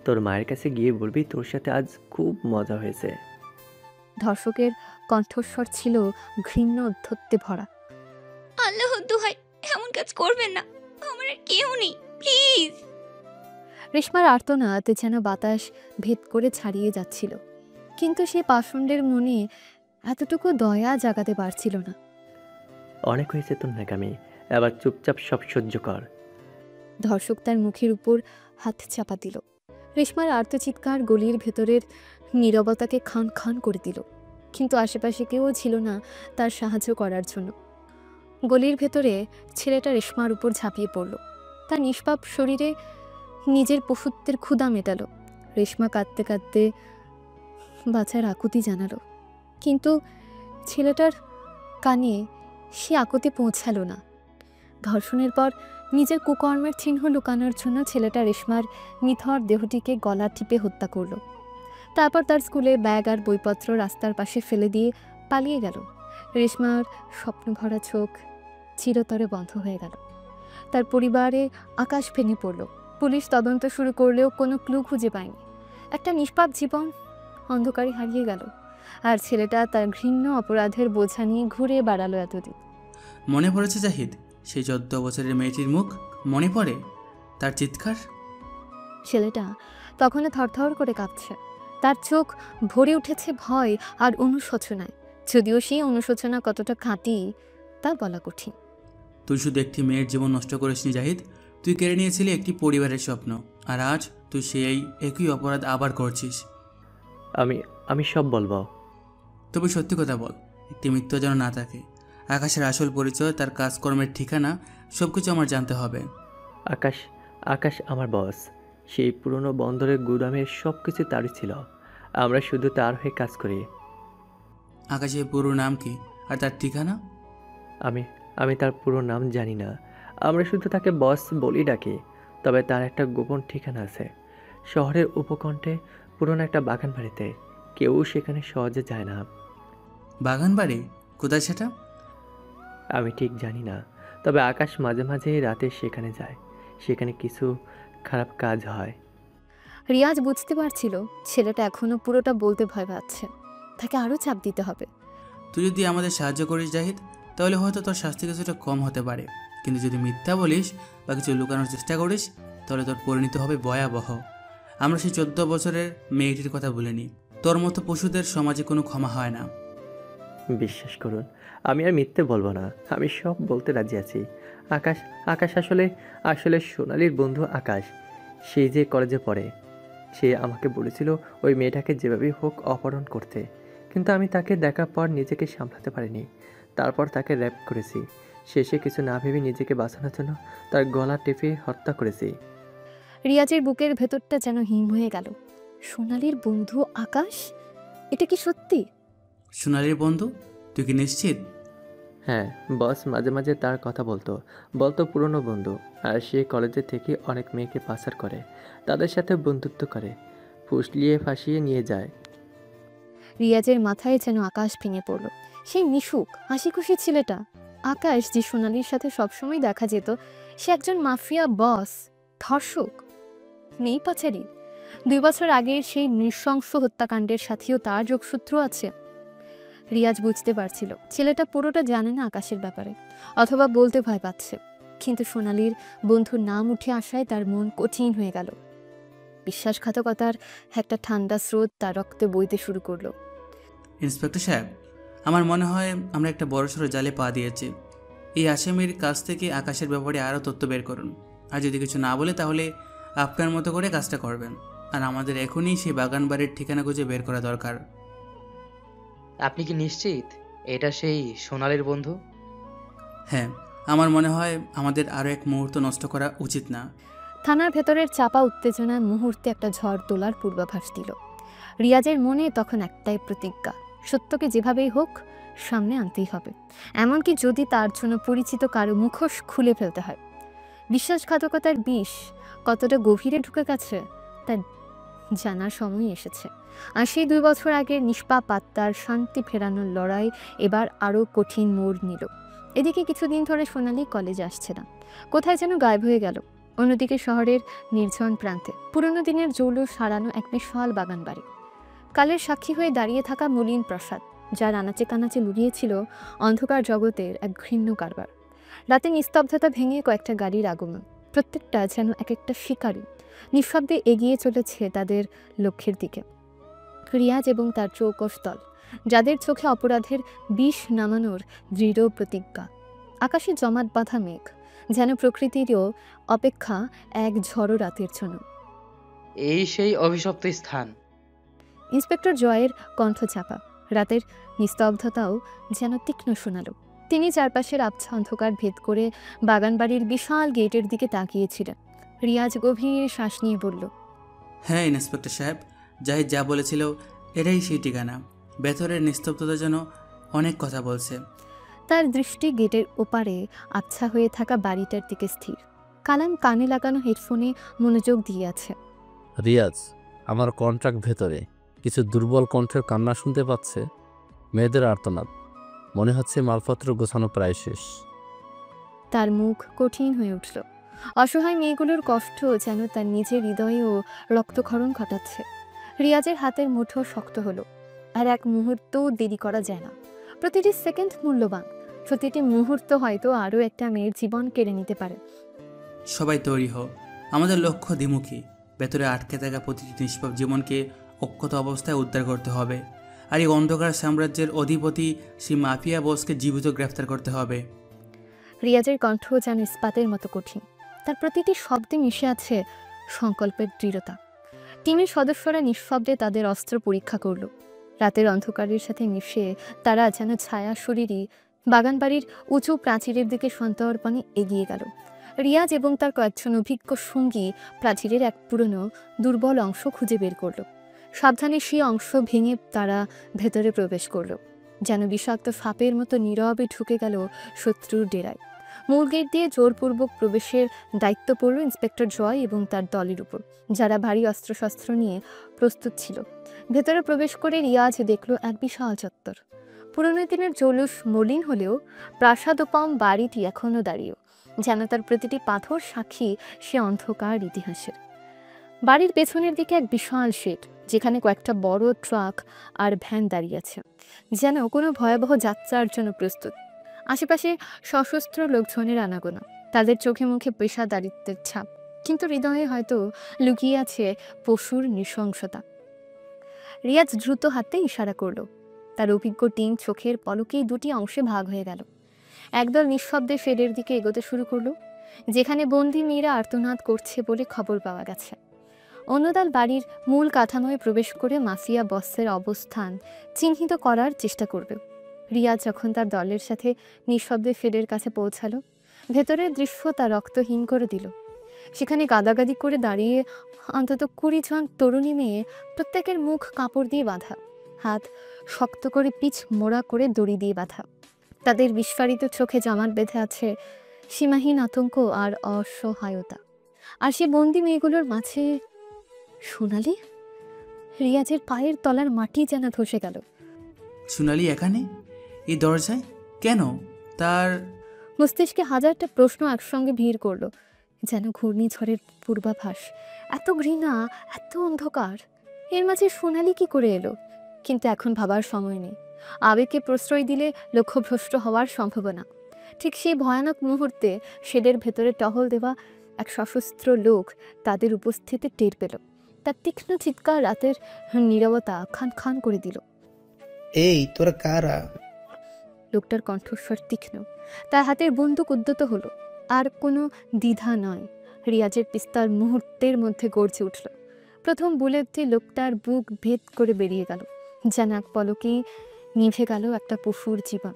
তোর মায়ের কাছে গিয়ে বলবি তোর সাথে আজ খুব মজা হয়েছে। ধর্ষকের কণ্ঠস্বর ছিল ঘৃণ্য অধ্যত্বে ভরা। আল্লাহ দোহাই, এমন কাজ করবেন না, আমার আর কেউ নেই, প্লিজ। রেশমার আর্তনাদ যেন বাতাস ভেদ করে ছাড়িয়ে যাচ্ছিল, কিন্তু সে পাষণ্ডের মনে এতটুকু দয়া জাগাতে পারছিল না। অনেক হয়েছে তোর নাকামি, এবার চুপচাপ সব সহ্য কর। ধর্ষক তার মুখের উপর হাত চাপা দিল। রেশমার আর্তচিৎকার গলির ভেতরের নীরবতাকে খান খান করে দিল, কিন্তু আশেপাশে কেউ ছিল না তার সাহায্য করার জন্য। গলির ভেতরে ছেলেটা রেশমার উপর ঝাঁপিয়ে পড়ল, তার নিষ্পাপ শরীরে নিজের পশুত্বের ক্ষুধা মেটালো। রেশমা কাঁদতে কাঁদতে বাঁচার আকুতি জানালো, কিন্তু ছেলেটার কানে সে আকুতি পৌঁছালো না। ধর্ষণের পর নিজের কুকর্মের চিহ্ন লুকানোর জন্য ছেলেটা রেশমার নিথর দেহটিকে গলা টিপে হত্যা করল। তারপর তার স্কুলে ব্যাগ আর বইপত্র রাস্তার পাশে ফেলে দিয়ে পালিয়ে গেল। রেশমার স্বপ্ন ভরা চোখ চিরতরে বন্ধ হয়ে গেল। তার পরিবারে আকাশ ভেঙে পড়ল। পুলিশ তদন্ত শুরু করলেও কোনো ক্লু খুঁজে পায়নি। একটা নিষ্পাপ জীবন অন্ধকারে হারিয়ে গেল, আর ছেলেটা তার ঘৃণ্য অপরাধের বোঝা নিয়ে ঘুরে বেড়ালো এতদিন। মনে পড়েছে জাহিদ সেই 14 বছরের মেয়েটির মুখ? মনে পড়ে তার চিৎকার? ছেলেটা তখনও থরথর করে কাঁপছে, তার চোখ ভরে উঠেছে ভয় আর অনুশোচনায়। যদিও সেই অনুশোচনা কতটা খাঁটি তা বলা কঠিন। তুই শুধু একটি মেয়ের জীবন নষ্ট করিসনি জাহিদ, তুই কেড়ে নিয়েছিলি একটি পরিবারের স্বপ্ন, আর আজ তুই সেই একই অপরাধ আবার করছিস। আমি সব বলবো। তবে সত্যি কথা বল, একটি মৃত্যু যেন না থাকে। আকাশের আসল পরিচয়, তার কাজকর্মের ঠিকানা, সব কিছু আমার জানতে হবে। আকাশ আমার বস। সেই পুরনো বন্দরের গুদামের সব কিছু তারই ছিল, আমরা শুধু তার হয়ে কাজ করি। আকাশের পুরো নাম কি আর তার ঠিকানা? আমি তার পুরো নাম জানি না, আমরা শুধু তাকে বস বলি ডাকি। তবে তার একটা গোপন ঠিকানা আছে, শহরের উপকণ্ঠে পুরনো একটা বাগান বাড়িতে। কেউ সেখানে সহজে যায় না। বাগান বাড়ি? কোথায় সেটা? আমি ঠিক জানি না, তবে আকাশ মাঝে মাঝে রাতে সেখানে যায়। সেখানে কিছু খারাপ কাজ হয়। রিয়াজ বুঝতে পারছিল ছেলেটা এখনো পুরোটা বলতে ভয় পাচ্ছে, তাকে আরও চাপ দিতে হবে। তুই যদি আমাদের সাহায্য করিস জাহিদ, তাহলে হয়তো তোর শাস্তি কিছুটা কম হতে পারে, কিন্তু যদি মিথ্যা বলিস বা কিছু লুকানোর চেষ্টা করিস তাহলে তোর পরিণতি হবে ভয়াবহ। আমরা সেই 14 বছরের মেয়েটির কথা ভুলিনি। তোর মতো পশুদের সমাজে কোনো ক্ষমা হয় না। বিশ্বাস করুন, আমি আর মিথ্যে বলবো না, আমি সব বলতে রাজি আছি। আকাশ আকাশ আসলে আসলে সোনালির বন্ধু আকাশ, সে যে কলেজে পড়ে। সে আমাকে বলেছিল ওই মেয়েটাকে যেভাবেই হোক অপহরণ করতে, কিন্তু আমি তাকে দেখার পর নিজেকে সামলাতে পারিনি। তারপর তাকে র্যাপ করেছি। শেষে কিছু না ভেবে নিজেকে বাঁচানোর জন্য তার গলা টেপে হত্যা করেছি। রিয়াজের বুকের ভেতরটা যেন হিম হয়ে গেল। সোনালির বন্ধু আকাশ, এটা কি সত্যি? সোনালির বন্ধু? তুই কি নিশ্চিত? হ্যাঁ, বস মাঝে মাঝে তার কথা বলতো পুরনো বন্ধু। আর সে কলেজে থেকে অনেক মেয়েকে পাচার করে, তাদের সাথে বন্ধুত্ব করে, ফুসলিয়ে ফাঁসিয়ে নিয়ে যায়। রিয়াজের মাথায় যেন আকাশ ভেঙে পড়ল। সেই মিশুক হাসি খুশি ছেলেটা আকাশ, যে সোনালির সাথে সবসময় দেখা যেত, সে একজন মাফিয়া বস, ধর্ষক, নেই পাচারি। 2 বছর আগের সেই নৃশংস হত্যাকাণ্ডের সাথেও তার যোগসূত্র আছে। রিয়াজ বুঝতে পারছিল ছেলেটা পুরোটা জানে না আকাশের ব্যাপারে, অথবা বলতে ভয় পাচ্ছে। কিন্তু সোনালির বন্ধুর নাম উঠে আসায় তার মন কঠিন হয়ে গেল। বিশ্বাসঘাতকতার একটা ঠান্ডা স্রোত তার রক্তে বইতে শুরু করলো। ইন্সপেক্টর সাহেব, আমার মনে হয় আমরা একটা বড়সড় জালে পা দিয়েছি। এই আসামির কাছ থেকে আকাশের ব্যাপারে আরও তথ্য বের করুন। আর যদি কিছু না বলে তাহলে আপনার মতো করে কাজটা করবেন। আর আমাদের এখনই সেই বাগান বাড়ির ঠিকানা খুঁজে বের করা দরকার। আপনি কি নিশ্চিত এটা সেই সোনালির বন্ধু? হ্যাঁ, আমার মনে হয় আমাদের আরও এক মুহূর্ত নষ্ট করা উচিত না। থানার ভেতরের চাপা উত্তেজনার মুহূর্তে একটা ঝড় তোলার পূর্বাভাস দিল। রিয়াজের মনে তখন একটাই প্রতিজ্ঞা, সত্যকে যেভাবেই হোক সামনে আনতেই হবে, এমনকি যদি তার জন্য পরিচিত কারো মুখোশ খুলে ফেলতে হয়। বিশ্বাসঘাতকতার বিষ কতটা গভীরে ঢুকে গেছে তা জানার সময় এসেছে। আর সেই 2 বছর আগের নিষ্পাপ আত্মার শান্তি ফেরানোর লড়াই এবার আরও কঠিন মোড় নিল। এদিকে কিছুদিন ধরে সোনালি কলেজে আসছে না, কোথায় যেন গায়েব হয়ে গেল। অন্যদিকে শহরের নির্জন প্রান্তে পুরনো দিনের জৌলুস হারানো এক বিশাল বাগান বাড়ি, কালের সাক্ষী হয়ে দাঁড়িয়ে থাকা মলিন প্রাসাদ, যার আনাচে কানাচে লুকিয়েছিল অন্ধকার জগতের এক ঘৃণ্য কারবার। রাতে নিস্তব্ধতা ভেঙে কয়েকটা গাড়ির আগমন, প্রত্যেকটা যেন এক একটা শিকারী নিঃশব্দে এগিয়ে চলেছে তাদের লক্ষ্যের দিকে। রিয়াজ এবং তার চৌকস দল, যাদের চোখে অপরাধের বিষ নামানোর দৃঢ় প্রতিজ্ঞা। আকাশে জমাট বাঁধা মেঘ, যেন প্রকৃতিরও অপেক্ষা এক ঝড়ো রাতের জন্য। এই সেই অভিশপ্ত স্থান। ইন্সপেক্টর জয়ের কণ্ঠ চাপা, রাতের নিস্তব্ধতাও যেন তীক্ষ্ণ শোনালো। তিনি চারপাশের আবছা অন্ধকার ভেদ করে বাগানবাড়ির বিশাল গেটের দিকে তাকিয়েছিলেন। রিয়াজ গভীর শ্বাস নিয়ে বলল, হ্যাঁ ইন্সপেক্টর সাহেব, জাহিদ যা বলেছিল এটাই সেই ঠিকানা। ভেতরের নিস্তব্ধতা যেন অনেক কথা বলছে। তার দৃষ্টি গেটের ওপারে আবছা হয়ে থাকা বাড়িটার দিকে স্থির। কালাম কানে লাগানো হেডফোনে মনোযোগ দিয়ে আছে। রিয়াজ, আমার কন্ট্রাক্ট ভেতরে কিছু দুর্বল কণ্ঠের কান্না শুনতে পাচ্ছে, মেয়েদের আর্তনাদ। মনে হচ্ছে মালপত্র গোছানো প্রায় শেষ। তার মুখ কঠিন হয়ে উঠল। অসহায় মেয়েগুলোর কষ্ট যেন তার নিজের হৃদয়েও রক্তক্ষরণ ঘটাচ্ছে। রিয়াজের হাতের মুঠো শক্ত হলো। আর এক মুহূর্তও দেরি করা যায় না। প্রতিটি সেকেন্ড মূল্যবান, প্রতিটি মুহূর্ত হয়তো আরও একটা মেয়ের জীবন কেড়ে নিতে পারে। সবাই তৈরি হও, আমাদের লক্ষ্য দ্বিমুখী। ভেতরে আটকে থাকা প্রতিটি নিষ্পাপ জীবনকে অক্ষত অবস্থায় উদ্ধার করতে হবে। আর এই অন্ধকার সাম্রাজ্যের অধিপতি সেই মাফিয়া বসকে জীবিত গ্রেফতার করতে হবে। রিয়াজের কণ্ঠ যেন ইস্পাতের মতো কঠিন, তার প্রতিটি শব্দে মিশে আছে সংকল্পের দৃঢ়তা। টিমের সদস্যরা নিঃশব্দে তাদের অস্ত্র পরীক্ষা করল। রাতের অন্ধকারের সাথে মিশে তারা যেন ছায়া শরীরই বাগানবাড়ির উঁচু প্রাচীরের দিকে সন্তর্পণে এগিয়ে গেল। রিয়াজ এবং তার কয়েকজন অভিজ্ঞ সঙ্গী প্রাচীরের এক পুরনো দুর্বল অংশ খুঁজে বের করল। সাবধানে সেই অংশ ভেঙে তারা ভেতরে প্রবেশ করল, যেন বিষাক্ত সাপের মতো নীরবে ঢুকে গেল শত্রুর ডেরায়। মূল গেট দিয়ে জোরপূর্বক প্রবেশের দায়িত্ব পড়ল ইন্সপেক্টর জয় এবং তার দলের উপর, যারা ভারী অস্ত্রশস্ত্র নিয়ে প্রস্তুত ছিল। ভেতরে প্রবেশ করে রিয়াজ দেখল এক বিশাল চত্বর। পুরনো দিনের জৌলুস মলিন হলেও প্রাসাদোপম বাড়িটি এখনও দাঁড়িয়ে। যেন তার প্রতিটি পাথর সাক্ষী সে অন্ধকার ইতিহাসের। বাড়ির পেছনের দিকে এক বিশাল শেড, যেখানে কয়েকটা বড় ট্রাক আর ভ্যান দাঁড়িয়ে আছে, যেন কোনো ভয়াবহ যাত্রার জন্য প্রস্তুত। আশেপাশে সশস্ত্র লোকজনের আনাগোনা, তাদের চোখে মুখে পেশাদারিত্বের ছাপ, কিন্তু হৃদয়ে হয়তো লুকিয়ে আছে পশুর নৃশংসতা। রিয়াজ দ্রুত হাতে ইশারা করলো। তার অভিজ্ঞ টিম চোখের পলকেই দুটি অংশে ভাগ হয়ে গেল। একদল নিঃশব্দে শেডের দিকে এগোতে শুরু করলো, যেখানে বন্দি মেয়েরা আর্তনাদ করছে বলে খবর পাওয়া গেছে। অন্যদল বাড়ির মূল কাঠামোয় প্রবেশ করে মাফিয়া বসের অবস্থান চিহ্নিত করার চেষ্টা করবে। রিয়াজ যখন তার দলের সাথে নিঃশব্দে শেডের কাছে পৌঁছালো, ভেতরের দৃশ্য তা রক্তহীন করে দিল। সেখানে গাদাগাদি করে দাঁড়িয়ে অন্তত 20 জন তরুণী মেয়ে, প্রত্যেকের মুখ কাপড় দিয়ে বাঁধা, হাত শক্ত করে পিচ মোড়া করে দড়ি দিয়ে বাঁধা। তাদের বিস্ফারিত চোখে জমাট বেঁধে আছে সীমাহীন আতঙ্ক আর অসহায়তা। আর সে বন্দি মেয়েগুলোর মাঝে সোনালি। রিয়াজের পায়ের তলার মাটি যেন ধসে গেল। সোনালি এখানে, এই দরজায় কেন? তার মস্তিষ্কে হাজারটা প্রশ্ন একসঙ্গে ভিড় করলো, যেন ঘূর্ণিঝড়ের পূর্বাভাস। এত ঘৃণা, এত অন্ধকার, এর মাঝে সোনালি কি করে এলো? কিন্তু এখন ভাবার সময় নেই। আবেগকে প্রশ্রয় দিলে লক্ষ্যভ্রষ্ট হওয়ার সম্ভাবনা। ঠিক সেই ভয়ানক মুহূর্তে শেডের ভেতরে টহল দেওয়া এক সশস্ত্র লোক তাদের উপস্থিতি টের পেল। তার তীক্ষ্ণ চিৎকার রাতের নীরবতা খান খান করে দিল। এই তোরা কারা? লোকটার কণ্ঠস্বর তীক্ষ্ণ, তার হাতের বন্দুক উদ্যত হলো। আর কোনো দ্বিধা নয়, রিয়াজের পিস্তল মুহূর্তের মধ্যে গর্জে উঠল। প্রথম বুলেটটি লোকটার বুক ভেদ করে বেরিয়ে গেল, যেন এক পলকেই নিভে গেল একটা পশুর জীবন।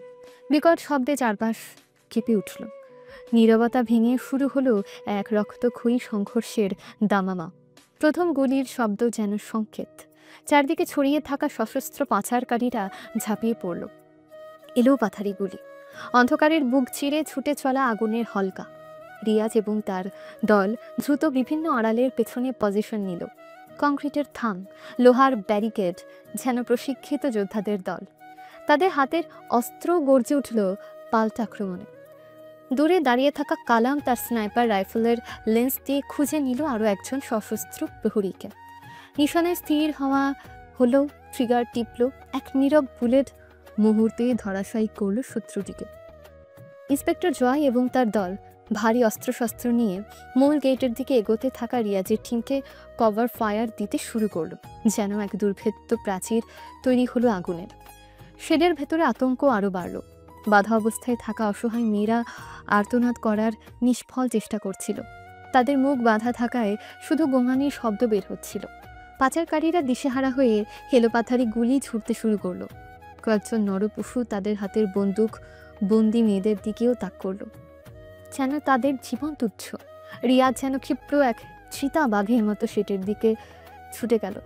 বিকট শব্দে চারপাশ কেঁপে উঠল। নীরবতা ভেঙে শুরু হলো এক রক্তক্ষয়ী সংঘর্ষের দামামা। প্রথম গুলির শব্দ যেন সংকেত। চারদিকে ছড়িয়ে থাকা সশস্ত্র পাচারকারীরা ঝাঁপিয়ে পড়ল। এলো পাথারি গুলি, অন্ধকারের বুক চিরে ছুটে চলা আগুনের হলকা। রিয়াজ এবং তার দল দ্রুত বিভিন্ন আড়ালের পেছনে পজিশন নিল। কংক্রিটের থাম, লোহার ব্যারিকেড, যেন প্রশিক্ষিত যোদ্ধাদের দল। তাদের হাতের অস্ত্র গর্জে উঠল পাল্টা আক্রমণে। দূরে দাঁড়িয়ে থাকা কালাম তার স্নাইপার রাইফেলের লেন্স দিয়ে খুঁজে নিল আরও একজন সশস্ত্র প্রহরীকে। নিশানে স্থির হওয়া হলো, ট্রিগার টিপল, এক নীরব বুলেট মুহূর্তে ধরাশায়ী করল শত্রুটিকে। ইন্সপেক্টর জয় এবং তার দল ভারী অস্ত্রশস্ত্র নিয়ে মূল গেটের দিকে এগোতে থাকা রিয়াজের টিমকে কভার ফায়ার দিতে শুরু করলো, যেন এক দুর্ভেদ্য প্রাচীর তৈরি হলো আগুনের। শেডের ভেতরে আতঙ্ক আরও বাড়ল। বাধা অবস্থায় থাকা অসহায় মেয়েরা আর্তনাদ করার নিষ্ফল চেষ্টা করছিল। তাদের মুখ বাঁধা থাকায় শুধু গোঙানির শব্দ বের হচ্ছিল। পাচারকারীরা দিশেহারা হয়ে হেলোপাথারি গুলি ছুটতে শুরু করলো। কয়েকজন নরপশু তাদের হাতের বন্দুক বন্দি মেয়েদের দিকেও তাক করলো, যেন তাদের জীবন তুচ্ছ। রিয়াজ যেন ক্ষিপ্র এক চিতা বাঘের মতো সেটের দিকে ছুটে গেল।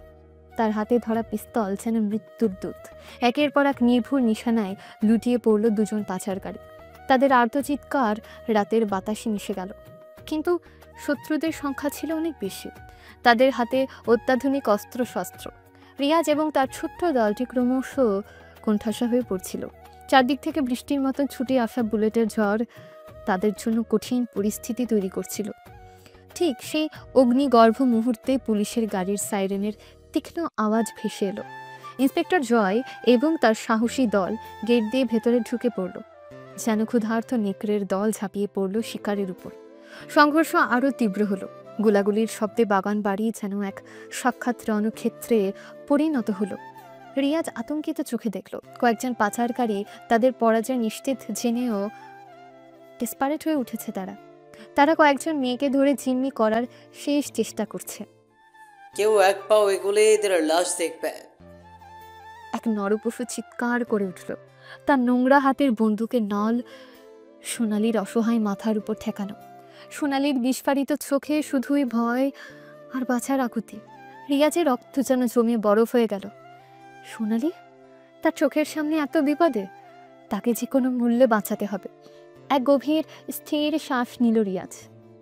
তার হাতে ধরা পিস্তল যেন মৃত্যুর দূত। একের পর এক নির্ভুল নিশানায় লুটিয়ে পড়ল দুজন পাচারকারী। তাদের আর্তচিৎকার রাতের বাতাসে মিশে গেল। কিন্তু শত্রুদের সংখ্যা ছিল অনেক বেশি। তাদের হাতে অত্যাধুনিক অস্ত্রশস্ত্র। রিয়াজ এবং তার ছোট্ট দলটি ক্রমশ কোণঠাসা হয়ে পড়ছিল। চারদিক থেকে বৃষ্টির মতো ছুটে আসা বুলেটের ঝড় তাদের জন্য কঠিন পরিস্থিতি তৈরি করছিল। ঠিক সেই অগ্নিগর্ভ মুহূর্তে পুলিশের গাড়ির সাইরেনের তীক্ষ্ণ আওয়াজ ভেসে এলো। ইন্সপেক্টর জয় এবং তার সাহসী দল গেট দিয়ে ভেতরে ঢুকে পড়ল, যেন ক্ষুধার্ত নেকড়ের দল ঝাঁপিয়ে পড়ল শিকারের উপর। সংঘর্ষ আরও তীব্র হলো। গোলাগুলির শব্দে বাগান বাড়ি যেন এক সাক্ষাৎ রণক্ষেত্রে পরিণত হলো। রিয়াজ আতঙ্কিত চোখে দেখল কয়েকজন পাচারকারী তাদের পরাজয় নিশ্চিত জেনেও ডেসপারেট হয়ে উঠেছে। তারা কয়েকজন মেয়েকে ধরে জিম্মি করার শেষ চেষ্টা করছে। কেউ এক পাও এগুলে এদের লাশ দেখবে। এক নরপশু চিৎকার করে উঠল, তার নোংরা হাতের বন্দুকের নল সোনালির অসহায় মাথার উপর ঠেকানো। সোনালির বিস্ফারিত চোখে শুধুই ভয় আর বাঁচার আকুতি। রিয়াজের রক্ত যেন জমে বরফ হয়ে গেল। সোনালি, তার চোখের সামনে এত বিপদে, তাকে যে কোনো মূল্যে বাঁচাতে হবে। এক গভীর স্থির শ্বাস নিল রিয়াজ।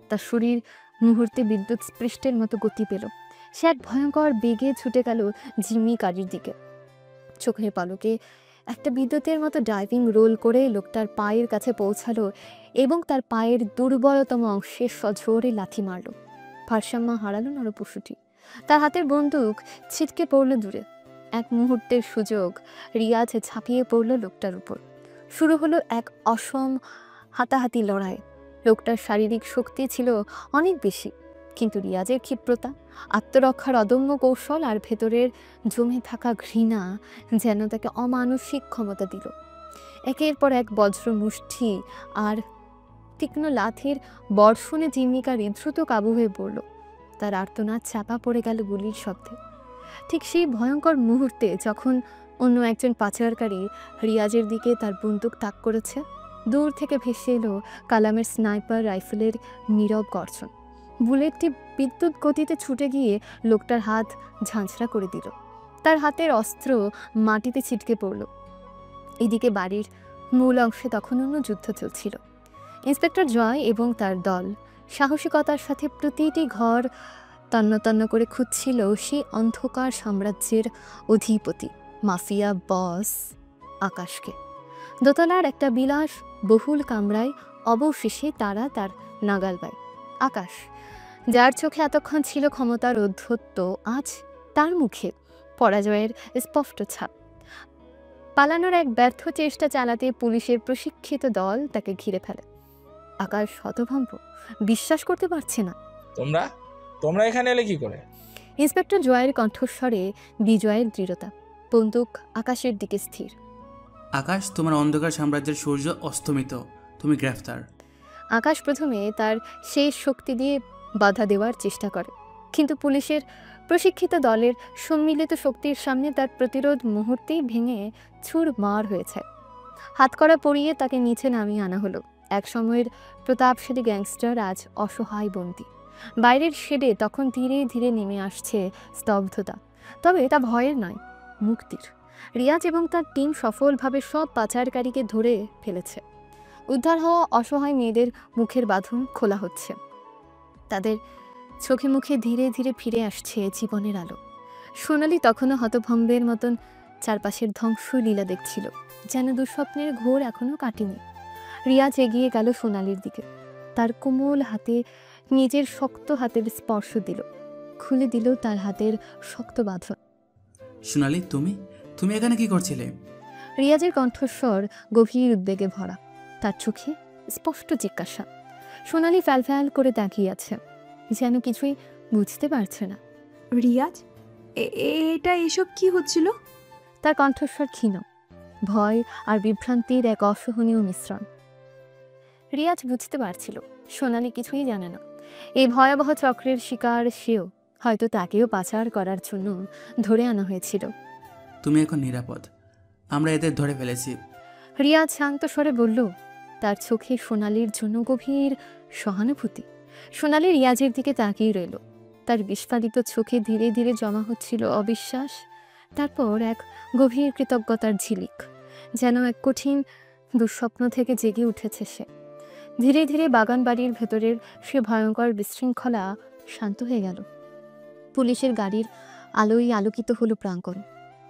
তার শরীর মুহূর্তে বিদ্যুৎ স্পৃষ্টের মতো গতি পেল। সে এক ভয়ঙ্কর বেগে ছুটে গেল জিম্মি গাড়ির দিকে। চোখের পলকে একটা বিদ্যুতের মতো ডাইভিং রোল করে লোকটার পায়ের কাছে পৌঁছালো এবং তার পায়ের দুর্বলতম অংশে সজোরে লাথি মারল। ভারসাম্য হারালো নরপশুটি। তার হাতের বন্দুক ছিটকে পড়ল দূরে। এক মুহূর্তের সুযোগ, রিয়াজ ঝাঁপিয়ে পড়ল লোকটার উপর। শুরু হলো এক অসম হাতাহাতি লড়াই। লোকটার শারীরিক শক্তি ছিল অনেক বেশি, কিন্তু রিয়াজের ক্ষিপ্রতা, আত্মরক্ষার অদম্য কৌশল আর ভেতরের জমে থাকা ঘৃণা যেন তাকে অমানসিক ক্ষমতা দিল। একের পর এক বজ্র মুষ্টি আর তীক্ষ্ণ লাথির বর্ষণে জিম্মিকা হৃদ্রুত কাবু হয়ে পড়ল। তার আর্তনাদ চাপা পড়ে গেল গুলির শব্দে। ঠিক সেই ভয়ঙ্কর মুহূর্তে যখন অন্য একজন পাচারকারী রিয়াজের দিকে তার বন্দুক তাক করেছে, দূর থেকে ভেসে এলো কালামের স্নাইপার রাইফেলের নীরব গর্জন। বুলেটটি বিদ্যুৎ গতিতে ছুটে গিয়ে লোকটার হাত ঝাঁঝরা করে দিল। তার হাতের অস্ত্র মাটিতে ছিটকে পড়ল। এদিকে বাড়ির মূল অংশে তখন অন্য যুদ্ধ চলছিল। ইন্সপেক্টর জয় এবং তার দল সাহসিকতার সাথে প্রতিটি ঘর তন্ন তন্ন করে খুঁজছিল সেই অন্ধকার সাম্রাজ্যের অধিপতি মাফিয়া বস আকাশকে। দোতলার একটা বিলাস বহুল কামরায় অবশেষে তারা তার নাগাল পায়। আকাশ, যার চোখে এতক্ষণ ছিল ক্ষমতার ঔদ্ধত্য, আজ তার মুখে পরাজয়ের স্পষ্ট ছাপ। পালানোর এক ব্যর্থ চেষ্টা চালাতে পুলিশের প্রশিক্ষিত দল তাকে ঘিরে ফেলে। আকাশ হতভম্ব, বিশ্বাস করতে পারছে না। তোমরা এখানে এলে কি করে? ইন্সপেক্টর জয়ের কণ্ঠস্বরে বিজয়ের দৃঢ়তা। বন্দুক আকাশের দিকে স্থির। আকাশ, তোমার অন্ধকার সাম্রাজ্যের সূর্য অস্তমিত, তুমি গ্রেফতার। আকাশ প্রথমে তার শেষ শক্তি দিয়ে বাধা দেওয়ার চেষ্টা করে, কিন্তু পুলিশের প্রশিক্ষিত দলের সম্মিলিত শক্তির সামনে তার প্রতিরোধ মুহূর্তেই ভেঙে চুরমার হয়েছে। হাতকড়া পরিয়ে তাকে নিচে নামিয়ে আনা হলো। এক সময়ের প্রতাপশালী গ্যাংস্টার আজ অসহায় বন্দী। বাইরের শেডে তখন ধীরে ধীরে নেমে আসছে স্তব্ধতা, তবে তা ভয়ের নয়, মুক্তির। রিয়াজ এবং তার টিম সফলভাবে সব পাচারকারীকে ধরে ফেলেছে। উদ্ধার হওয়া অসহায় মেয়েদের মুখের বাঁধন খোলা হচ্ছে। তাদের চোখে মুখে ধীরে ধীরে ফিরে আসছে জীবনের আলো। সোনালি তখনও হতভম্বের মতন চারপাশের ধ্বংসলীলা দেখছিল, যেন দুঃস্বপ্নের ঘোর এখনো কাটেনি। রিয়াজ এগিয়ে গেল সোনালির দিকে। তার কোমল হাতে নিজের শক্ত হাতের স্পর্শ দিল, খুলে দিল তার হাতের শক্ত বাঁধন। সোনালি, তুমি এখানে কি করছিলে? রিয়াজের কণ্ঠস্বর গভীর উদ্বেগে ভরা, তার চোখে স্পষ্ট জিজ্ঞাসা। সোনালি ফ্যাল করে তাকিয়ে আছে, যেন কিছুই বুঝতে পারছে না। রিয়াজ, এটা এসব কি হচ্ছিল? তার কণ্ঠস্বর ক্ষীণ, ভয় আর বিভ্রান্তির এক অসহনীয় মিশ্রণ। রিয়াজ বুঝতে পারছিল সোনালি কিছুই জানে না। এই ভয়াবহ চক্রের শিকার সেও, হয়তো তাকেও পাচার করার জন্য ধরে আনা হয়েছিল। তুমি এখন নিরাপদ, আমরা এদের ধরে ফেলেছি। রিয়াজ শান্ত স্বরে বলল, তার চোখে সোনালির জন্য গভীর সহানুভূতি। সোনালি রিয়াজের দিকে তাকিয়ে রইল, তার বিস্ফারিত চোখে ধীরে ধীরে জমা হচ্ছিল অবিশ্বাস, তারপর এক গভীর কৃতজ্ঞতার ঝিলিক, যেন এক কঠিন দুঃস্বপ্ন থেকে জেগে উঠেছে সে। ধীরে ধীরে বাগান বাড়ির ভেতরের সে ভয়ঙ্কর বিশৃঙ্খলা শান্ত হয়ে গেল। পুলিশের গাড়ির আলোয় আলোকিত হলো প্রাঙ্গণ।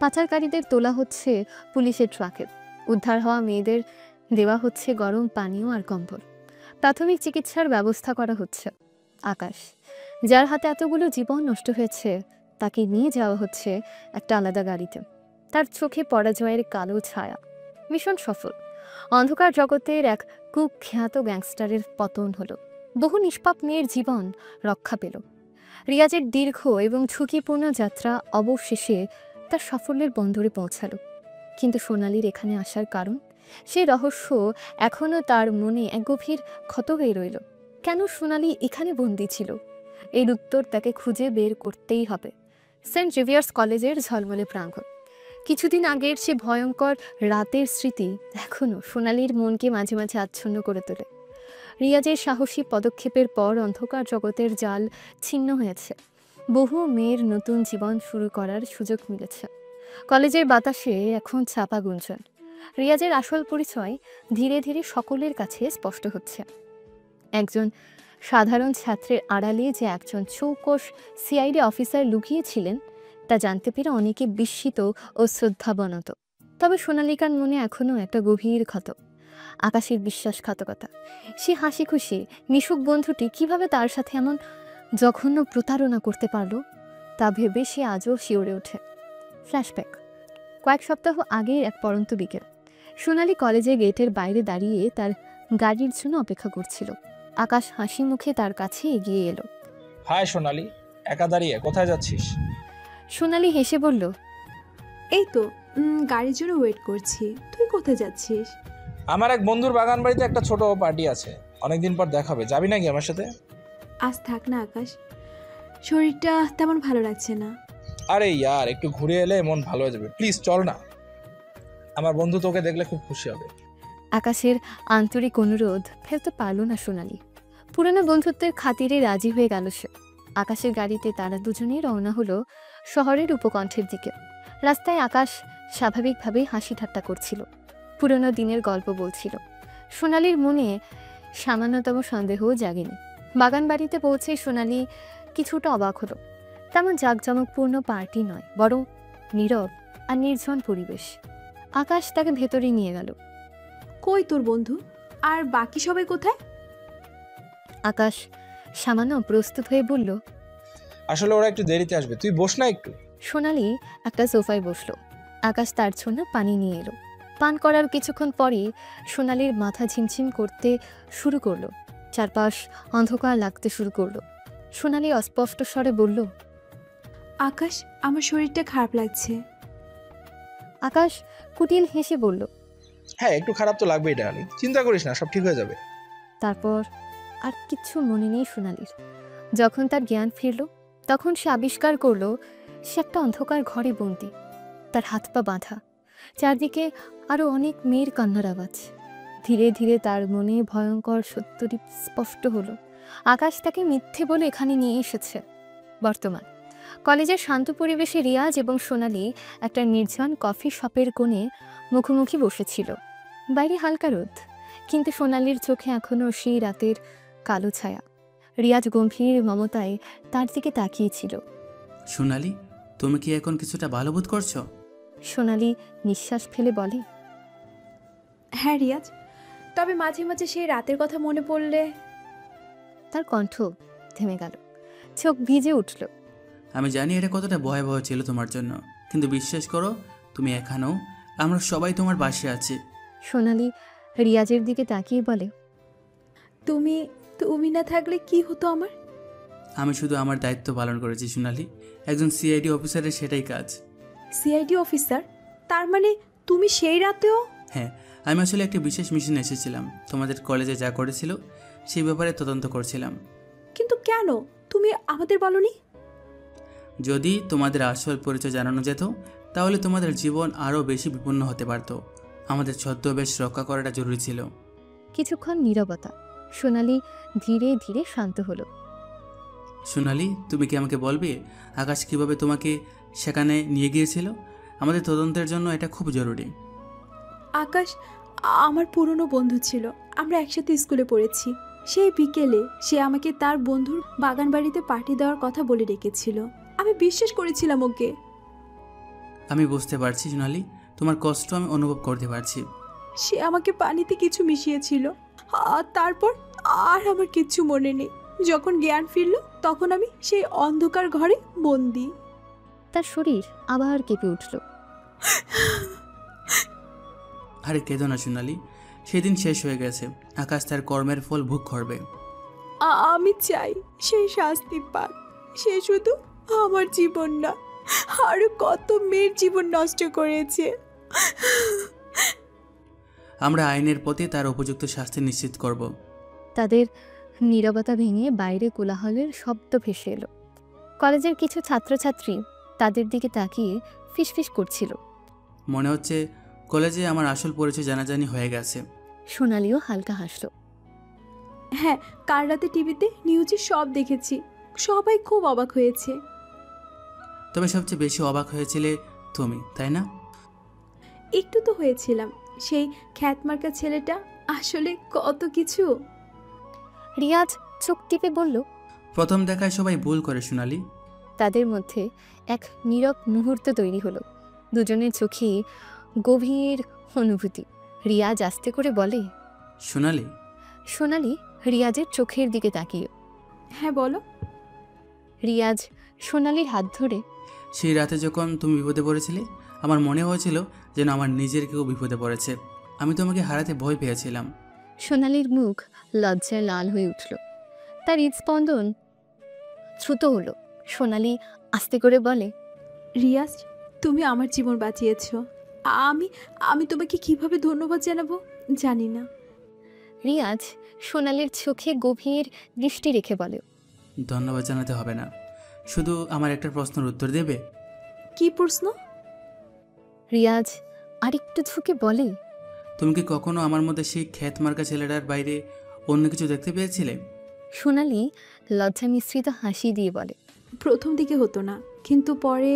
পাচারকারীদের তোলা হচ্ছে পুলিশের ট্রাকে। উদ্ধার হওয়া মেয়েদের দেওয়া হচ্ছে গরম পানীয় আর কম্বল। প্রাথমিক চিকিৎসার ব্যবস্থা করা হচ্ছে। আকাশ, যার হাতে এতগুলো জীবন নষ্ট হয়েছে, তাকে নিয়ে যাওয়া হচ্ছে একটা আলাদা গাড়িতে। তার চোখে পরাজয়ের কালো ছায়া। মিশন সফল। অন্ধকার জগতের এক কুখ্যাত গ্যাংস্টারের পতন হলো। বহু নিষ্পাপ মেয়ের জীবন রক্ষা পেল। রিয়াজের দীর্ঘ এবং ঝুঁকিপূর্ণ যাত্রা অবশেষে তার সাফল্যের বন্দরে পৌঁছালো। কিন্তু সোনালির এখানে আসার কারণ, সেই রহস্য এখনও তার মনে এক গভীর ক্ষত হয়ে রইল। কেন সোনালি এখানে বন্দী ছিল? এর উত্তর তাকে খুঁজে বের করতেই হবে। সেন্ট জেভিয়ার্স কলেজের ঝলমলে প্রাঙ্গণ, কিছুদিন আগের সে ভয়ঙ্কর রাতের স্মৃতি এখনও সোনালির মনকে মাঝে মাঝে আচ্ছন্ন করে তোলে। রিয়াজের সাহসী পদক্ষেপের পর অন্ধকার জগতের জাল ছিন্ন হয়েছে। বহু মেয়ের নতুন জীবন শুরু করার সুযোগ মিলেছে। কলেজের বাতাসে এখন ছাপা গুঞ্জন। রিয়াজের আসল পরিচয় ধীরে ধীরে সকলের কাছে স্পষ্ট হচ্ছে। একজন সাধারণ ছাত্রের আড়ালে যে একজন চৌকস সিআইডি অফিসার লুকিয়েছিলেন, তা জানতে পেরে অনেকে বিস্মিত ও শ্রদ্ধাবনত। তবে সোনালিকার মনে এখনও একটা গভীর ক্ষত, আকাশের বিশ্বাসঘাতকতা। সে হাসি খুশি মিশুক বন্ধুটি কিভাবে তার সাথে এমন জঘন্য প্রতারণা করতে পারল তা ভেবে সে আজও শিউরে ওঠে। ফ্ল্যাশব্যাক কয়েক সপ্তাহ আগের এক পড়ন্ত বিকেল। সোনালি কলেজের গেটের বাইরে দাঁড়িয়ে তার গাড়ির জন্য অপেক্ষা করছিল। আকাশ হাসি মুখে তার কাছে এগিয়ে এলো। হাই সোনালি, একা দাঁড়িয়ে কোথায় যাচ্ছিস? সোনালি হেসে বলল, এই তো গাড়ির জন্য ওয়েট করছি। তুই কোথায় যাচ্ছিস? আমার এক বন্ধুর বাগান বাড়িতে একটা ছোট পার্টি আছে, অনেকদিন পর দেখা হবে, যাবি নাকি আমার সাথে? আজ থাক না আকাশ, শরীরটা তেমন ভালো লাগছে না। আরে ইয়ার, একটু ঘুরে এলে মন ভালো হয়ে যাবে, প্লিজ চল না। আমার বন্ধু তোকে দেখলে খুব খুশি হবে। আকাশের আন্তরিক অনুরোধ ফেলতে পারল না সোনালি। পুরনো বন্ধুত্বের খাতিরে রাজি হয়ে গেল সে। আকাশের গাড়িতে তারা দুজনেই রওনা হলো শহরের উপকণ্ঠের দিকে। রাস্তায় আকাশ স্বাভাবিকভাবেই হাসি ঠাট্টা করছিল, পুরনো দিনের গল্প বলছিল। সোনালির মনে সামান্যতম সন্দেহও জাগেনি। বাগান বাড়িতে পৌঁছে সোনালি কিছুটা অবাক হলো। তেমন জাঁকজমকপূর্ণ পার্টি নয়, বরং নীরব আর নির্জন পরিবেশ। আকাশ তাকে ভেতরে নিয়ে গেল। কই তোর বন্ধু আর বাকি সবাই কোথায়? আকাশ সামান্য প্রস্তুত হয়ে বলল, আসলে ওরা একটু দেরিতে আসবে, তুই বস না একটু। সোনালি একটা সোফায় বসলো। আকাশ তার জন্য পানি নিয়ে এলো। পান করার কিছুক্ষণ পরই সোনালির মাথা ঝিমঝিম করতে শুরু করলো, চারপাশ অন্ধকার লাগতে শুরু করলো। সোনালি অস্পষ্ট স্বরে বলল, আকাশ, আমার শরীরটা খারাপ লাগছে। আকাশ কুটিল হেসে বলল, হ্যাঁ একটু খারাপ তো লাগবেই ডার্লিং, চিন্তা করিস না, সব ঠিক হয়ে যাবে। তারপর আর কিচ্ছু মনে নেই সোনালির। যখন তার জ্ঞান ফিরল তখন সে আবিষ্কার করলো সে একটা অন্ধকার ঘরে বন্দি। তার হাত পা বাঁধা, চারদিকে আরো অনেক মেয়ের কান্নার আওয়াজ। ধীরে ধীরে তার মনে ভয়ঙ্কর সত্যটি স্পষ্ট হলো। আকাশ তাকে মিথ্যে বলে এখানে নিয়ে এসেছে। বর্তমান কলেজের শান্ত পরিবেশে রিয়াজ এবং সোনালি একটা নির্জন কফি শপের কোণে মুখোমুখি বসেছিল। বাইরে হালকা রোদ, কিন্তু সোনালির চোখে এখনও সেই রাতের কালো ছায়া। রিয়াজ গম্ভীর মমতায় তার দিকে তাকিয়েছিল। সোনালি, তুমি কি এখন কিছুটা ভালো বোধ করছো? সোনালি নিঃশ্বাস ফেলে বলে, হ্যাঁ রিয়াজ, তবে মাঝে মাঝে সেই রাতের কথা মনে পড়লে। তার কণ্ঠ থেমে গেল, চোখ ভিজে উঠল। আমি জানি এটা কতটা ভয়াবহ ছিল তোমার জন্য, কিন্তু বিশ্বাস করো, তুমি এখানেও, আমরা সবাই তোমার পাশে আছি। সোনালি রিয়াজের দিকে তাকিয়ে বলে, তুমি তুমি না থাকলে কি হতো আমার? আমি শুধু আমার দায়িত্ব পালন করেছি সোনালি, একজন সিআইডি অফিসারের সেটাই কাজ। CID officer? তার মানে তুমি সেই রাতেও? হ্যাঁ, আমি আসলে একটা বিশেষ মিশনে এসেছিলাম, তোমাদের কলেজে যা করেছিল সেই ব্যাপারে তদন্ত করছিলাম। কিন্তু কেন তুমি আমাদের বলনি? যদি তোমাদের আসল পরিচয় জানানো যেত তাহলে তোমাদের জীবন আরও বেশি বিপন্ন হতে পারত। আমাদের ছদ্মবেশ রক্ষা করাটা জরুরি ছিল। কিছুক্ষণ নীরবতা। সোনালি ধীরে ধীরে শান্ত হলো। সোনালি, তুমি কি আমাকে বলবে আকাশ কিভাবে তোমাকে সেখানে নিয়ে গিয়েছিল? আমাদের তদন্তের জন্য এটা খুব জরুরি। আকাশ আমার পুরনো বন্ধু ছিল, আমরা একসাথে স্কুলে পড়েছি। সেই বিকেলে সে আমাকে তার বন্ধুর বাগান বাড়িতে পার্টি দেওয়ার কথা বলে রেখেছিল। আমি বিশ্বাস করেছিলাম ওকে। আমি বুঝতে পারছি সোনালি, তোমার কষ্ট আমি অনুভব করতে পারছি। সে আমাকে পানিতে কিছু মিশিয়েছিল, আর তারপর আর আমার কিচ্ছু মনে নেই। যখন জ্ঞান ফিরল তখন আমি সেই অন্ধকার ঘরে বন্দি। তার শরীর আবার কেঁপে উঠল। আরে কেঁদো না সোনালি, সেদিন শেষ হয়ে গেছে, আকাশ তার কর্মের ফল ভোগ করবে। আমি চাই সেই শাস্তি পাক। সে শুধু আমার জীবন না, আরো কত মেয়ের জীবন নষ্ট করেছে। আমরা আইনের পথে তার উপযুক্ত শাস্তি নিশ্চিত করব। তাদের নীরবতা ভেঙে বাইরে কোলাহলের শব্দ ভেসে এলো। কলেজের কিছু ছাত্রছাত্রী তাদের দিকে তাকিয়ে ফিসফিস করছিল। মনে হচ্ছে কলেজে আমার আসল পরিচয় জানাজানি হয়ে গেছে। সোনালিও হালকা হাসলো। হ্যাঁ, কাল রাতে টিভিতে নিউজে সব দেখেছি, সবাই খুব অবাক হয়েছে। তবে সবচেয়ে বেশি অবাক হয়েছিলে তুমি, তাই না? একটু তো হয়েছিলাম। সেই খ্যাতমার্কা ছেলেটা আসলে কত কিছু। রিয়াজ চোখ টিপে বলল, প্রথম দেখায় সবাই ভুল করে সোনালি। তাদের মধ্যে এক নীরব মুহূর্ত তৈরি হলো। দুজনের চোখেই গভীর অনুভূতি। রিয়াজ আস্তে করে বলে, সোনালি। সোনালি রিয়াজের চোখের দিকে তাকিয়ে। হ্যাঁ বলো। রিয়াজ সোনালির হাত ধরে, সেই রাতে যখন তুমি বিপদে পড়েছিলে আমার মনে হয়েছিল যেন আমার নিজের কেউ বিপদে পড়েছে। আমি তোমাকে হারাতে ভয় পেয়েছিলাম। সোনালির মুখ লজ্জায় লাল হয়ে উঠল, তার হৃদস্পন্দন দ্রুত হলো। সোনালি আস্তে করে বলে, রিয়াজ, তুমি আমার জীবন বাঁচিয়েছ। আমি আমি তোমাকে কিভাবে ধন্যবাদ জানাবো জানি না। রিয়াজ সোনালির চোখে গভীর দৃষ্টি রেখে বলে, ধন্যবাদ জানাতে হবে না, শুধু আমার একটা প্রশ্নের উত্তর দেবে। কি প্রশ্ন? রিয়াজ আরেকটু ঝুঁকে বলে, তুমি কি কখনো আমার মধ্যে সেই খ্যাত মার্কা ছেলেটার বাইরে অন্য কিছু দেখতে পেয়েছিলে? সোনালি লজ্জা মিশ্রিত হাসি দিয়ে বলে, প্রথম দিকে হতো না, কিন্তু পরে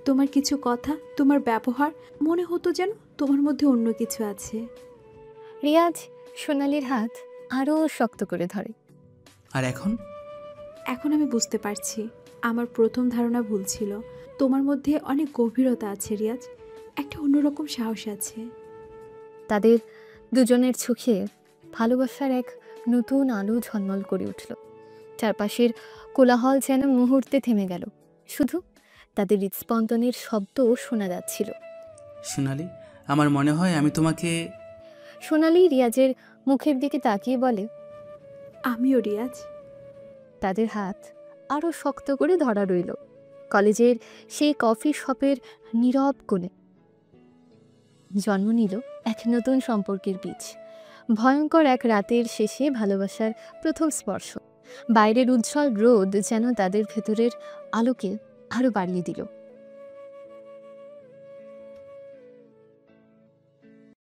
তোমার কিছু কথা, তোমার ব্যবহার মনে হতো যেন তোমার মধ্যে অন্য কিছু আছে। রিয়াজ সোনালির হাত আরও শক্ত করে ধরে। আর এখন? এখন আমি বুঝতে পারছি আমার প্রথম ধারণা ভুল ছিল। তোমার মধ্যে অনেক গভীরতা আছে রিয়াজ, একটা অন্যরকম সাহস আছে। তাদের দুজনের চোখে ভালোবাসার এক নতুন আলো ঝলমল করে উঠল। চারপাশের কোলাহল যেন মুহূর্তে থেমে গেল, শুধু তাদের হৃদস্পন্দনের শব্দ শোনা যাচ্ছিল। সোনালি, আমার মনে হয় আমি তোমাকে। সোনালি রিয়াজের মুখের দিকে তাকিয়ে বলে, আমিও রিয়াজ। তাদের হাত আরও শক্ত করে ধরা রইল। কলেজের সেই কফি শপের নীরব কোণে জন্ম নিল এক নতুন সম্পর্কের বীজ। ভয়ঙ্কর এক রাতের শেষে ভালোবাসার প্রথম স্পর্শ। বাইরের উজ্জ্বল রোদ যেন তাদের ভেতরের আলোকে আরও বাড়িয়ে দিল।